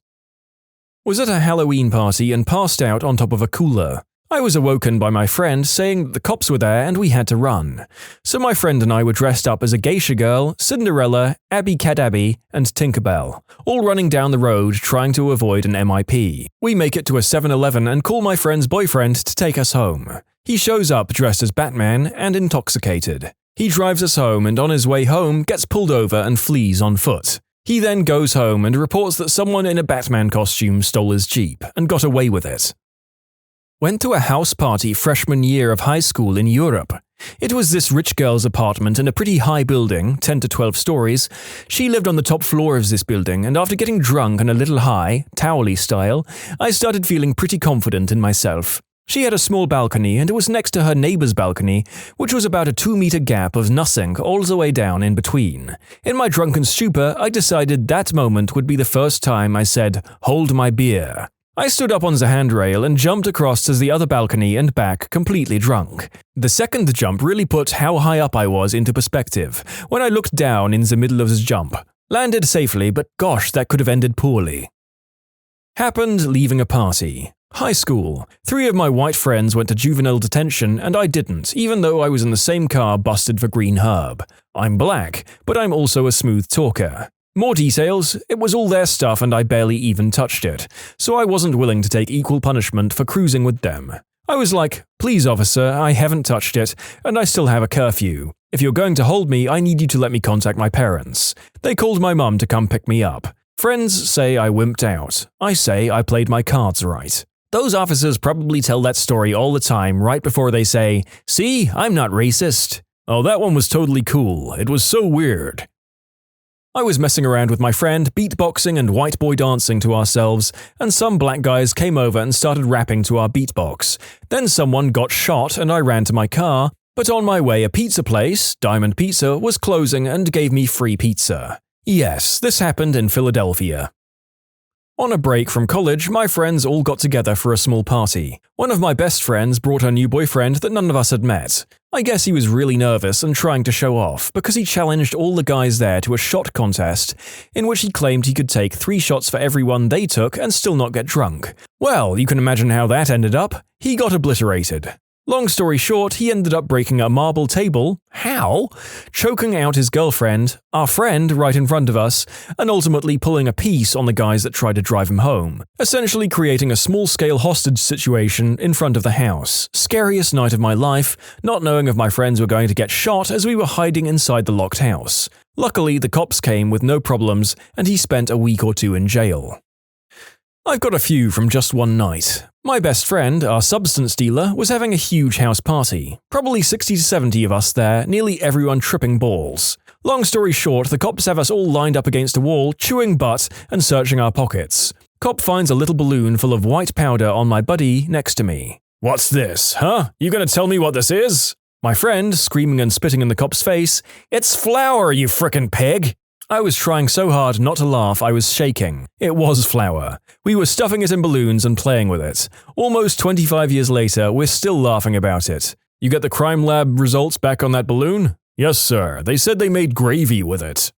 Was at a Halloween party and passed out on top of a cooler. I was awoken by my friend saying that the cops were there and we had to run. So my friend and I were dressed up as a geisha girl, Cinderella, Abby Cadabby, and Tinkerbell, all running down the road trying to avoid an MIP. We make it to a 7-Eleven and call my friend's boyfriend to take us home. He shows up dressed as Batman and intoxicated. He drives us home and on his way home gets pulled over and flees on foot. He then goes home and reports that someone in a Batman costume stole his Jeep and got away with it. Went to a house party freshman year of high school in Europe. It was this rich girl's apartment in a pretty high building, 10 to 12 stories. She lived on the top floor of this building, and after getting drunk and a little high, Towelie style, I started feeling pretty confident in myself. She had a small balcony and it was next to her neighbor's balcony, which was about a 2-meter gap of nothing all the way down in between. In my drunken stupor, I decided that moment would be the first time I said, "Hold my beer." I stood up on the handrail and jumped across to the other balcony and back completely drunk. The second jump really put how high up I was into perspective, when I looked down in the middle of this jump. Landed safely, but gosh, that could have ended poorly. Happened leaving a party. High school. 3 of my white friends went to juvenile detention and I didn't, even though I was in the same car busted for green herb. I'm black, but I'm also a smooth talker. More details, it was all their stuff and I barely even touched it, so I wasn't willing to take equal punishment for cruising with them. I was like, "Please officer, I haven't touched it, and I still have a curfew. If you're going to hold me, I need you to let me contact my parents." They called my mum to come pick me up. Friends say I wimped out. I say I played my cards right. Those officers probably tell that story all the time right before they say, "See, I'm not racist." Oh, that one was totally cool. It was so weird. I was messing around with my friend, beatboxing and white boy dancing to ourselves, and some black guys came over and started rapping to our beatbox. Then someone got shot and I ran to my car, but on my way a pizza place, Diamond Pizza, was closing and gave me free pizza. Yes, this happened in Philadelphia. On a break from college, my friends all got together for a small party. One of my best friends brought her new boyfriend that none of us had met. I guess he was really nervous and trying to show off because he challenged all the guys there to a shot contest in which he claimed he could take 3 shots for every one they took and still not get drunk. Well, you can imagine how that ended up. He got obliterated. Long story short, he ended up breaking a marble table. How? Choking out his girlfriend, our friend right in front of us, and ultimately pulling a piece on the guys that tried to drive him home, essentially creating a small-scale hostage situation in front of the house. Scariest night of my life, not knowing if my friends were going to get shot as we were hiding inside the locked house. Luckily, the cops came with no problems, and he spent a week or 2 in jail. I've got a few from just one night. My best friend, our substance dealer, was having a huge house party. Probably 60 to 70 of us there, nearly everyone tripping balls. Long story short, the cops have us all lined up against a wall, chewing butt and searching our pockets. Cop finds a little balloon full of white powder on my buddy next to me. "What's this, huh? You gonna tell me what this is?" My friend, screaming and spitting in the cop's face, "It's flour, you frickin' pig!" I was trying so hard not to laugh I was shaking. It was flour. We were stuffing it in balloons and playing with it. Almost 25 years later, we're still laughing about it. "You get the crime lab results back on that balloon?" "Yes, sir. They said they made gravy with it."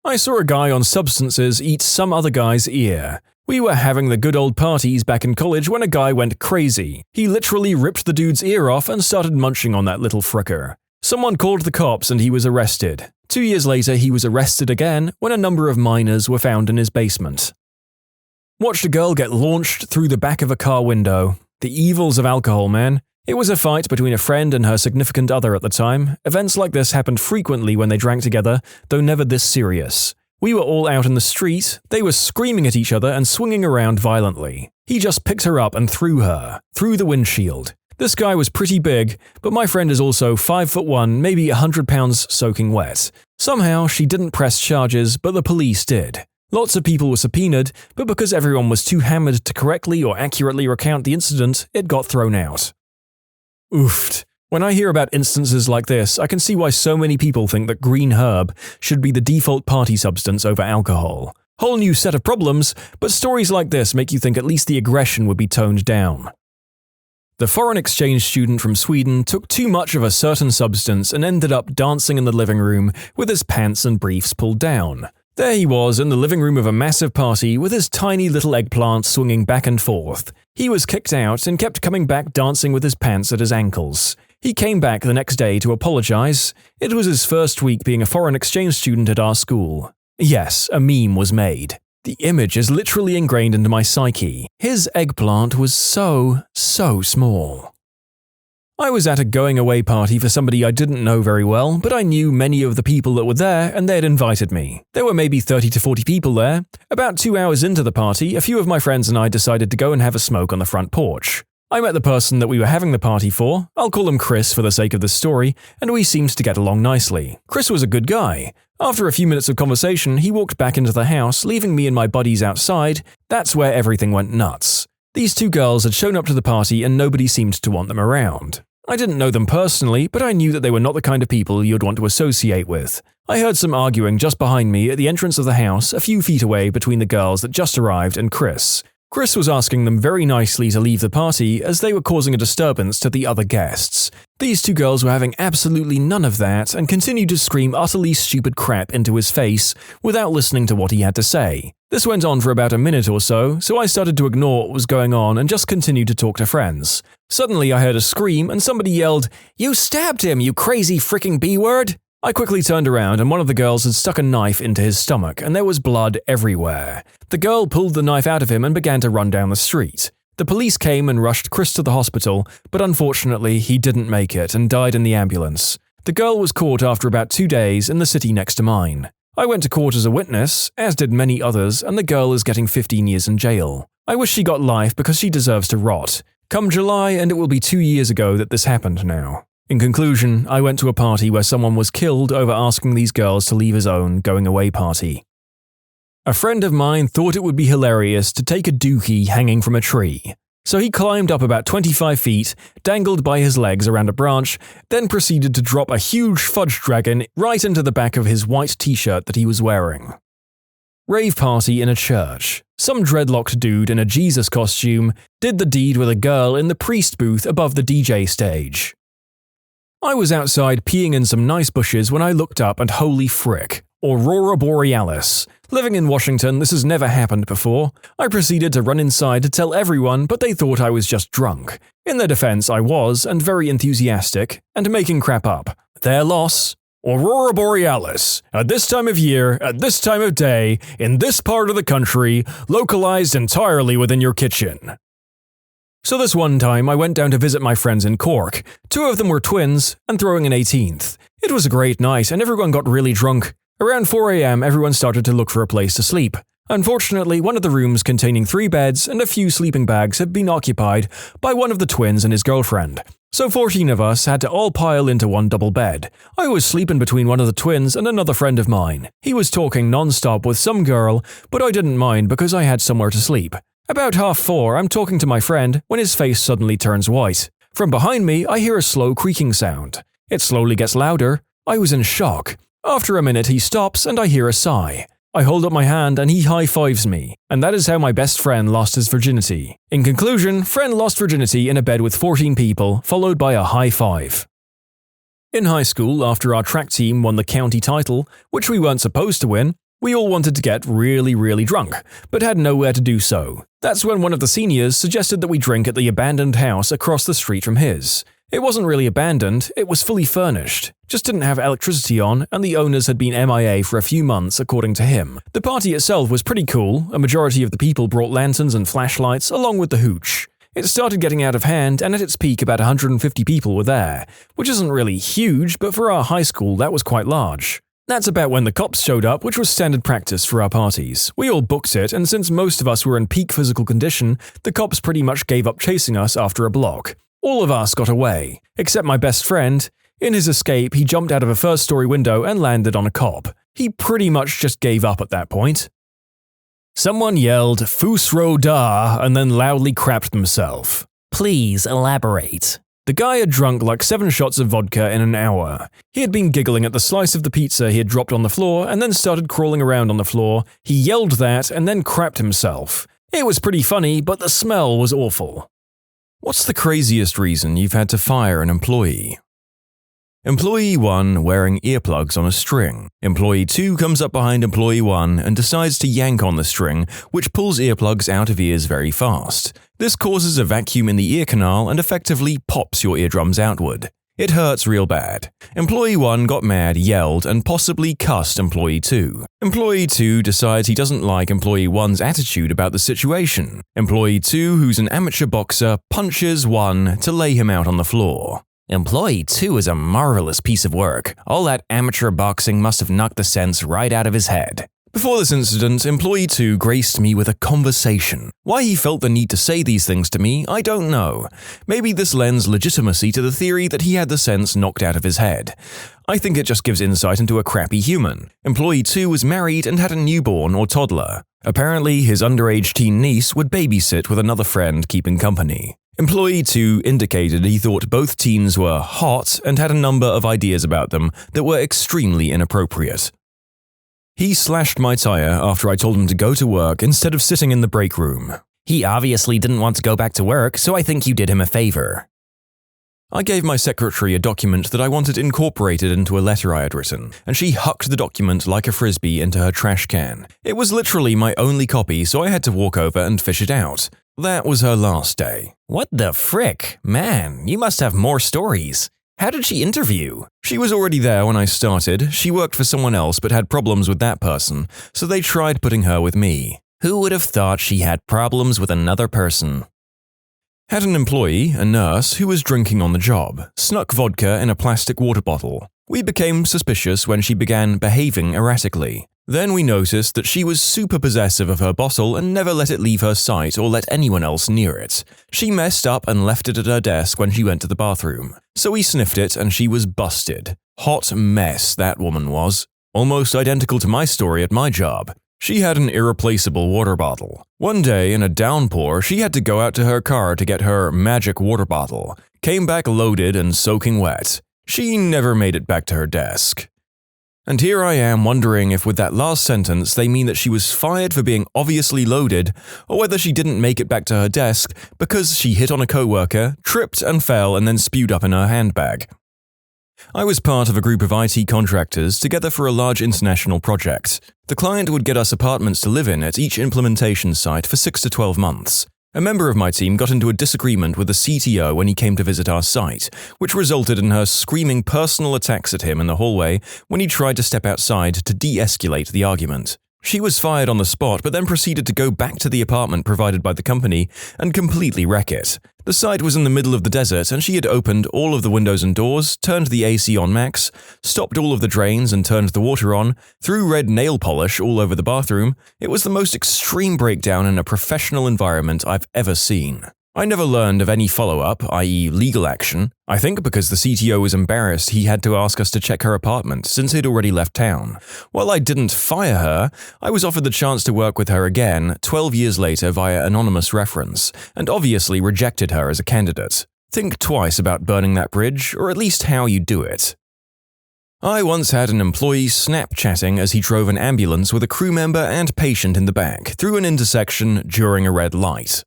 I saw a guy on substances eat some other guy's ear. We were having the good old parties back in college when a guy went crazy. He literally ripped the dude's ear off and started munching on that little fricker. Someone called the cops and he was arrested. 2 years later, he was arrested again when a number of minors were found in his basement. Watched a girl get launched through the back of a car window. The evils of alcohol, man. It was a fight between a friend and her significant other at the time. Events like this happened frequently when they drank together, though never this serious. We were all out in the street. They were screaming at each other and swinging around violently. He just picked her up and threw her, through the windshield. This guy was pretty big, but my friend is also 5'1", maybe 100 pounds soaking wet. Somehow, she didn't press charges, but the police did. Lots of people were subpoenaed, but because everyone was too hammered to correctly or accurately recount the incident, it got thrown out. Oofed. When I hear about instances like this, I can see why so many people think that green herb should be the default party substance over alcohol. Whole new set of problems, but stories like this make you think at least the aggression would be toned down. The foreign exchange student from Sweden took too much of a certain substance and ended up dancing in the living room with his pants and briefs pulled down. There he was in the living room of a massive party with his tiny little eggplant swinging back and forth. He was kicked out and kept coming back dancing with his pants at his ankles. He came back the next day to apologize. It was his first week being a foreign exchange student at our school. Yes, a meme was made. The image is literally ingrained into my psyche. His eggplant was so small. I was at a going-away party for somebody I didn't know very well, but I knew many of the people that were there and they'd invited me. There were maybe 30 to 40 people there. About 2 hours into the party, a few of my friends and I decided to go and have a smoke on the front porch. I met the person that we were having the party for, I'll call him Chris for the sake of this story, and we seemed to get along nicely. Chris was a good guy. After a few minutes of conversation, he walked back into the house, leaving me and my buddies outside. That's where everything went nuts. These two girls had shown up to the party and nobody seemed to want them around. I didn't know them personally, but I knew that they were not the kind of people you'd want to associate with. I heard some arguing just behind me at the entrance of the house, a few feet away between the girls that just arrived and Chris. Chris was asking them very nicely to leave the party as they were causing a disturbance to the other guests. These two girls were having absolutely none of that and continued to scream utterly stupid crap into his face without listening to what he had to say. This went on for about a minute or so I started to ignore what was going on and just continued to talk to friends. Suddenly I heard a scream and somebody yelled, "You stabbed him, you crazy freaking B-word!" I quickly turned around and one of the girls had stuck a knife into his stomach and there was blood everywhere. The girl pulled the knife out of him and began to run down the street. The police came and rushed Chris to the hospital, but unfortunately he didn't make it and died in the ambulance. The girl was caught after about 2 days in the city next to mine. I went to court as a witness, as did many others, and the girl is getting 15 years in jail. I wish she got life because she deserves to rot. Come July and it will be 2 years ago that this happened now. In conclusion, I went to a party where someone was killed over asking these girls to leave his own going-away party. A friend of mine thought it would be hilarious to take a dookie hanging from a tree. So he climbed up about 25 feet, dangled by his legs around a branch, then proceeded to drop a huge fudge dragon right into the back of his white t-shirt that he was wearing. Rave party in a church. Some dreadlocked dude in a Jesus costume did the deed with a girl in the priest booth above the DJ stage. I was outside peeing in some nice bushes when I looked up and holy frick, Aurora Borealis. Living in Washington, this has never happened before. I proceeded to run inside to tell everyone, but they thought I was just drunk. In their defense, I was, and very enthusiastic, and making crap up. Their loss. Aurora Borealis, at this time of year, at this time of day, in this part of the country, localized entirely within your kitchen. So this one time, I went down to visit my friends in Cork. 2 of them were twins, and throwing an 18th. It was a great night, and everyone got really drunk. Around 4 a.m., everyone started to look for a place to sleep. Unfortunately, one of the rooms containing 3 beds and a few sleeping bags had been occupied by one of the twins and his girlfriend. So 14 of us had to all pile into one double bed. I was sleeping between one of the twins and another friend of mine. He was talking non-stop with some girl, but I didn't mind because I had somewhere to sleep. About 3:30, I'm talking to my friend when his face suddenly turns white. From behind me, I hear a slow creaking sound. It slowly gets louder. I was in shock. After a minute, he stops and I hear a sigh. I hold up my hand and he high-fives me, and that is how my best friend lost his virginity. In conclusion, friend lost virginity in a bed with 14 people, followed by a high five. In high school, after our track team won the county title, which we weren't supposed to win, we all wanted to get really drunk, but had nowhere to do so. That's when one of the seniors suggested that we drink at the abandoned house across the street from his. It wasn't really abandoned, it was fully furnished, just didn't have electricity on, and the owners had been MIA for a few months according to him. The party itself was pretty cool, a majority of the people brought lanterns and flashlights along with the hooch. It started getting out of hand, and at its peak about 150 people were there, which isn't really huge, but for our high school that was quite large. That's about when the cops showed up, which was standard practice for our parties. We all booked it, and since most of us were in peak physical condition, the cops pretty much gave up chasing us after a block. All of us got away, except my best friend. In his escape, he jumped out of a first-story window and landed on a cop. He pretty much just gave up at that point. Someone yelled, "Fusro da," and then loudly crapped themselves. Please elaborate. The guy had drunk like 7 shots of vodka in an hour. He had been giggling at the slice of the pizza he had dropped on the floor and then started crawling around on the floor. He yelled that and then crapped himself. It was pretty funny, but the smell was awful. What's the craziest reason you've had to fire an employee? Employee 1 wearing earplugs on a string. Employee 2 comes up behind Employee 1 and decides to yank on the string, which pulls earplugs out of ears very fast. This causes a vacuum in the ear canal and effectively pops your eardrums outward. It hurts real bad. Employee 1 got mad, yelled, and possibly cussed Employee 2. Employee 2 decides he doesn't like Employee 1's attitude about the situation. Employee 2, who's an amateur boxer, punches 1 to lay him out on the floor. Employee 2 is a marvelous piece of work. All that amateur boxing must have knocked the sense right out of his head. Before this incident, Employee 2 graced me with a conversation. Why he felt the need to say these things to me, I don't know. Maybe this lends legitimacy to the theory that he had the sense knocked out of his head. I think it just gives insight into a crappy human. Employee 2 was married and had a newborn or toddler. Apparently, his underage teen niece would babysit with another friend keeping company. Employee 2 indicated he thought both teens were hot and had a number of ideas about them that were extremely inappropriate. He slashed my tire after I told him to go to work instead of sitting in the break room. He obviously didn't want to go back to work, so I think you did him a favor. I gave my secretary a document that I wanted incorporated into a letter I had written, and she hucked the document like a frisbee into her trash can. It was literally my only copy, so I had to walk over and fish it out. That was her last day. What the frick? Man, you must have more stories. How did she interview? She was already there when I started. She worked for someone else but had problems with that person, so they tried putting her with me. Who would have thought she had problems with another person? Had an employee, a nurse, who was drinking on the job, snuck vodka in a plastic water bottle. We became suspicious when she began behaving erratically. Then we noticed that she was super possessive of her bottle and never let it leave her sight or let anyone else near it. She messed up and left it at her desk when she went to the bathroom. So we sniffed it and she was busted. Hot mess, that woman was. Almost identical to my story at my job. She had an irreplaceable water bottle. One day, in a downpour, she had to go out to her car to get her magic water bottle. Came back loaded and soaking wet. She never made it back to her desk. And here I am wondering if with that last sentence they mean that she was fired for being obviously loaded, or whether she didn't make it back to her desk because she hit on a coworker, tripped and fell and then spewed up in her handbag. I was part of a group of IT contractors together for a large international project. The client would get us apartments to live in at each implementation site for 6 to 12 months. A member of my team got into a disagreement with the CTO when he came to visit our site, which resulted in her screaming personal attacks at him in the hallway when he tried to step outside to de-escalate the argument. She was fired on the spot, but then proceeded to go back to the apartment provided by the company and completely wreck it. The site was in the middle of the desert, and she had opened all of the windows and doors, turned the AC on max, stopped all of the drains and turned the water on, threw red nail polish all over the bathroom. It was the most extreme breakdown in a professional environment I've ever seen. I never learned of any follow-up, i.e. legal action. I think because the CTO was embarrassed he had to ask us to check her apartment since he'd already left town. While I didn't fire her, I was offered the chance to work with her again 12 years later via anonymous reference, and obviously rejected her as a candidate. Think twice about burning that bridge, or at least how you do it. I once had an employee Snapchatting as he drove an ambulance with a crew member and patient in the back through an intersection during a red light.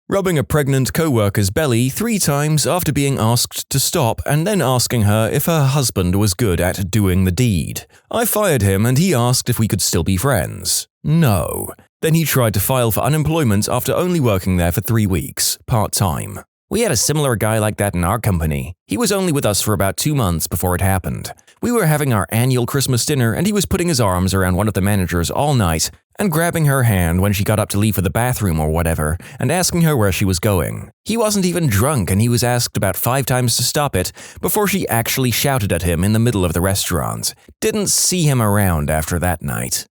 Rubbing a pregnant co-worker's belly 3 times after being asked to stop and then asking her if her husband was good at doing the deed. I fired him and he asked if we could still be friends. No. Then he tried to file for unemployment after only working there for 3 weeks, part-time. We had a similar guy like that in our company. He was only with us for about 2 months before it happened. We were having our annual Christmas dinner and he was putting his arms around one of the managers all night and grabbing her hand when she got up to leave for the bathroom or whatever and asking her where she was going. He wasn't even drunk and he was asked about 5 times to stop it before she actually shouted at him in the middle of the restaurant. Didn't see him around after that night.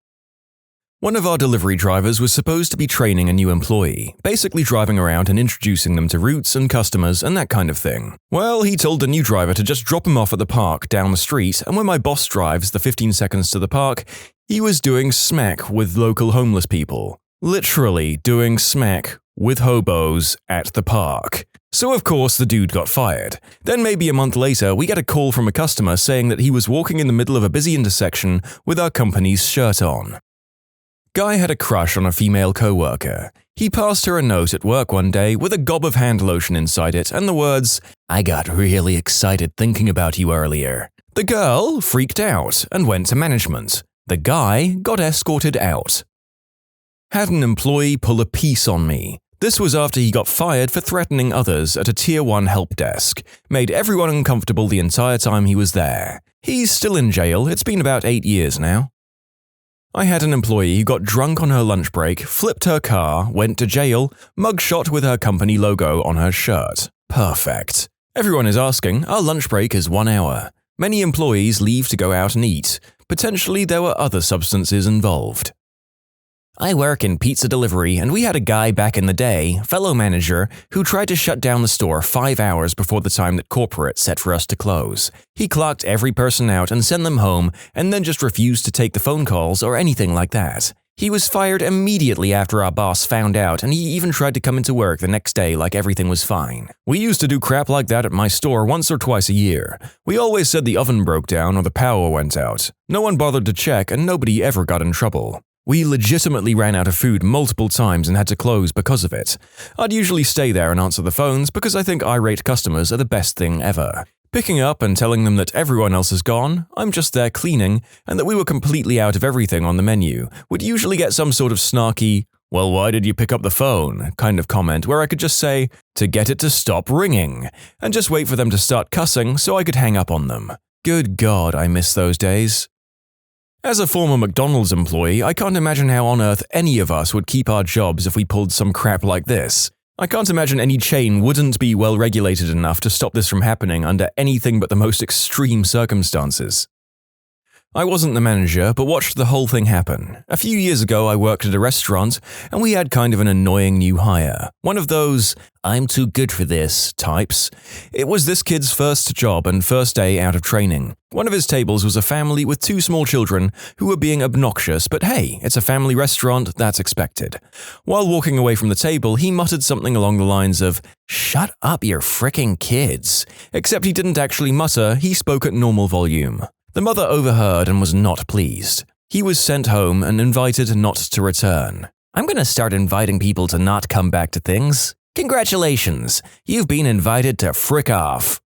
One of our delivery drivers was supposed to be training a new employee, basically driving around and introducing them to routes and customers and that kind of thing. Well, he told the new driver to just drop him off at the park down the street, and when my boss drives the 15 seconds to the park, he was doing smack with local homeless people. Literally doing smack with hobos at the park. So of course the dude got fired. Then maybe a month later, we get a call from a customer saying that he was walking in the middle of a busy intersection with our company's shirt on. Guy had a crush on a female co-worker. He passed her a note at work one day with a gob of hand lotion inside it and the words, "I got really excited thinking about you earlier." The girl freaked out and went to management. The guy got escorted out. Had an employee pull a piece on me. This was after he got fired for threatening others at a Tier 1 help desk. Made everyone uncomfortable the entire time he was there. He's still in jail. It's been about 8 years now. I had an employee who got drunk on her lunch break, flipped her car, went to jail, mugshot with her company logo on her shirt. Perfect. Everyone is asking, our lunch break is 1 hour. Many employees leave to go out and eat. Potentially there were other substances involved. I work in pizza delivery and we had a guy back in the day, fellow manager, who tried to shut down the store 5 hours before the time that corporate set for us to close. He clocked every person out and sent them home and then just refused to take the phone calls or anything like that. He was fired immediately after our boss found out and he even tried to come into work the next day like everything was fine. We used to do crap like that at my store once or twice a year. We always said the oven broke down or the power went out. No one bothered to check and nobody ever got in trouble. We legitimately ran out of food multiple times and had to close because of it. I'd usually stay there and answer the phones because I think irate customers are the best thing ever. Picking up and telling them that everyone else is gone, I'm just there cleaning, and that we were completely out of everything on the menu, would usually get some sort of snarky, "Well, why did you pick up the phone?" kind of comment where I could just say, "To get it to stop ringing," and just wait for them to start cussing so I could hang up on them. Good God, I miss those days. As a former McDonald's employee, I can't imagine how on earth any of us would keep our jobs if we pulled some crap like this. I can't imagine any chain wouldn't be well regulated enough to stop this from happening under anything but the most extreme circumstances. I wasn't the manager, but watched the whole thing happen. A few years ago, I worked at a restaurant, and we had kind of an annoying new hire. One of those, "I'm too good for this" types. It was this kid's first job and first day out of training. One of his tables was a family with 2 small children who were being obnoxious, but hey, it's a family restaurant, that's expected. While walking away from the table, he muttered something along the lines of, "Shut up, you fricking kids." Except he didn't actually mutter, he spoke at normal volume. The mother overheard and was not pleased. He was sent home and invited not to return. I'm gonna start inviting people to not come back to things. Congratulations, you've been invited to frick off.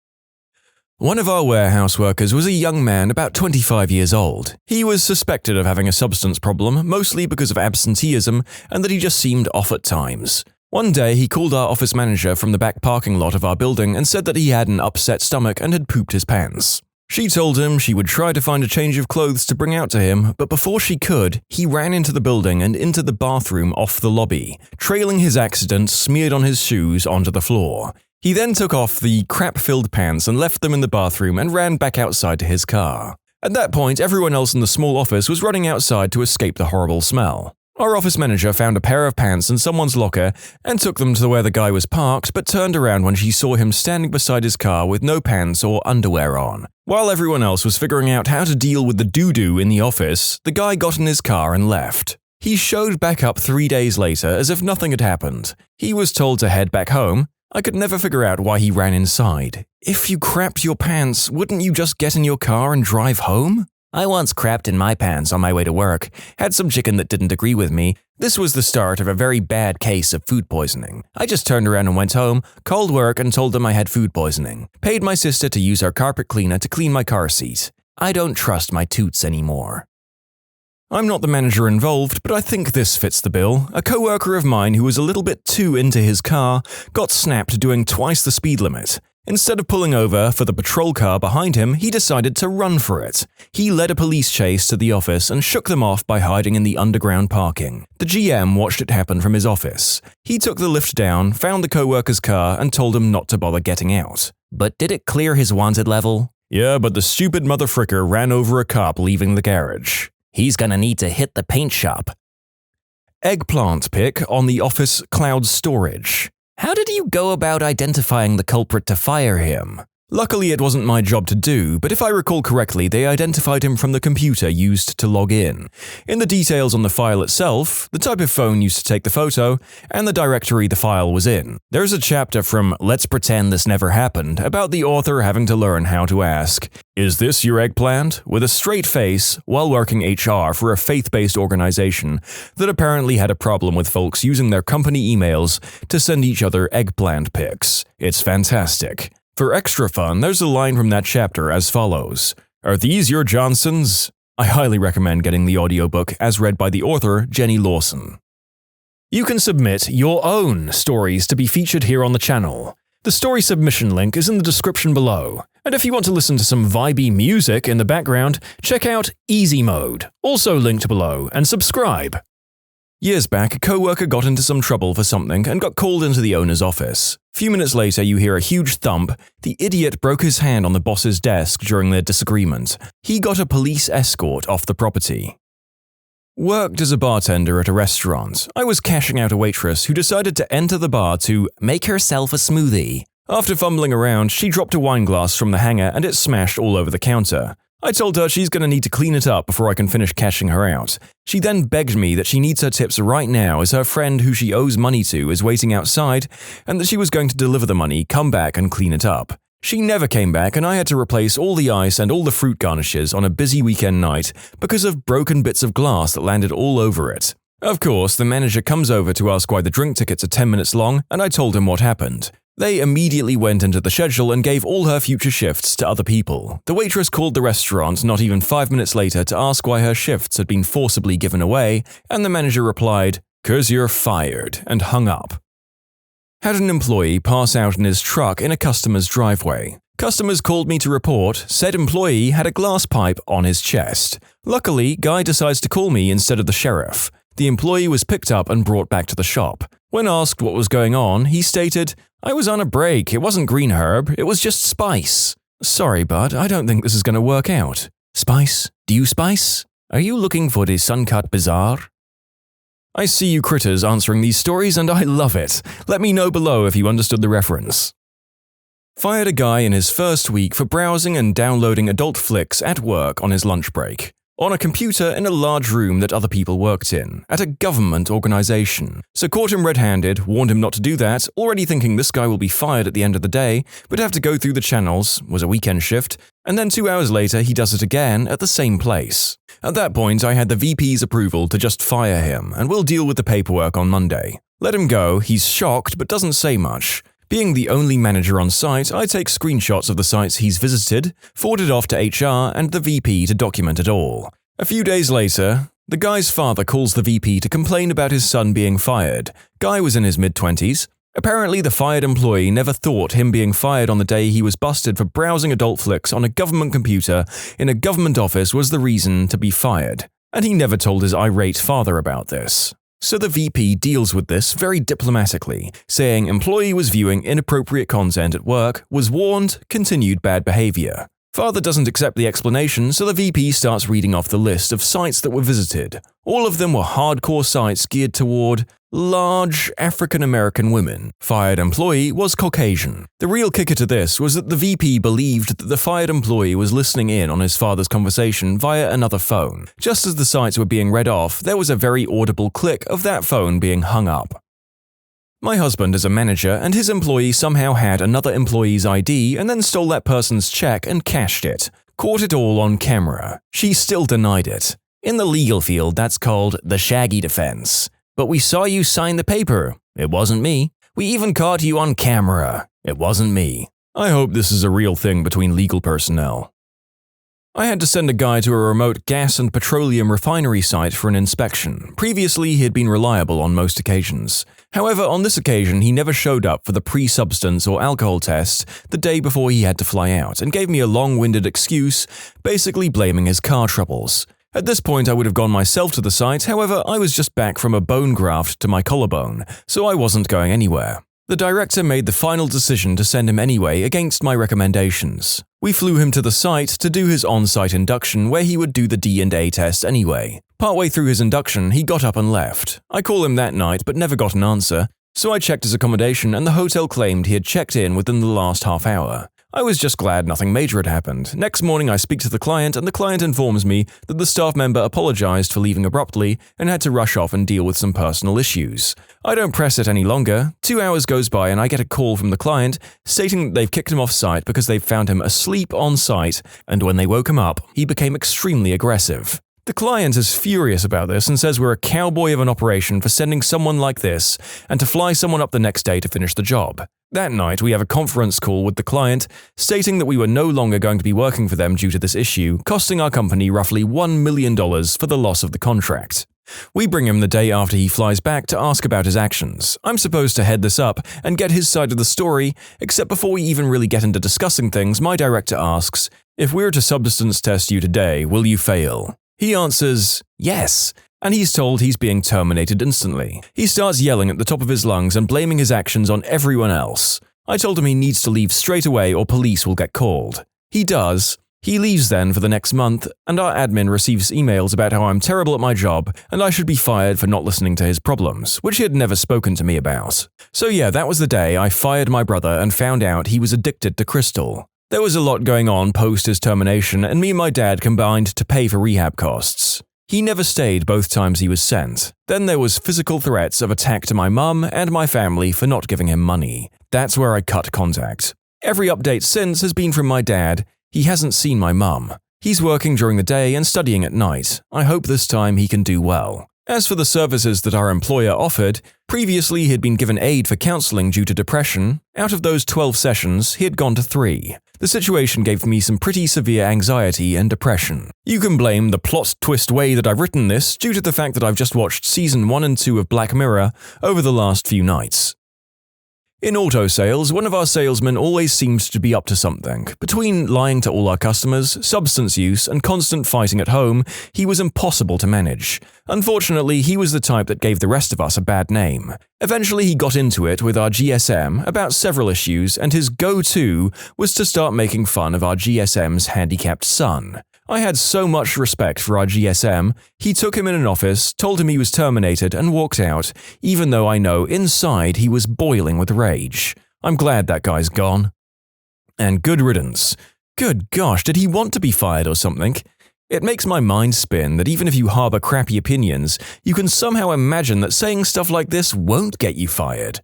One of our warehouse workers was a young man about 25 years old. He was suspected of having a substance problem, mostly because of absenteeism and that he just seemed off at times. One day, he called our office manager from the back parking lot of our building and said that he had an upset stomach and had pooped his pants. She told him she would try to find a change of clothes to bring out to him, but before she could, he ran into the building and into the bathroom off the lobby, trailing his accident smeared on his shoes onto the floor. He then took off the crap-filled pants and left them in the bathroom and ran back outside to his car. At that point, everyone else in the small office was running outside to escape the horrible smell. Our office manager found a pair of pants in someone's locker and took them to where the guy was parked, but turned around when she saw him standing beside his car with no pants or underwear on. While everyone else was figuring out how to deal with the doo-doo in the office, the guy got in his car and left. He showed back up 3 days later as if nothing had happened. He was told to head back home. I could never figure out why he ran inside. If you crapped your pants, wouldn't you just get in your car and drive home? I once crapped in my pants on my way to work, had some chicken that didn't agree with me. This was the start of a very bad case of food poisoning. I just turned around and went home, called work and told them I had food poisoning. Paid my sister to use our carpet cleaner to clean my car seat. I don't trust my toots anymore. I'm not the manager involved, but I think this fits the bill. A coworker of mine who was a little bit too into his car got snapped doing twice the speed limit. Instead of pulling over for the patrol car behind him, he decided to run for it. He led a police chase to the office and shook them off by hiding in the underground parking. The GM watched it happen from his office. He took the lift down, found the coworker's car, and told him not to bother getting out. But did it clear his wanted level? Yeah, but the stupid motherfricker ran over a cop leaving the garage. He's gonna need to hit the paint shop. Eggplant pic on the office cloud storage. How did you go about identifying the culprit to fire him? Luckily, it wasn't my job to do, but if I recall correctly, they identified him from the computer used to log in. In the details on the file itself, the type of phone used to take the photo, and the directory the file was in. There's a chapter from Let's Pretend This Never Happened about the author having to learn how to ask, "Is this your eggplant?" with a straight face while working HR for a faith-based organization that apparently had a problem with folks using their company emails to send each other eggplant pics. It's fantastic. For extra fun, there's a line from that chapter as follows. "Are these your Johnsons?" I highly recommend getting the audiobook as read by the author, Jenny Lawson. You can submit your own stories to be featured here on the channel. The story submission link is in the description below. And if you want to listen to some vibey music in the background, check out easymode, also linked below, and subscribe. Years back, a coworker got into some trouble for something and got called into the owner's office. A few minutes later, you hear a huge thump. The idiot broke his hand on the boss's desk during their disagreement. He got a police escort off the property. Worked as a bartender at a restaurant. I was cashing out a waitress who decided to enter the bar to make herself a smoothie. After fumbling around, she dropped a wine glass from the hanger and it smashed all over the counter. I told her she's going to need to clean it up before I can finish cashing her out. She then begged me that she needs her tips right now as her friend who she owes money to is waiting outside and that she was going to deliver the money, come back and clean it up. She never came back and I had to replace all the ice and all the fruit garnishes on a busy weekend night because of broken bits of glass that landed all over it. Of course, the manager comes over to ask why the drink tickets are 10 minutes long and I told him what happened. They immediately went into the schedule and gave all her future shifts to other people. The waitress called the restaurant not even 5 minutes later to ask why her shifts had been forcibly given away, and the manager replied, "'Cause you're fired," and hung up. Had an employee pass out in his truck in a customer's driveway. Customers called me to report said employee had a glass pipe on his chest. Luckily, guy decides to call me instead of the sheriff. The employee was picked up and brought back to the shop. When asked what was going on, he stated, "I was on a break, it wasn't green herb, it was just spice." "Sorry, bud, I don't think this is going to work out." "Spice? Do you spice? Are you looking for the Suncut Bazaar?" I see you critters answering these stories and I love it. Let me know below if you understood the reference. Fired a guy in his first week for browsing and downloading adult flicks at work on his lunch break. On a computer in a large room that other people worked in, at a government organization. So caught him red-handed, warned him not to do that, already thinking this guy will be fired at the end of the day, but have to go through the channels, was a weekend shift, and then 2 hours later he does it again at the same place. At that point I had the VP's approval to just fire him, and we'll deal with the paperwork on Monday. Let him go, he's shocked but doesn't say much. Being the only manager on site, I take screenshots of the sites he's visited, forward it off to HR and the VP to document it all. A few days later, the guy's father calls the VP to complain about his son being fired. Guy was in his mid-20s. Apparently, the fired employee never thought him being fired on the day he was busted for browsing adult flicks on a government computer in a government office was the reason to be fired, and he never told his irate father about this. So the VP deals with this very diplomatically, saying employee was viewing inappropriate content at work, was warned, continued bad behavior. Father doesn't accept the explanation, so the VP starts reading off the list of sites that were visited. All of them were hardcore sites geared toward large African-American women. Fired employee was Caucasian. The real kicker to this was that the VP believed that the fired employee was listening in on his father's conversation via another phone. Just as the sites were being read off, there was a very audible click of that phone being hung up. My husband is a manager, and his employee somehow had another employee's ID and then stole that person's check and cashed it. Caught it all on camera. She still denied it. In the legal field, that's called the shaggy defense. But we saw you sign the paper. It wasn't me. We even caught you on camera. It wasn't me. I hope this is a real thing between legal personnel. I had to send a guy to a remote gas and petroleum refinery site for an inspection. Previously, he had been reliable on most occasions. However, on this occasion, he never showed up for the pre-substance or alcohol test the day before he had to fly out and gave me a long-winded excuse, basically blaming his car troubles. At this point, I would have gone myself to the site, however, I was just back from a bone graft to my collarbone, so I wasn't going anywhere. The director made the final decision to send him anyway against my recommendations. We flew him to the site to do his on-site induction where he would do the D&A test anyway. Partway through his induction, he got up and left. I called him that night but never got an answer, so I checked his accommodation and the hotel claimed he had checked in within the last half hour. I was just glad nothing major had happened. Next morning I speak to the client and the client informs me that the staff member apologized for leaving abruptly and had to rush off and deal with some personal issues. I don't press it any longer. 2 hours goes by and I get a call from the client stating that they've kicked him off site because they've found him asleep on site, and when they woke him up, he became extremely aggressive. The client is furious about this and says we're a cowboy of an operation for sending someone like this and to fly someone up the next day to finish the job. That night, we have a conference call with the client stating that we were no longer going to be working for them due to this issue, costing our company roughly $1 million for the loss of the contract. We bring him the day after he flies back to ask about his actions. I'm supposed to head this up and get his side of the story, except before we even really get into discussing things, my director asks, "If we were to substance test you today, will you fail?" He answers, "Yes," and he's told he's being terminated instantly. He starts yelling at the top of his lungs and blaming his actions on everyone else. I told him he needs to leave straight away or police will get called. He does. He leaves then for the next month, and our admin receives emails about how I'm terrible at my job and I should be fired for not listening to his problems, which he had never spoken to me about. So yeah, that was the day I fired my brother and found out he was addicted to crystal. There was a lot going on post his termination, and me and my dad combined to pay for rehab costs. He never stayed both times he was sent. Then there was physical threats of attack to my mum and my family for not giving him money. That's where I cut contact. Every update since has been from my dad. He hasn't seen my mum. He's working during the day and studying at night. I hope this time he can do well. As for the services that our employer offered, previously he had been given aid for counseling due to depression. Out of those 12 sessions, he had gone to 3. The situation gave me some pretty severe anxiety and depression. You can blame the plot twist way that I've written this due to the fact that I've just watched season 1 and 2 of Black Mirror over the last few nights. In auto sales, one of our salesmen always seemed to be up to something. Between lying to all our customers, substance use, and constant fighting at home, he was impossible to manage. Unfortunately, he was the type that gave the rest of us a bad name. Eventually, he got into it with our GSM about several issues, and his go-to was to start making fun of our GSM's handicapped son. I had so much respect for our GSM, he took him in an office, told him he was terminated, and walked out, even though I know inside he was boiling with rage. I'm glad that guy's gone. And good riddance. Good gosh, did he want to be fired or something? It makes my mind spin that even if you harbor crappy opinions, you can somehow imagine that saying stuff like this won't get you fired.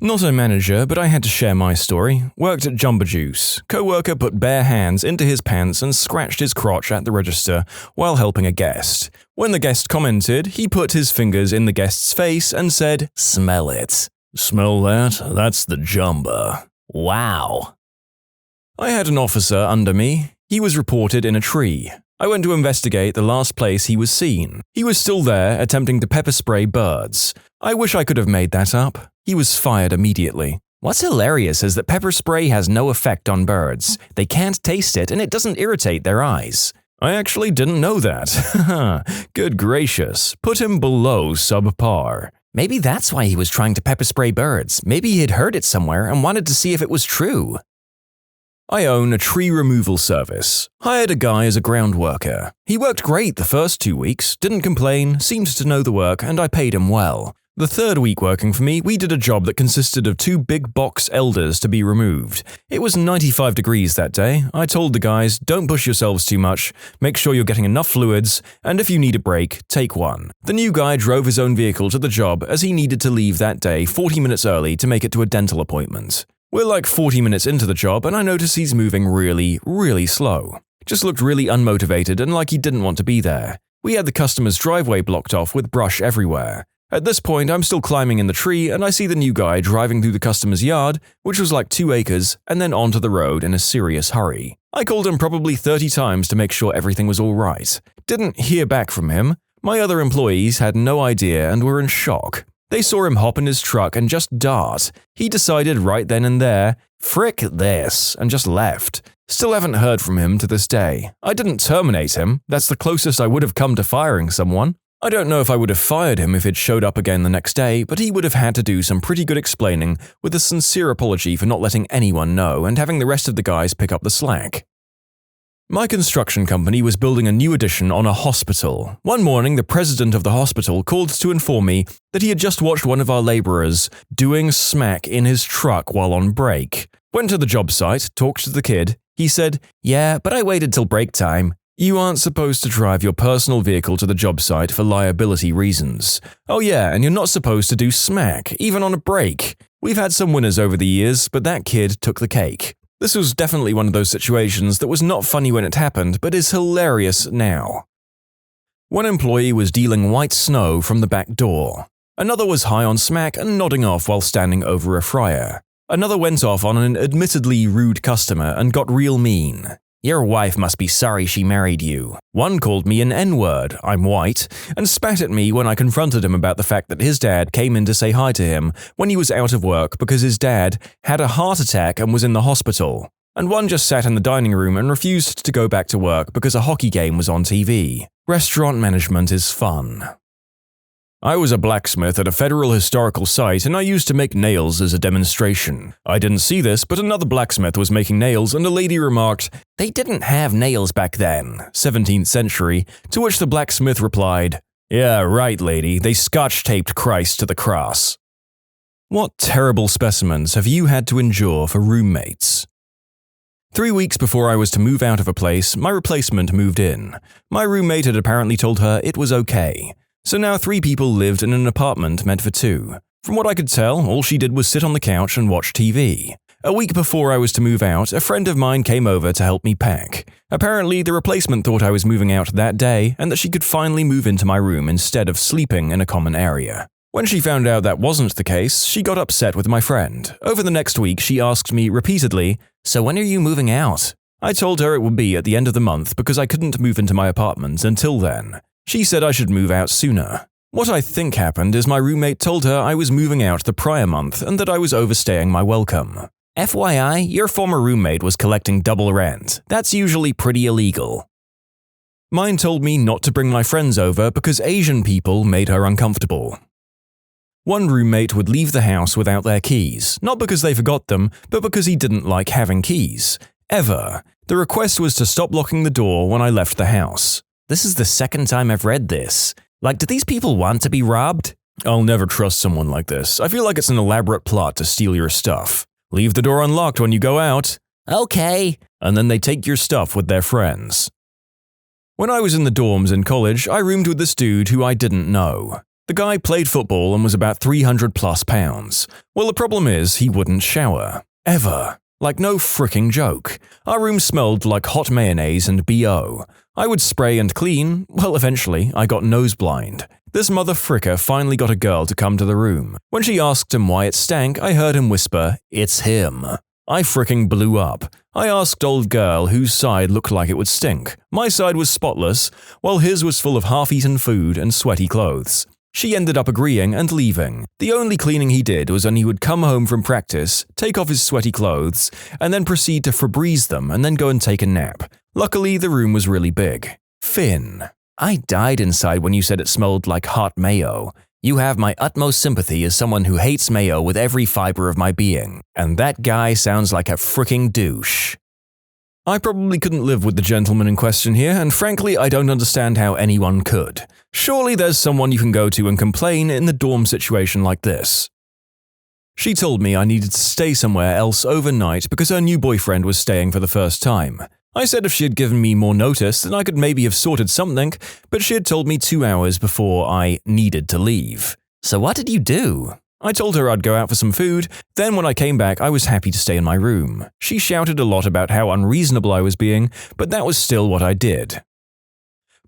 Not a manager, but I had to share my story. Worked at Jumbo Juice. Co-worker put bare hands into his pants and scratched his crotch at the register while helping a guest. When the guest commented, he put his fingers in the guest's face and said, "Smell it." "Smell that? That's the Jumbo." Wow. I had an officer under me. He was reported in a tree. I went to investigate the last place he was seen. He was still there, attempting to pepper spray birds. I wish I could have made that up. He was fired immediately. What's hilarious is that pepper spray has no effect on birds. They can't taste it and it doesn't irritate their eyes. I actually didn't know that. Good gracious, put him below subpar. Maybe that's why he was trying to pepper spray birds. Maybe he had heard it somewhere and wanted to see if it was true. I own a tree removal service. Hired a guy as a ground worker. He worked great the first 2 weeks, didn't complain, seemed to know the work, and I paid him well. The third week working for me, we did a job that consisted of 2 big box elders to be removed. It was 95 degrees that day. I told the guys, don't push yourselves too much, make sure you're getting enough fluids, and if you need a break, take one. The new guy drove his own vehicle to the job as he needed to leave that day 40 minutes early to make it to a dental appointment. We're like 40 minutes into the job and I notice he's moving really slow. Just looked really unmotivated and like he didn't want to be there. We had the customer's driveway blocked off with brush everywhere. At this point, I'm still climbing in the tree and I see the new guy driving through the customer's yard, which was like 2 acres, and then onto the road in a serious hurry. I called him probably 30 times to make sure everything was all right. Didn't hear back from him. My other employees had no idea and were in shock. They saw him hop in his truck and just dart. He decided right then and there, frick this, and just left. Still haven't heard from him to this day. I didn't terminate him. That's the closest I would have come to firing someone. I don't know if I would have fired him if he'd showed up again the next day, but he would have had to do some pretty good explaining with a sincere apology for not letting anyone know and having the rest of the guys pick up the slack. My construction company was building a new addition on a hospital. One morning, the president of the hospital called to inform me that he had just watched one of our laborers doing smack in his truck while on break. Went to the job site, talked to the kid. He said, "Yeah, but I waited till break time." You aren't supposed to drive your personal vehicle to the job site for liability reasons. Oh yeah, and you're not supposed to do smack, even on a break. We've had some winners over the years, but that kid took the cake. This was definitely one of those situations that was not funny when it happened, but is hilarious now. One employee was dealing white snow from the back door. Another was high on smack and nodding off while standing over a fryer. Another went off on an admittedly rude customer and got real mean. Your wife must be sorry she married you. One called me an N-word, I'm white, and spat at me when I confronted him about the fact that his dad came in to say hi to him when he was out of work because his dad had a heart attack and was in the hospital. And one just sat in the dining room and refused to go back to work because a hockey game was on TV. Restaurant management is fun. I was a blacksmith at a federal historical site and I used to make nails as a demonstration. I didn't see this, but another blacksmith was making nails and a lady remarked, "They didn't have nails back then, 17th century," to which the blacksmith replied, "Yeah, right, lady, they scotch-taped Christ to the cross." What terrible specimens have you had to endure for roommates? 3 weeks before I was to move out of a place, my replacement moved in. My roommate had apparently told her it was okay. So now 3 people lived in an apartment meant for 2. From what I could tell, all she did was sit on the couch and watch TV. A week before I was to move out, a friend of mine came over to help me pack. Apparently, the replacement thought I was moving out that day and that she could finally move into my room instead of sleeping in a common area. When she found out that wasn't the case, she got upset with my friend. Over the next week, she asked me repeatedly, "So when are you moving out?" I told her it would be at the end of the month because I couldn't move into my apartment until then. She said I should move out sooner. What I think happened is my roommate told her I was moving out the prior month and that I was overstaying my welcome. FYI, your former roommate was collecting double rent. That's usually pretty illegal. Mine told me not to bring my friends over because Asian people made her uncomfortable. One roommate would leave the house without their keys, not because they forgot them, but because he didn't like having keys. Ever. The request was to stop locking the door when I left the house. This is the second time I've read this. Like, do these people want to be robbed? I'll never trust someone like this. I feel like it's an elaborate plot to steal your stuff. Leave the door unlocked when you go out. Okay. And then they take your stuff with their friends. When I was in the dorms in college, I roomed with this dude who I didn't know. The guy played football and was about 300 plus pounds. Well, the problem is he wouldn't shower. Ever. Like no fricking joke. Our room smelled like hot mayonnaise and BO. I would spray and clean. Well, eventually, I got noseblind. This mother fricker finally got a girl to come to the room. When she asked him why it stank, I heard him whisper, "It's him." I fricking blew up. I asked old girl whose side looked like it would stink. My side was spotless, while his was full of half-eaten food and sweaty clothes. She ended up agreeing and leaving. The only cleaning he did was when he would come home from practice, take off his sweaty clothes, and then proceed to Febreze them and then go and take a nap. Luckily, the room was really big. Finn. I died inside when you said it smelled like hot mayo. You have my utmost sympathy as someone who hates mayo with every fiber of my being. And that guy sounds like a fricking douche. I probably couldn't live with the gentleman in question here, and frankly, I don't understand how anyone could. Surely there's someone you can go to and complain in the dorm situation like this. She told me I needed to stay somewhere else overnight because her new boyfriend was staying for the first time. I said if she had given me more notice, then I could maybe have sorted something, but she had told me 2 hours before I needed to leave. So what did you do? I told her I'd go out for some food, then when I came back I was happy to stay in my room. She shouted a lot about how unreasonable I was being, but that was still what I did.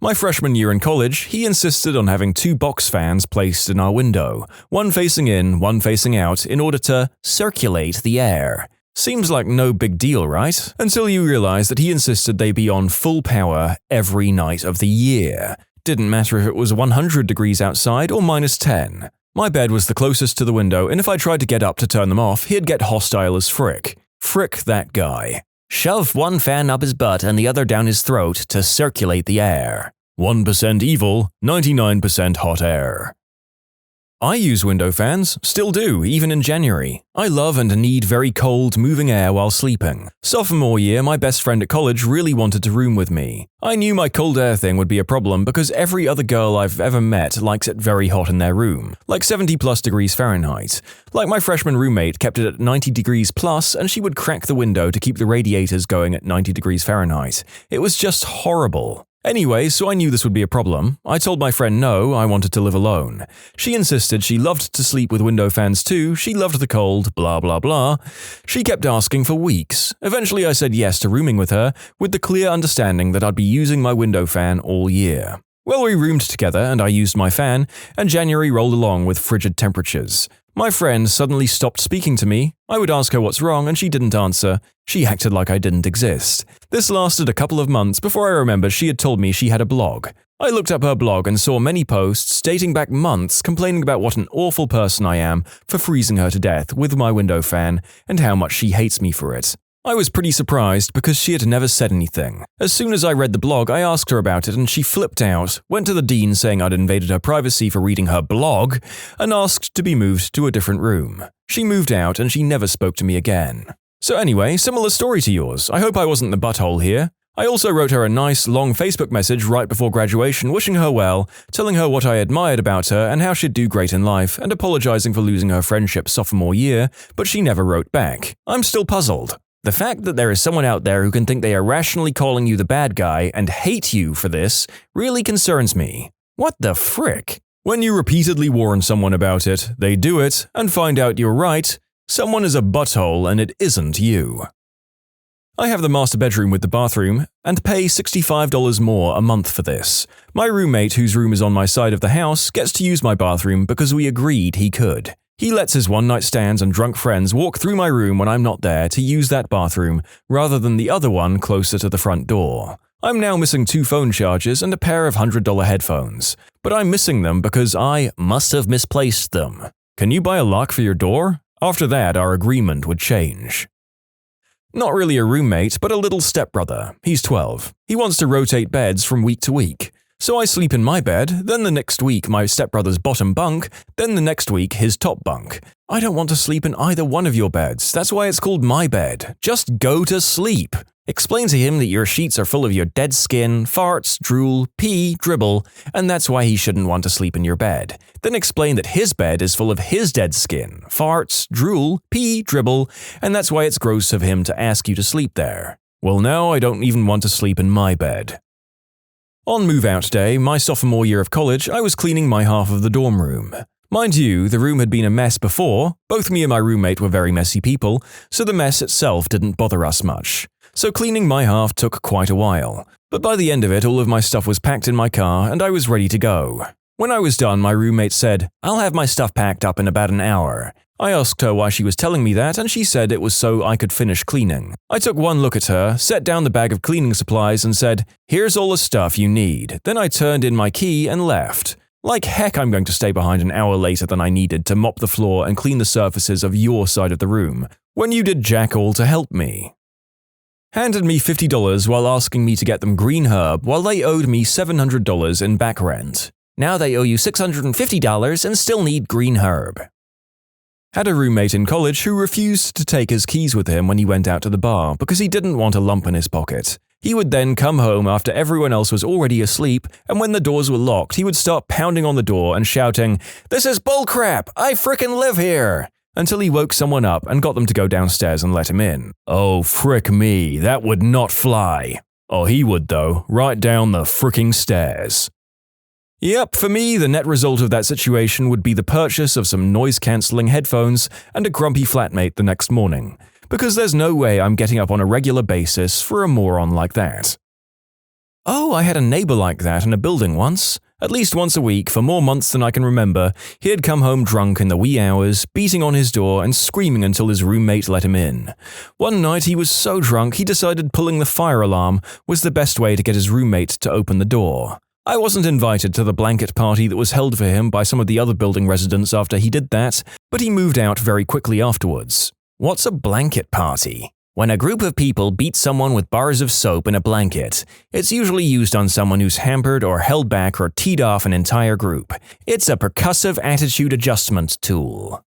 My freshman year in college, he insisted on having 2 box fans placed in our window, one facing in, one facing out, in order to circulate the air. Seems like no big deal, right? Until you realize that he insisted they be on full power every night of the year. Didn't matter if it was 100 degrees outside or -10. My bed was the closest to the window, and if I tried to get up to turn them off, he'd get hostile as frick. Frick that guy. Shove one fan up his butt and the other down his throat to circulate the air. 1% evil, 99% hot air. I use window fans, still do, even in January. I love and need very cold, moving air while sleeping. Sophomore year, my best friend at college really wanted to room with me. I knew my cold air thing would be a problem because every other girl I've ever met likes it very hot in their room, like 70+ degrees Fahrenheit. Like my freshman roommate kept it at 90 degrees plus, and she would crack the window to keep the radiators going at 90 degrees Fahrenheit. It was just horrible. Anyway, so I knew this would be a problem. I told my friend no, I wanted to live alone. She insisted she loved to sleep with window fans too, she loved the cold, blah blah blah. She kept asking for weeks. Eventually I said yes to rooming with her, with the clear understanding that I'd be using my window fan all year. Well, we roomed together and I used my fan, and January rolled along with frigid temperatures. My friend suddenly stopped speaking to me. I would ask her what's wrong and she didn't answer. She acted like I didn't exist. This lasted a couple of months before I remembered she had told me she had a blog. I looked up her blog and saw many posts dating back months complaining about what an awful person I am for freezing her to death with my window fan and how much she hates me for it. I was pretty surprised because she had never said anything. As soon as I read the blog, I asked her about it and she flipped out, went to the dean saying I'd invaded her privacy for reading her blog, and asked to be moved to a different room. She moved out and she never spoke to me again. So anyway, similar story to yours. I hope I wasn't the butthole here. I also wrote her a nice, long Facebook message right before graduation wishing her well, telling her what I admired about her and how she'd do great in life, and apologizing for losing her friendship sophomore year, but she never wrote back. I'm still puzzled. The fact that there is someone out there who can think they are rationally calling you the bad guy and hate you for this really concerns me. What the frick? When you repeatedly warn someone about it, they do it, and find out you're right, someone is a butthole and it isn't you. I have the master bedroom with the bathroom, and pay $65 more a month for this. My roommate, whose room is on my side of the house, gets to use my bathroom because we agreed he could. He lets his one-night stands and drunk friends walk through my room when I'm not there to use that bathroom, rather than the other one closer to the front door. I'm now missing 2 phone chargers and a pair of $100 headphones, but I'm missing them because I must have misplaced them. Can you buy a lock for your door? After that, our agreement would change. Not really a roommate, but a little stepbrother. He's 12. He wants to rotate beds from week to week. So I sleep in my bed, then the next week my stepbrother's bottom bunk, then the next week his top bunk. I don't want to sleep in either one of your beds, that's why it's called my bed. Just go to sleep. Explain to him that your sheets are full of your dead skin, farts, drool, pee, dribble, and that's why he shouldn't want to sleep in your bed. Then explain that his bed is full of his dead skin, farts, drool, pee, dribble, and that's why it's gross of him to ask you to sleep there. Well, now I don't even want to sleep in my bed. On move-out day, my sophomore year of college, I was cleaning my half of the dorm room. Mind you, the room had been a mess before. Both me and my roommate were very messy people, so the mess itself didn't bother us much. So cleaning my half took quite a while. But by the end of it, all of my stuff was packed in my car and I was ready to go. When I was done, my roommate said, "I'll have my stuff packed up in about an hour." I asked her why she was telling me that, and she said it was so I could finish cleaning. I took one look at her, set down the bag of cleaning supplies, and said, "Here's all the stuff you need." Then I turned in my key and left. Like heck I'm going to stay behind an hour later than I needed to mop the floor and clean the surfaces of your side of the room, when you did jack all to help me. Handed me $50 while asking me to get them green herb while they owed me $700 in back rent. Now they owe you $650 and still need green herb. Had a roommate in college who refused to take his keys with him when he went out to the bar because he didn't want a lump in his pocket. He would then come home after everyone else was already asleep, and when the doors were locked, he would start pounding on the door and shouting, "This is bullcrap! I frickin' live here!" until he woke someone up and got them to go downstairs and let him in. Oh, frick me, that would not fly. Oh, he would though, right down the fricking stairs. Yep, for me, the net result of that situation would be the purchase of some noise-cancelling headphones and a grumpy flatmate the next morning, because there's no way I'm getting up on a regular basis for a moron like that. Oh, I had a neighbor like that in a building once. At least once a week, for more months than I can remember, he'd come home drunk in the wee hours, beating on his door and screaming until his roommate let him in. One night he was so drunk he decided pulling the fire alarm was the best way to get his roommate to open the door. I wasn't invited to the blanket party that was held for him by some of the other building residents after he did that, but he moved out very quickly afterwards. What's a blanket party? When a group of people beat someone with bars of soap in a blanket, it's usually used on someone who's hampered or held back or teed off an entire group. It's a percussive attitude adjustment tool.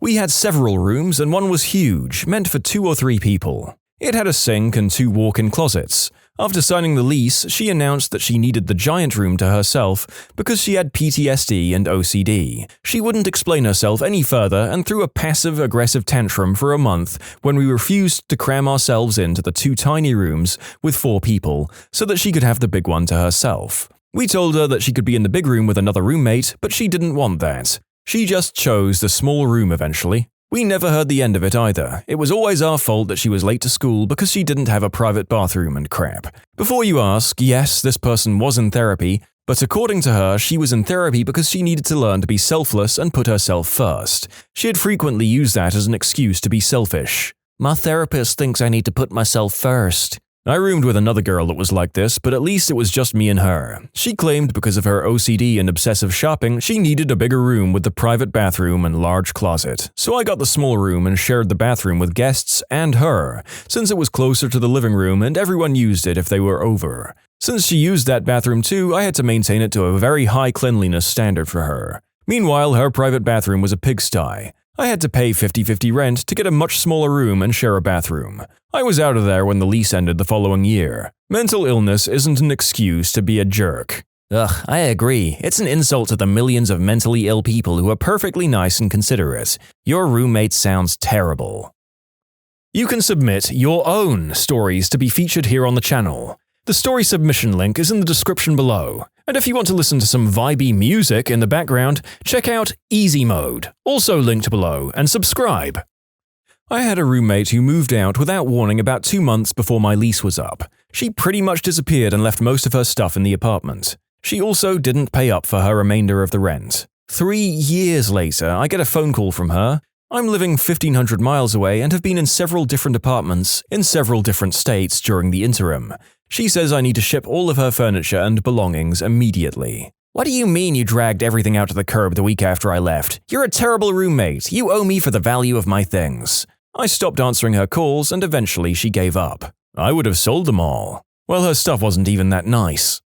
We had several rooms and one was huge, meant for 2 or 3 people. It had a sink and 2 walk-in closets. After signing the lease, she announced that she needed the giant room to herself because she had PTSD and OCD. She wouldn't explain herself any further and threw a passive-aggressive tantrum for a month when we refused to cram ourselves into the 2 tiny rooms with 4 people so that she could have the big one to herself. We told her that she could be in the big room with another roommate, but she didn't want that. She just chose the small room eventually. We never heard the end of it either. It was always our fault that she was late to school because she didn't have a private bathroom and crap. Before you ask, yes, this person was in therapy, but according to her, she was in therapy because she needed to learn to be selfless and put herself first. She had frequently used that as an excuse to be selfish. My therapist thinks I need to put myself first. I roomed with another girl that was like this, but at least it was just me and her. She claimed because of her OCD and obsessive shopping, she needed a bigger room with the private bathroom and large closet. So I got the small room and shared the bathroom with guests and her, since it was closer to the living room and everyone used it if they were over. Since she used that bathroom too, I had to maintain it to a very high cleanliness standard for her. Meanwhile, her private bathroom was a pigsty. I had to pay 50-50 rent to get a much smaller room and share a bathroom. I was out of there when the lease ended the following year. Mental illness isn't an excuse to be a jerk. Ugh, I agree. It's an insult to the millions of mentally ill people who are perfectly nice and considerate. Your roommate sounds terrible. You can submit your own stories to be featured here on the channel. The story submission link is in the description below. And if you want to listen to some vibey music in the background, check out easymode, also linked below, and subscribe. I had a roommate who moved out without warning about 2 months before my lease was up. She pretty much disappeared and left most of her stuff in the apartment. She also didn't pay up for her remainder of the rent. 3 years later, I get a phone call from her. I'm living 1,500 miles away and have been in several different apartments in several different states during the interim. She says I need to ship all of her furniture and belongings immediately. What do you mean you dragged everything out to the curb the week after I left? You're a terrible roommate. You owe me for the value of my things. I stopped answering her calls and eventually she gave up. I would have sold them all. Well, her stuff wasn't even that nice.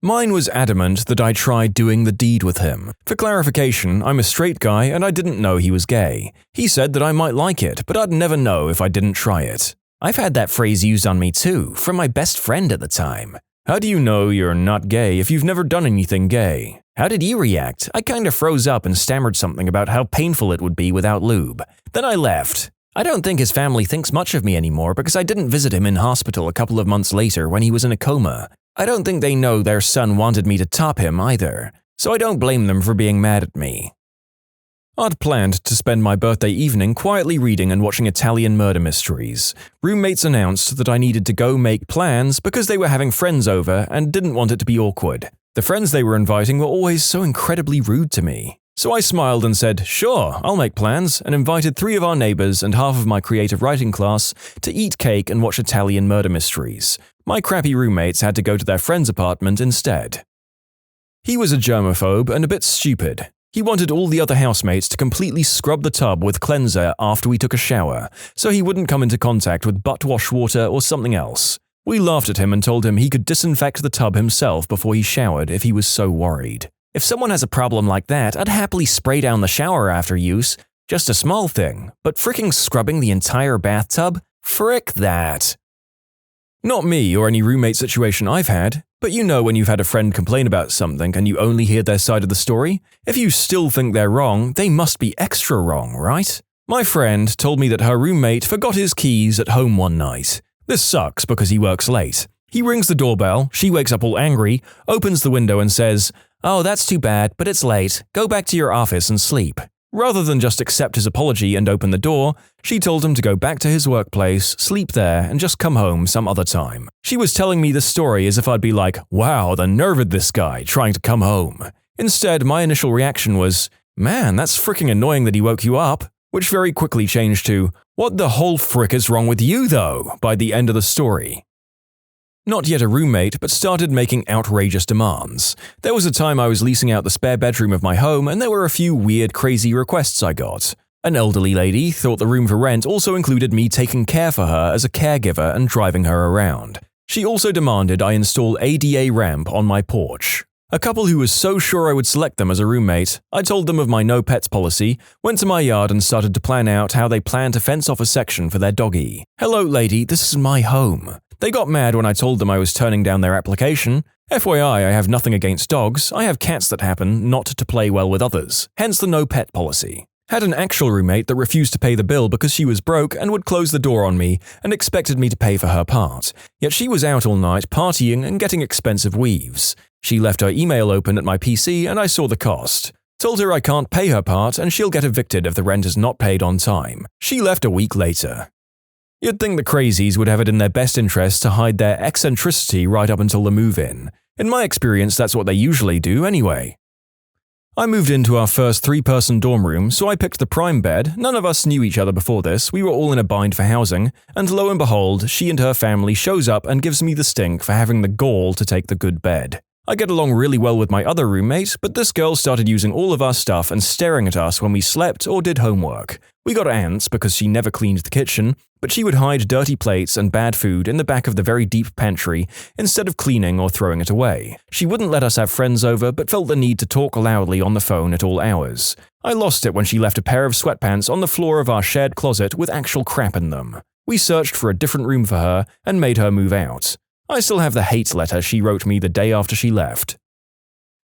Mine was adamant that I tried doing the deed with him. For clarification, I'm a straight guy and I didn't know he was gay. He said that I might like it, but I'd never know if I didn't try it. I've had that phrase used on me too, from my best friend at the time. How do you know you're not gay if you've never done anything gay? How did you react? I kinda froze up and stammered something about how painful it would be without lube. Then I left. I don't think his family thinks much of me anymore because I didn't visit him in hospital a couple of months later when he was in a coma. I don't think they know their son wanted me to top him either, so I don't blame them for being mad at me. I'd planned to spend my birthday evening quietly reading and watching Italian murder mysteries. Roommates announced that I needed to go make plans because they were having friends over and didn't want it to be awkward. The friends they were inviting were always so incredibly rude to me. So I smiled and said, sure, I'll make plans, and invited 3 of our neighbors and half of my creative writing class to eat cake and watch Italian murder mysteries. My crappy roommates had to go to their friend's apartment instead. He was a germaphobe and a bit stupid. He wanted all the other housemates to completely scrub the tub with cleanser after we took a shower, so he wouldn't come into contact with butt wash water or something else. We laughed at him and told him he could disinfect the tub himself before he showered if he was so worried. If someone has a problem like that, I'd happily spray down the shower after use. Just a small thing, but fricking scrubbing the entire bathtub? Frick that. Not me or any roommate situation I've had, but you know when you've had a friend complain about something and you only hear their side of the story? If you still think they're wrong, they must be extra wrong, right? My friend told me that her roommate forgot his keys at home one night. This sucks because he works late. He rings the doorbell, she wakes up all angry, opens the window and says, "Oh, that's too bad, but it's late. Go back to your office and sleep." Rather than just accept his apology and open the door, she told him to go back to his workplace, sleep there, and just come home some other time. She was telling me this story as if I'd be like, wow, the nerve of this guy trying to come home. Instead, my initial reaction was, man, that's freaking annoying that he woke you up, which very quickly changed to, what the whole frick is wrong with you though, by the end of the story. Not yet a roommate, but started making outrageous demands. There was a time I was leasing out the spare bedroom of my home and there were a few weird, crazy requests I got. An elderly lady thought the room for rent also included me taking care for her as a caregiver and driving her around. She also demanded I install ADA ramp on my porch. A couple who was so sure I would select them as a roommate, I told them of my no pets policy, went to my yard and started to plan out how they plan to fence off a section for their doggy. Hello lady, this is my home. They got mad when I told them I was turning down their application. FYI, I have nothing against dogs, I have cats that happen not to play well with others, hence the no pet policy. Had an actual roommate that refused to pay the bill because she was broke and would close the door on me and expected me to pay for her part. Yet she was out all night partying and getting expensive weaves. She left her email open at my PC and I saw the cost. Told her I can't pay her part and she'll get evicted if the rent is not paid on time. She left a week later. You'd think the crazies would have it in their best interest to hide their eccentricity right up until the move-in. In my experience, that's what they usually do anyway. I moved into our first 3-person dorm room, so I picked the prime bed. None of us knew each other before this, we were all in a bind for housing, and lo and behold, she and her family shows up and gives me the stink for having the gall to take the good bed. I get along really well with my other roommate, but this girl started using all of our stuff and staring at us when we slept or did homework. We got ants because she never cleaned the kitchen, but she would hide dirty plates and bad food in the back of the very deep pantry instead of cleaning or throwing it away. She wouldn't let us have friends over but felt the need to talk loudly on the phone at all hours. I lost it when she left a pair of sweatpants on the floor of our shared closet with actual crap in them. We searched for a different room for her and made her move out. I still have the hate letter she wrote me the day after she left.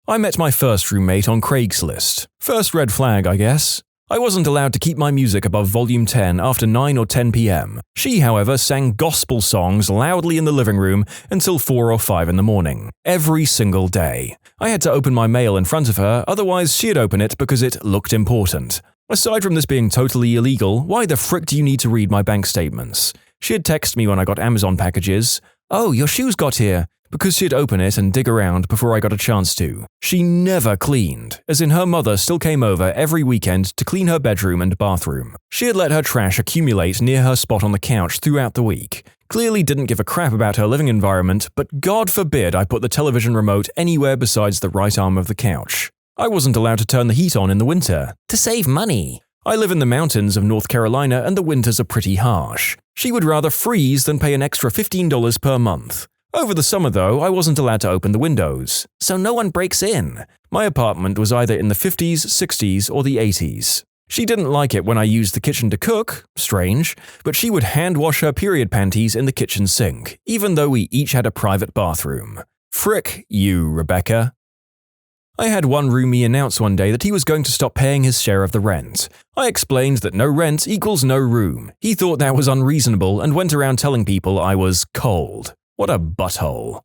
I met my first roommate on Craigslist. First red flag, I guess. I wasn't allowed to keep my music above volume 10 after 9 or 10 p.m. She, however, sang gospel songs loudly in the living room until 4 or 5 in the morning, every single day. I had to open my mail in front of her, otherwise she'd open it because it looked important. Aside from this being totally illegal, why the frick do you need to read my bank statements? She'd text me when I got Amazon packages. "Oh, your shoes got here," because she'd open it and dig around before I got a chance to. She never cleaned, as in her mother still came over every weekend to clean her bedroom and bathroom. She had let her trash accumulate near her spot on the couch throughout the week. Clearly didn't give a crap about her living environment, but God forbid I put the television remote anywhere besides the right arm of the couch. I wasn't allowed to turn the heat on in the winter, to save money. I live in the mountains of North Carolina and the winters are pretty harsh. She would rather freeze than pay an extra $15 per month. Over the summer though, I wasn't allowed to open the windows, so no one breaks in. My apartment was either in the 50s, 60s, or the 80s. She didn't like it when I used the kitchen to cook, strange, but she would hand wash her period panties in the kitchen sink, even though we each had a private bathroom. Frick you, Rebecca. I had one roomie announce one day that he was going to stop paying his share of the rent. I explained that no rent equals no room. He thought that was unreasonable and went around telling people I was cold. What a butthole.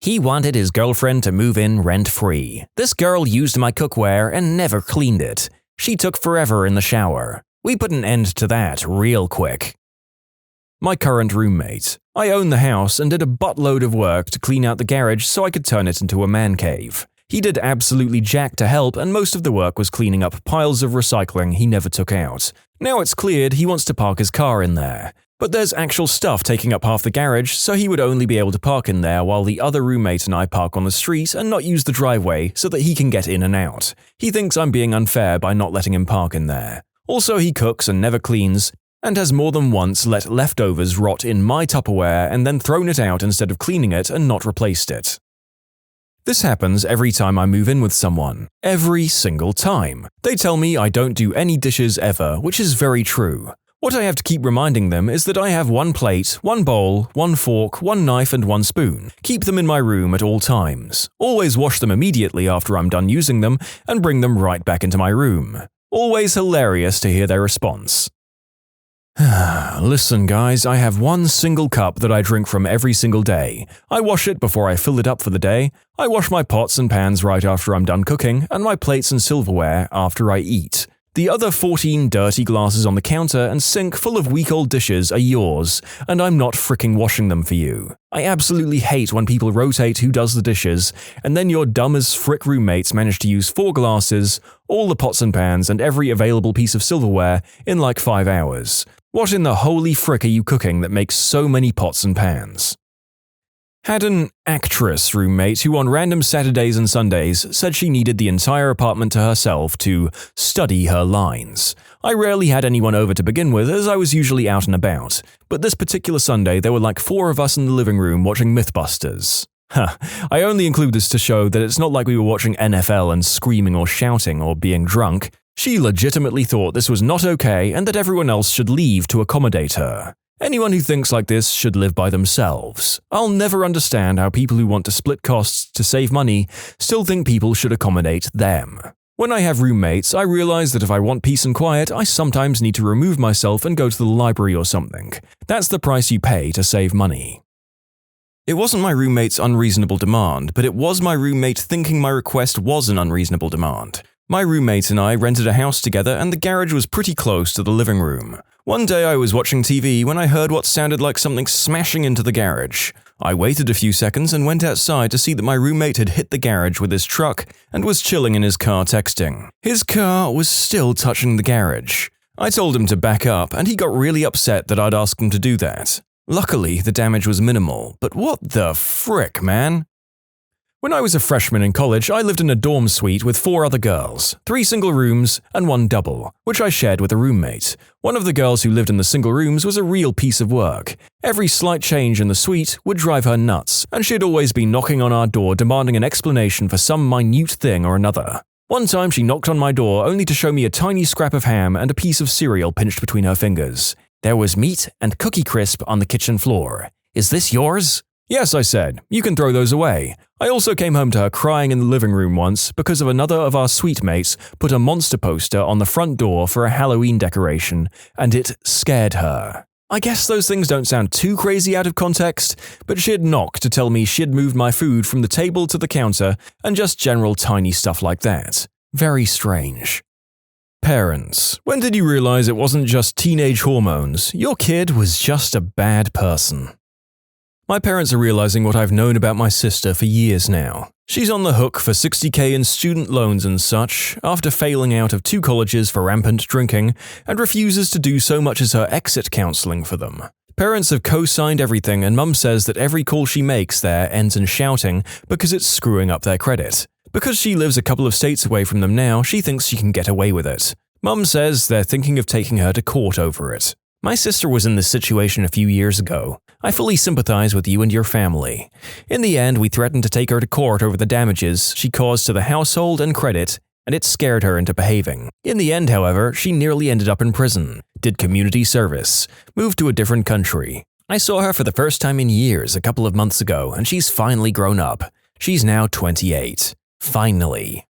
He wanted his girlfriend to move in rent-free. This girl used my cookware and never cleaned it. She took forever in the shower. We put an end to that real quick. My current roommate. I own the house and did a buttload of work to clean out the garage so I could turn it into a man cave. He did absolutely jack to help and most of the work was cleaning up piles of recycling he never took out. Now it's cleared, he wants to park his car in there. But there's actual stuff taking up half the garage, so he would only be able to park in there while the other roommate and I park on the street and not use the driveway so that he can get in and out. He thinks I'm being unfair by not letting him park in there. Also, he cooks and never cleans, and has more than once let leftovers rot in my Tupperware and then thrown it out instead of cleaning it and not replaced it. This happens every time I move in with someone. Every single time. They tell me I don't do any dishes ever, which is very true. What I have to keep reminding them is that I have one plate, one bowl, one fork, one knife and one spoon. Keep them in my room at all times. Always wash them immediately after I'm done using them and bring them right back into my room. Always hilarious to hear their response. Listen guys, I have one single cup that I drink from every single day. I wash it before I fill it up for the day. I wash my pots and pans right after I'm done cooking, and my plates and silverware after I eat. The other 14 dirty glasses on the counter and sink full of week-old dishes are yours, and I'm not fricking washing them for you. I absolutely hate when people rotate who does the dishes, and then your dumb as frick roommates manage to use 4 glasses, all the pots and pans, and every available piece of silverware in like 5 hours. What in the holy frick are you cooking that makes so many pots and pans? Had an actress roommate who on random Saturdays and Sundays said she needed the entire apartment to herself to study her lines. I rarely had anyone over to begin with as I was usually out and about, but this particular Sunday there were like 4 of us in the living room watching Mythbusters. I only include this to show that it's not like we were watching NFL and screaming or shouting or being drunk. She legitimately thought this was not okay and that everyone else should leave to accommodate her. Anyone who thinks like this should live by themselves. I'll never understand how people who want to split costs to save money still think people should accommodate them. When I have roommates, I realize that if I want peace and quiet, I sometimes need to remove myself and go to the library or something. That's the price you pay to save money. It wasn't my roommate's unreasonable demand, but it was my roommate thinking my request was an unreasonable demand. My roommate and I rented a house together and the garage was pretty close to the living room. One day I was watching TV when I heard what sounded like something smashing into the garage. I waited a few seconds and went outside to see that my roommate had hit the garage with his truck and was chilling in his car texting. His car was still touching the garage. I told him to back up and he got really upset that I'd asked him to do that. Luckily, the damage was minimal, but what the frick, man? When I was a freshman in college, I lived in a dorm suite with 4 other girls, 3 single rooms and 1 double, which I shared with a roommate. One of the girls who lived in the single rooms was a real piece of work. Every slight change in the suite would drive her nuts, and she'd always be knocking on our door demanding an explanation for some minute thing or another. One time she knocked on my door only to show me a tiny scrap of ham and a piece of cereal pinched between her fingers. There was meat and Cookie Crisp on the kitchen floor. "Is this yours?" "Yes," I said. "You can throw those away." I also came home to her crying in the living room once because of another of our suite mates put a monster poster on the front door for a Halloween decoration, and it scared her. I guess those things don't sound too crazy out of context, but she'd knock to tell me she'd moved my food from the table to the counter and just general tiny stuff like that. Very strange. Parents, when did you realize it wasn't just teenage hormones? Your kid was just a bad person. My parents are realizing what I've known about my sister for years now. She's on the hook for $60,000 in student loans and such, after failing out of 2 colleges for rampant drinking, and refuses to do so much as her exit counseling for them. Parents have co-signed everything and Mum says that every call she makes there ends in shouting because it's screwing up their credit. Because she lives a couple of states away from them now, she thinks she can get away with it. Mum says they're thinking of taking her to court over it. My sister was in this situation a few years ago. I fully sympathize with you and your family. In the end, we threatened to take her to court over the damages she caused to the household and credit, and it scared her into behaving. In the end, however, she nearly ended up in prison, did community service, moved to a different country. I saw her for the first time in years a couple of months ago, and she's finally grown up. She's now 28. Finally.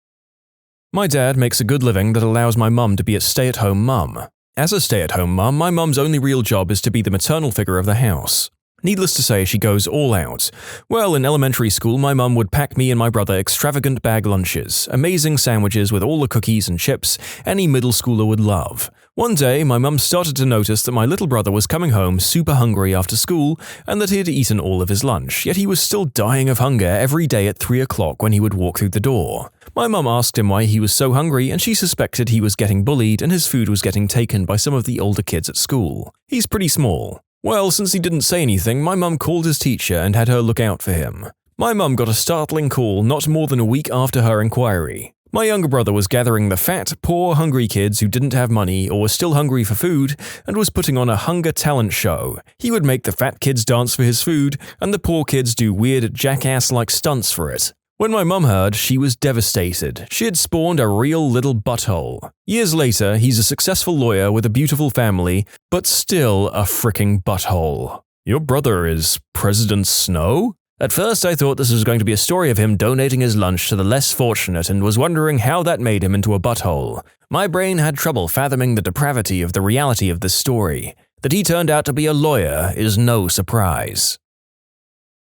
My dad makes a good living that allows my mum to be a stay-at-home mum. As a stay-at-home mum, my mum's only real job is to be the maternal figure of the house. Needless to say, she goes all out. Well, in elementary school, my mum would pack me and my brother extravagant bag lunches, amazing sandwiches with all the cookies and chips any middle schooler would love. One day, my mum started to notice that my little brother was coming home super hungry after school and that he had eaten all of his lunch, yet he was still dying of hunger every day at 3 o'clock when he would walk through the door. My mum asked him why he was so hungry and she suspected he was getting bullied and his food was getting taken by some of the older kids at school. He's pretty small. Well, since he didn't say anything, my mum called his teacher and had her look out for him. My mum got a startling call not more than a week after her inquiry. My younger brother was gathering the fat, poor, hungry kids who didn't have money or were still hungry for food and was putting on a hunger talent show. He would make the fat kids dance for his food and the poor kids do weird jackass-like stunts for it. When my mum heard, she was devastated. She had spawned a real little butthole. Years later, he's a successful lawyer with a beautiful family, but still a fricking butthole. Your brother is President Snow? At first, I thought this was going to be a story of him donating his lunch to the less fortunate and was wondering how that made him into a butthole. My brain had trouble fathoming the depravity of the reality of this story. That he turned out to be a lawyer is no surprise.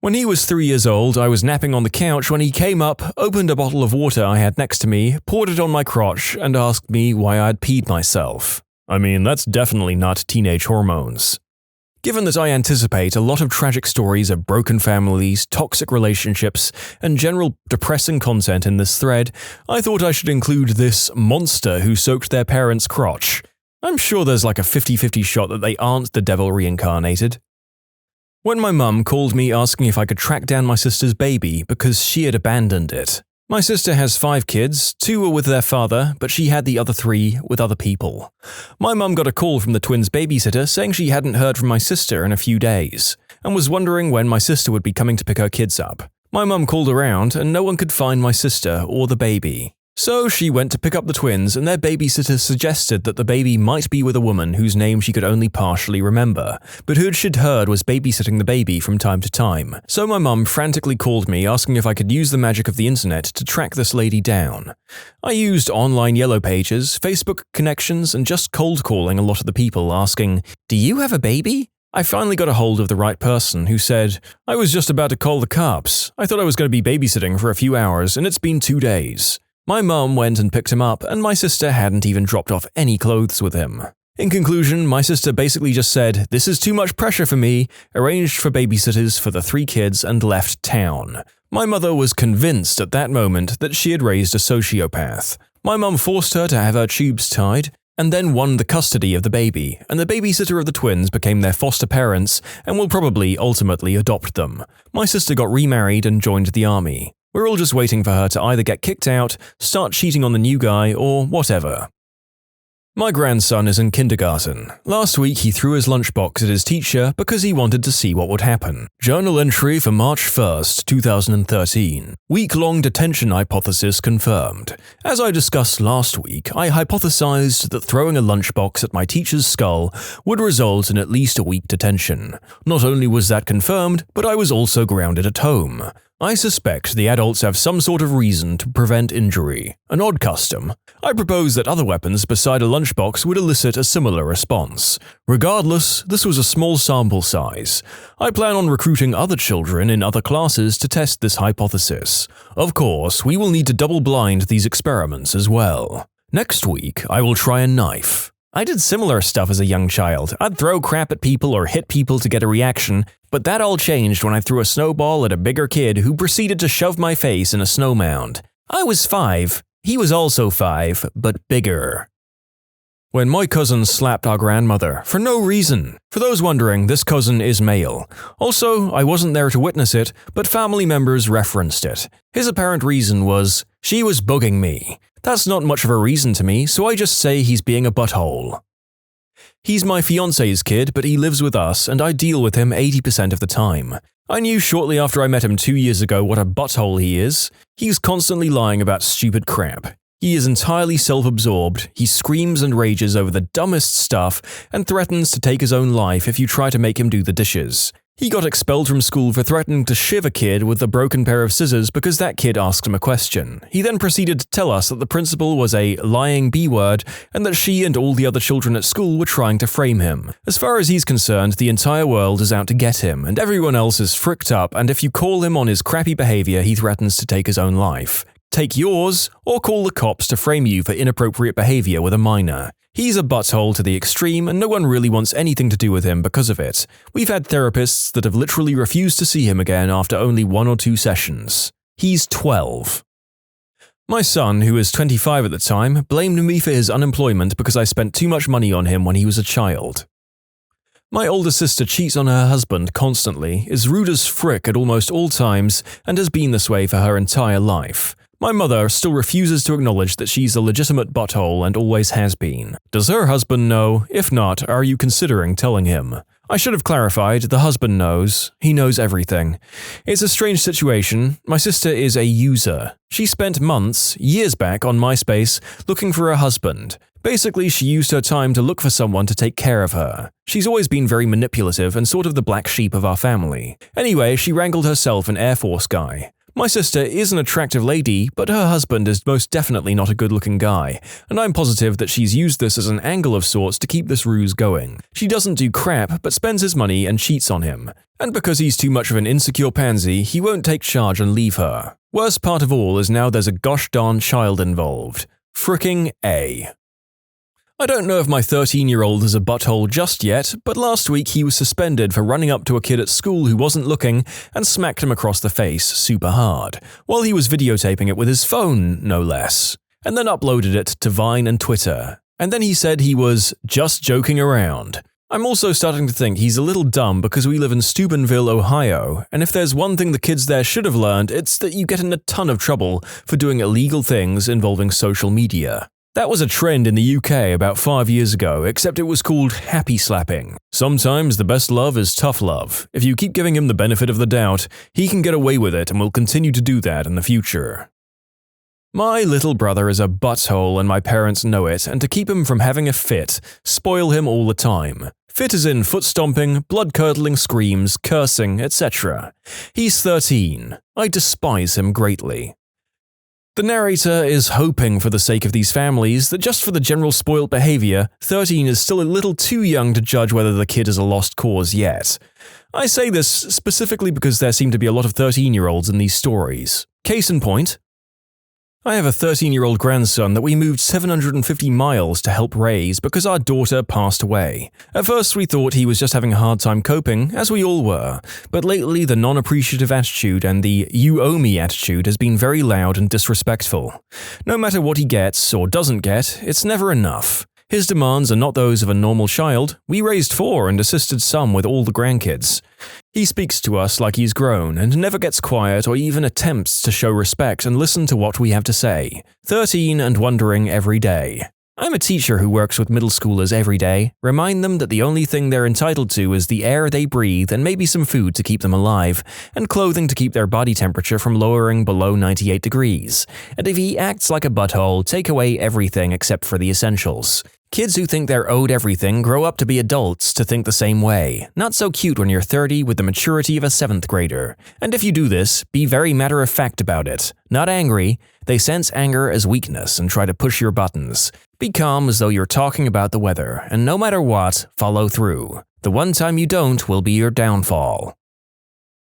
When he was 3 years old, I was napping on the couch when he came up, opened a bottle of water I had next to me, poured it on my crotch, and asked me why I'd peed myself. I mean, that's definitely not teenage hormones. Given that I anticipate a lot of tragic stories of broken families, toxic relationships, and general depressing content in this thread, I thought I should include this monster who soaked their parents' crotch. I'm sure there's like a 50-50 shot that they aren't the devil reincarnated. When my mum called me asking if I could track down my sister's baby because she had abandoned it. My sister has 5 kids, 2 were with their father, but she had the other 3 with other people. My mum got a call from the twins' babysitter saying she hadn't heard from my sister in a few days, and was wondering when my sister would be coming to pick her kids up. My mum called around and no one could find my sister or the baby. So she went to pick up the twins and their babysitter suggested that the baby might be with a woman whose name she could only partially remember, but who she'd heard was babysitting the baby from time to time. So my mum frantically called me asking if I could use the magic of the internet to track this lady down. I used online yellow pages, Facebook connections, and just cold calling a lot of the people asking, "Do you have a baby?" I finally got a hold of the right person who said, "I was just about to call the cops. I thought I was going to be babysitting for a few hours and it's been 2 days. My mum went and picked him up, and my sister hadn't even dropped off any clothes with him. In conclusion, my sister basically just said, "This is too much pressure for me," arranged for babysitters for the 3 kids, and left town. My mother was convinced at that moment that she had raised a sociopath. My mum forced her to have her tubes tied, and then won the custody of the baby, and the babysitter of the twins became their foster parents and will probably ultimately adopt them. My sister got remarried and joined the army. We're all just waiting for her to either get kicked out, start cheating on the new guy, or whatever. My grandson is in kindergarten. Last week he threw his lunchbox at his teacher because he wanted to see what would happen. Journal entry for March 1st, 2013. Week-long detention hypothesis confirmed. As I discussed last week, I hypothesized that throwing a lunchbox at my teacher's skull would result in at least a week detention. Not only was that confirmed, but I was also grounded at home. I suspect the adults have some sort of reason to prevent injury, an odd custom. I propose that other weapons beside a lunchbox would elicit a similar response. Regardless, this was a small sample size. I plan on recruiting other children in other classes to test this hypothesis. Of course, we will need to double-blind these experiments as well. Next week, I will try a knife. I did similar stuff as a young child. I'd throw crap at people or hit people to get a reaction, but that all changed when I threw a snowball at a bigger kid who proceeded to shove my face in a snow mound. I was 5. He was also 5, but bigger. When my cousin slapped our grandmother, for no reason. For those wondering, this cousin is male. Also, I wasn't there to witness it, but family members referenced it. His apparent reason was, "She was bugging me." That's not much of a reason to me, so I just say he's being a butthole. He's my fiancé's kid, but he lives with us, and I deal with him 80% of the time. I knew shortly after I met him 2 years ago what a butthole he is. He's constantly lying about stupid crap. He is entirely self-absorbed, he screams and rages over the dumbest stuff, and threatens to take his own life if you try to make him do the dishes. He got expelled from school for threatening to shiv a kid with a broken pair of scissors because that kid asked him a question. He then proceeded to tell us that the principal was a lying B-word and that she and all the other children at school were trying to frame him. As far as he's concerned, the entire world is out to get him, and everyone else is fricked up, and if you call him on his crappy behavior, he threatens to take his own life. Take yours, or call the cops to frame you for inappropriate behavior with a minor. He's a butthole to the extreme, and no one really wants anything to do with him because of it. We've had therapists that have literally refused to see him again after only 1 or 2 sessions. He's 12. My son, who was 25 at the time, blamed me for his unemployment because I spent too much money on him when he was a child. My older sister cheats on her husband constantly, is rude as frick at almost all times, and has been this way for her entire life. My mother still refuses to acknowledge that she's a legitimate butthole and always has been. Does her husband know? If not, are you considering telling him? I should have clarified, the husband knows. He knows everything. It's a strange situation. My sister is a user. She spent months, years back on MySpace, looking for a husband. Basically, she used her time to look for someone to take care of her. She's always been very manipulative and sort of the black sheep of our family. Anyway, she wrangled herself an Air Force guy. My sister is an attractive lady, but her husband is most definitely not a good-looking guy, and I'm positive that she's used this as an angle of sorts to keep this ruse going. She doesn't do crap, but spends his money and cheats on him. And because he's too much of an insecure pansy, he won't take charge and leave her. Worst part of all is now there's a gosh darn child involved. Fricking A. I don't know if my 13-year-old is a butthole just yet, but last week he was suspended for running up to a kid at school who wasn't looking and smacked him across the face super hard, while he was videotaping it with his phone, no less, and then uploaded it to Vine and Twitter. And then he said he was just joking around. I'm also starting to think he's a little dumb because we live in Steubenville, Ohio, and if there's one thing the kids there should have learned, it's that you get in a ton of trouble for doing illegal things involving social media. That was a trend in the UK about 5 years ago, except it was called happy slapping. Sometimes the best love is tough love. If you keep giving him the benefit of the doubt, he can get away with it and will continue to do that in the future. My little brother is a butthole and my parents know it, and to keep him from having a fit, spoil him all the time. Fit as in foot stomping, blood-curdling screams, cursing, etc. He's 13. I despise him greatly. The narrator is hoping for the sake of these families that just for the general spoiled behavior, 13 is still a little too young to judge whether the kid is a lost cause yet. I say this specifically because there seem to be a lot of 13-year-olds in these stories. Case in point, I have a 13-year-old grandson that we moved 750 miles to help raise because our daughter passed away. At first we thought he was just having a hard time coping, as we all were, but lately the non-appreciative attitude and the you owe me attitude has been very loud and disrespectful. No matter what he gets or doesn't get, it's never enough. His demands are not those of a normal child. We raised 4 and assisted some with all the grandkids. He speaks to us like he's grown and never gets quiet or even attempts to show respect and listen to what we have to say. 13 and wondering every day. I'm a teacher who works with middle schoolers every day. Remind them that the only thing they're entitled to is the air they breathe and maybe some food to keep them alive, and clothing to keep their body temperature from lowering below 98 degrees. And if he acts like a butthole, take away everything except for the essentials. Kids who think they're owed everything grow up to be adults to think the same way. Not so cute when you're 30 with the maturity of a 7th grader. And if you do this, be very matter-of-fact about it. Not angry. They sense anger as weakness and try to push your buttons. Be calm as though you're talking about the weather, and no matter what, follow through. The one time you don't will be your downfall.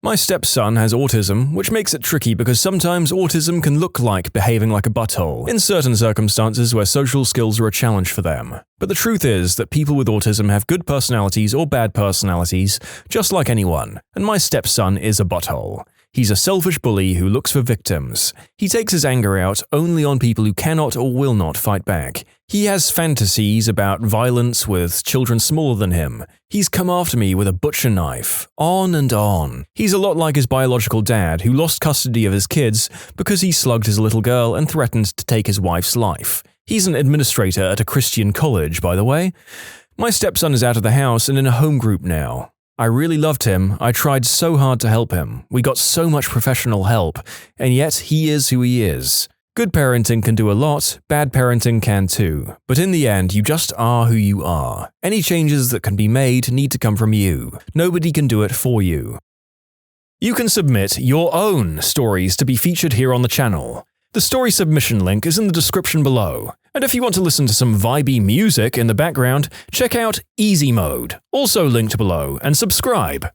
My stepson has autism, which makes it tricky because sometimes autism can look like behaving like a butthole in certain circumstances where social skills are a challenge for them. But the truth is that people with autism have good personalities or bad personalities, just like anyone, and my stepson is a butthole. He's a selfish bully who looks for victims. He takes his anger out only on people who cannot or will not fight back. He has fantasies about violence with children smaller than him. He's come after me with a butcher knife. On and on. He's a lot like his biological dad, who lost custody of his kids because he slugged his little girl and threatened to take his wife's life. He's an administrator at a Christian college, by the way. My stepson is out of the house and in a home group now. I really loved him. I tried so hard to help him. We got so much professional help, and yet he is who he is. Good parenting can do a lot, bad parenting can too, but in the end you just are who you are. Any changes that can be made need to come from you. Nobody can do it for you. You can submit your own stories to be featured here on the channel. The story submission link is in the description below. And if you want to listen to some vibey music in the background, check out easymode, also linked below, and subscribe.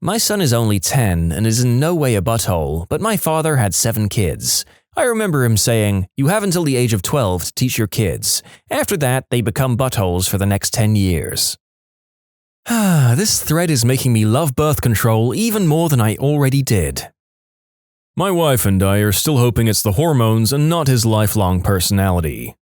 My son is only 10 and is in no way a butthole, but my father had 7 kids. I remember him saying, "You have until the age of 12 to teach your kids. After that, they become buttholes for the next 10 years. This thread is making me love birth control even more than I already did. My wife and I are still hoping it's the hormones and not his lifelong personality.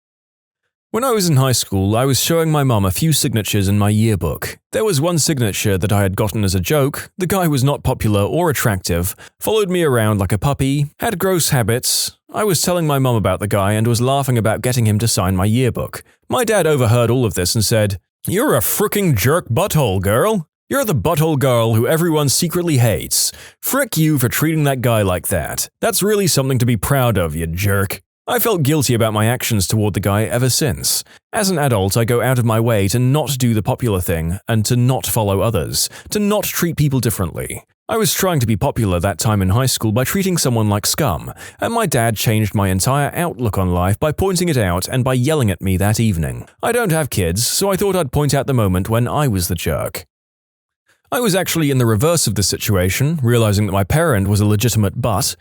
When I was in high school, I was showing my mum a few signatures in my yearbook. There was one signature that I had gotten as a joke. The guy was not popular or attractive, followed me around like a puppy, had gross habits. I was telling my mum about the guy and was laughing about getting him to sign my yearbook. My dad overheard all of this and said, "You're a fricking jerk butthole, girl. You're the butthole girl who everyone secretly hates. Frick you for treating that guy like that. That's really something to be proud of, you jerk." I felt guilty about my actions toward the guy ever since. As an adult, I go out of my way to not do the popular thing and to not follow others, to not treat people differently. I was trying to be popular that time in high school by treating someone like scum, and my dad changed my entire outlook on life by pointing it out and by yelling at me that evening. I don't have kids, so I thought I'd point out the moment when I was the jerk. I was actually in the reverse of this situation, realizing that my parent was a legitimate butt.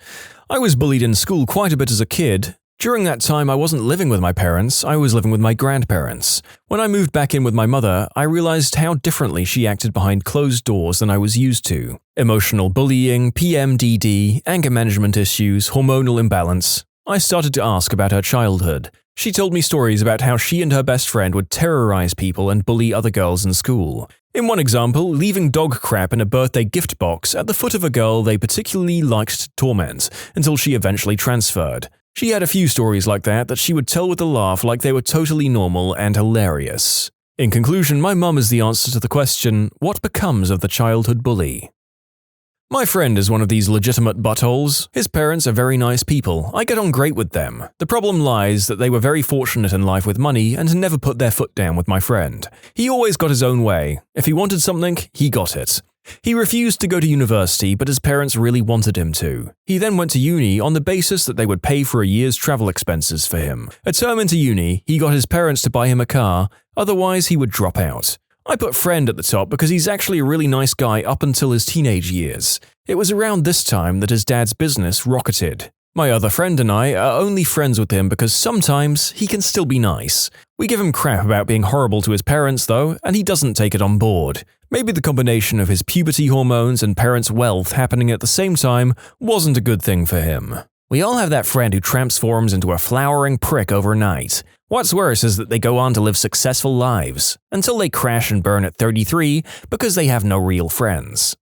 I was bullied in school quite a bit as a kid. During that time, I wasn't living with my parents, I was living with my grandparents. When I moved back in with my mother, I realized how differently she acted behind closed doors than I was used to. Emotional bullying, PMDD, anger management issues, hormonal imbalance. I started to ask about her childhood. She told me stories about how she and her best friend would terrorize people and bully other girls in school. In one example, leaving dog crap in a birthday gift box at the foot of a girl they particularly liked to torment, until she eventually transferred. She had a few stories like that she would tell with a laugh like they were totally normal and hilarious. In conclusion, my mum is the answer to the question, what becomes of the childhood bully? My friend is one of these legitimate buttholes. His parents are very nice people. I get on great with them. The problem lies that they were very fortunate in life with money and never put their foot down with my friend. He always got his own way. If he wanted something, he got it. He refused to go to university, but his parents really wanted him to. He then went to uni on the basis that they would pay for a year's travel expenses for him. A term into uni, he got his parents to buy him a car, otherwise he would drop out. I put friend at the top because he's actually a really nice guy up until his teenage years. It was around this time that his dad's business rocketed. My other friend and I are only friends with him because sometimes he can still be nice. We give him crap about being horrible to his parents though, and he doesn't take it on board. Maybe the combination of his puberty hormones and parents' wealth happening at the same time wasn't a good thing for him. We all have that friend who transforms into a flowering prick overnight. What's worse is that they go on to live successful lives, until they crash and burn at 33 because they have no real friends.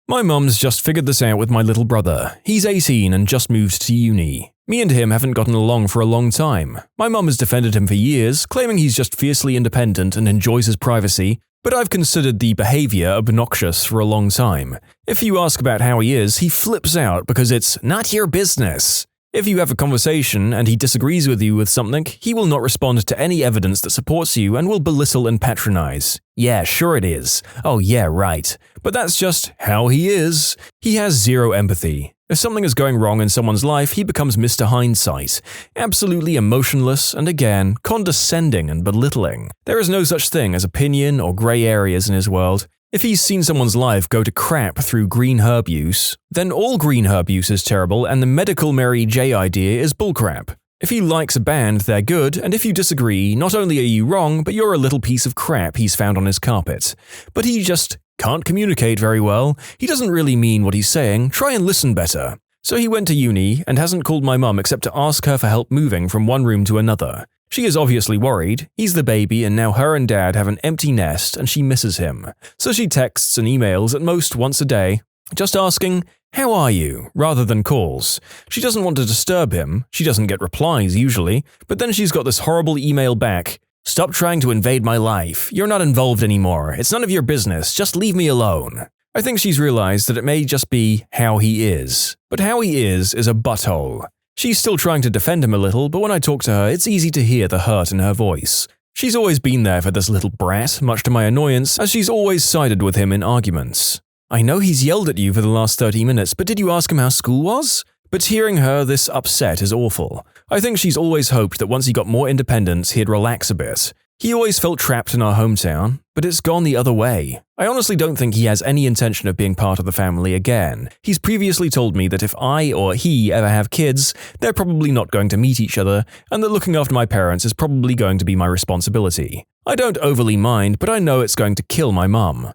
My mum's just figured this out with my little brother. He's 18 and just moved to uni. Me and him haven't gotten along for a long time. My mum has defended him for years, claiming he's just fiercely independent and enjoys his privacy, but I've considered the behavior obnoxious for a long time. If you ask about how he is, he flips out because it's not your business. If you have a conversation and he disagrees with you with something, he will not respond to any evidence that supports you and will belittle and patronize. Yeah, sure it is. Oh yeah, right. But that's just how he is. He has zero empathy. If something is going wrong in someone's life, he becomes Mr. Hindsight, absolutely emotionless and again, condescending and belittling. There is no such thing as opinion or grey areas in his world. If he's seen someone's life go to crap through green herb use, then all green herb use is terrible and the medical Mary J idea is bullcrap. If he likes a band, they're good, and if you disagree, not only are you wrong, but you're a little piece of crap he's found on his carpet. But he just can't communicate very well. He doesn't really mean what he's saying. Try and listen better. So he went to uni and hasn't called my mum except to ask her for help moving from one room to another. She is obviously worried. He's the baby and now her and dad have an empty nest and she misses him. So she texts and emails at most once a day, just asking, "How are you?" rather than calls. She doesn't want to disturb him. She doesn't get replies usually, but then she's got this horrible email back. "Stop trying to invade my life. You're not involved anymore. It's none of your business. Just leave me alone." I think she's realized that it may just be how he is. But how he is a butthole. She's still trying to defend him a little, but when I talk to her, it's easy to hear the hurt in her voice. She's always been there for this little brat, much to my annoyance, as she's always sided with him in arguments. "I know he's yelled at you for the last 30 minutes, but did you ask him how school was?" But hearing her this upset is awful. I think she's always hoped that once he got more independence, he'd relax a bit. He always felt trapped in our hometown, but it's gone the other way. I honestly don't think he has any intention of being part of the family again. He's previously told me that if I or he ever have kids, they're probably not going to meet each other, and that looking after my parents is probably going to be my responsibility. I don't overly mind, but I know it's going to kill my mum.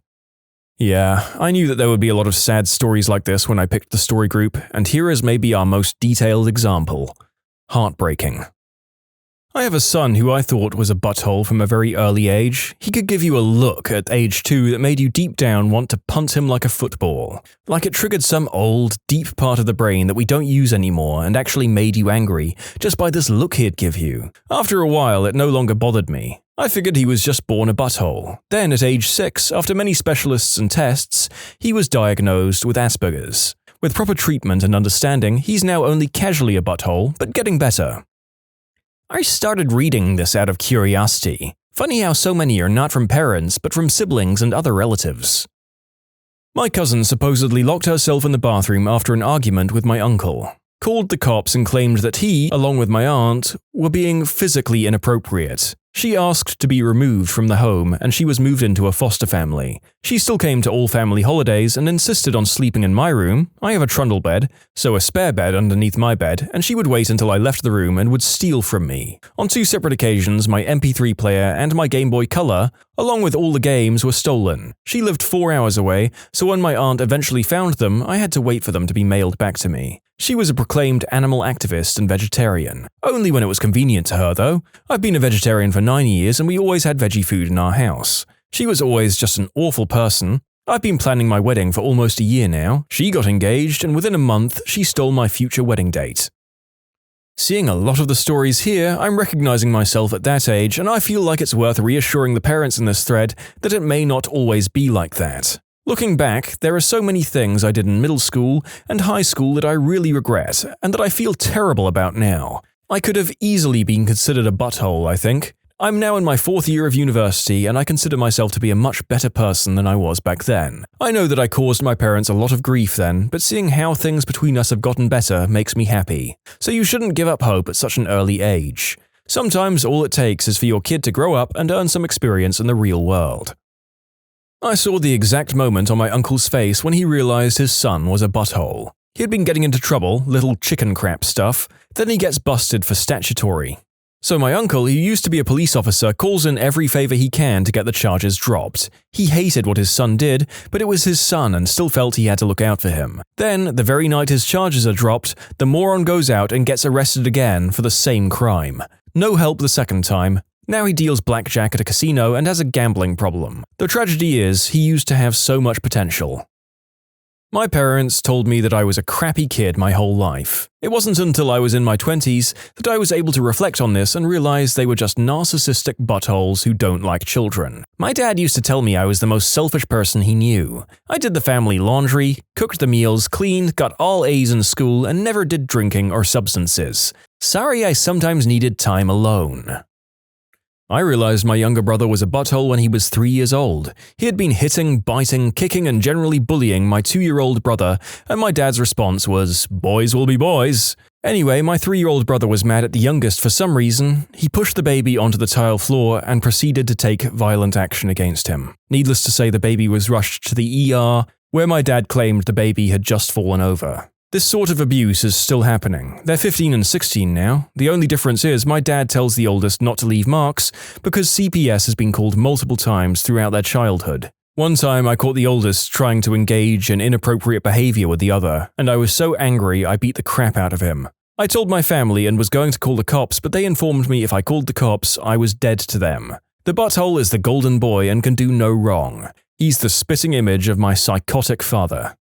Yeah, I knew that there would be a lot of sad stories like this when I picked the story group, and here is maybe our most detailed example. Heartbreaking. I have a son who I thought was a butthole from a very early age. He could give you a look at age 2 that made you deep down want to punt him like a football. Like it triggered some old, deep part of the brain that we don't use anymore and actually made you angry just by this look he'd give you. After a while, it no longer bothered me. I figured he was just born a butthole. Then at age 6, after many specialists and tests, he was diagnosed with Asperger's. With proper treatment and understanding, he's now only casually a butthole, but getting better. I started reading this out of curiosity. Funny how so many are not from parents, but from siblings and other relatives. My cousin supposedly locked herself in the bathroom after an argument with my uncle, called the cops and claimed that he, along with my aunt, were being physically inappropriate. She asked to be removed from the home and she was moved into a foster family. She still came to all family holidays and insisted on sleeping in my room. I have a trundle bed, so a spare bed underneath my bed, and she would wait until I left the room and would steal from me. On 2 separate occasions, my MP3 player and my Game Boy Color, along with all the games, were stolen. She lived 4 hours away, so when my aunt eventually found them, I had to wait for them to be mailed back to me. She was a proclaimed animal activist and vegetarian. Only when it was convenient to her, though. I've been a vegetarian for 9 years and we always had veggie food in our house. She was always just an awful person. I've been planning my wedding for almost a year now. She got engaged and within a month, she stole my future wedding date. Seeing a lot of the stories here, I'm recognizing myself at that age and I feel like it's worth reassuring the parents in this thread that it may not always be like that. Looking back, there are so many things I did in middle school and high school that I really regret and that I feel terrible about now. I could have easily been considered a butthole, I think. I'm now in my 4th year of university and I consider myself to be a much better person than I was back then. I know that I caused my parents a lot of grief then, but seeing how things between us have gotten better makes me happy. So you shouldn't give up hope at such an early age. Sometimes all it takes is for your kid to grow up and earn some experience in the real world. I saw the exact moment on my uncle's face when he realized his son was a butthole. He had been getting into trouble, little chicken crap stuff, then he gets busted for statutory. So my uncle, who used to be a police officer, calls in every favor he can to get the charges dropped. He hated what his son did, but it was his son and still felt he had to look out for him. Then, the very night his charges are dropped, the moron goes out and gets arrested again for the same crime. No help the second time. Now he deals blackjack at a casino and has a gambling problem. The tragedy is, he used to have so much potential. My parents told me that I was a crappy kid my whole life. It wasn't until I was in my 20s that I was able to reflect on this and realize they were just narcissistic buttholes who don't like children. My dad used to tell me I was the most selfish person he knew. I did the family laundry, cooked the meals, cleaned, got all A's in school, and never did drinking or substances. Sorry, I sometimes needed time alone. I realized my younger brother was a butthole when he was 3 years old. He had been hitting, biting, kicking, and generally bullying my 2-year-old brother, and my dad's response was, "Boys will be boys." Anyway, my 3-year-old brother was mad at the youngest for some reason. He pushed the baby onto the tile floor and proceeded to take violent action against him. Needless to say, the baby was rushed to the ER, where my dad claimed the baby had just fallen over. This sort of abuse is still happening. They're 15 and 16 now. The only difference is my dad tells the oldest not to leave marks because CPS has been called multiple times throughout their childhood. One time I caught the oldest trying to engage in inappropriate behavior with the other, and I was so angry I beat the crap out of him. I told my family and was going to call the cops, but they informed me if I called the cops, I was dead to them. The butthole is the golden boy and can do no wrong. He's the spitting image of my psychotic father.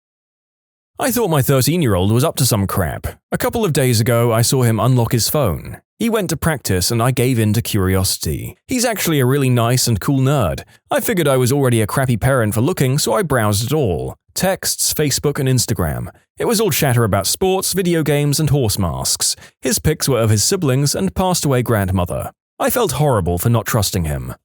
I thought my 13-year-old was up to some crap. A couple of days ago, I saw him unlock his phone. He went to practice and I gave in to curiosity. He's actually a really nice and cool nerd. I figured I was already a crappy parent for looking, so I browsed it all. Texts, Facebook, and Instagram. It was all chatter about sports, video games, and horse masks. His pics were of his siblings and passed away grandmother. I felt horrible for not trusting him.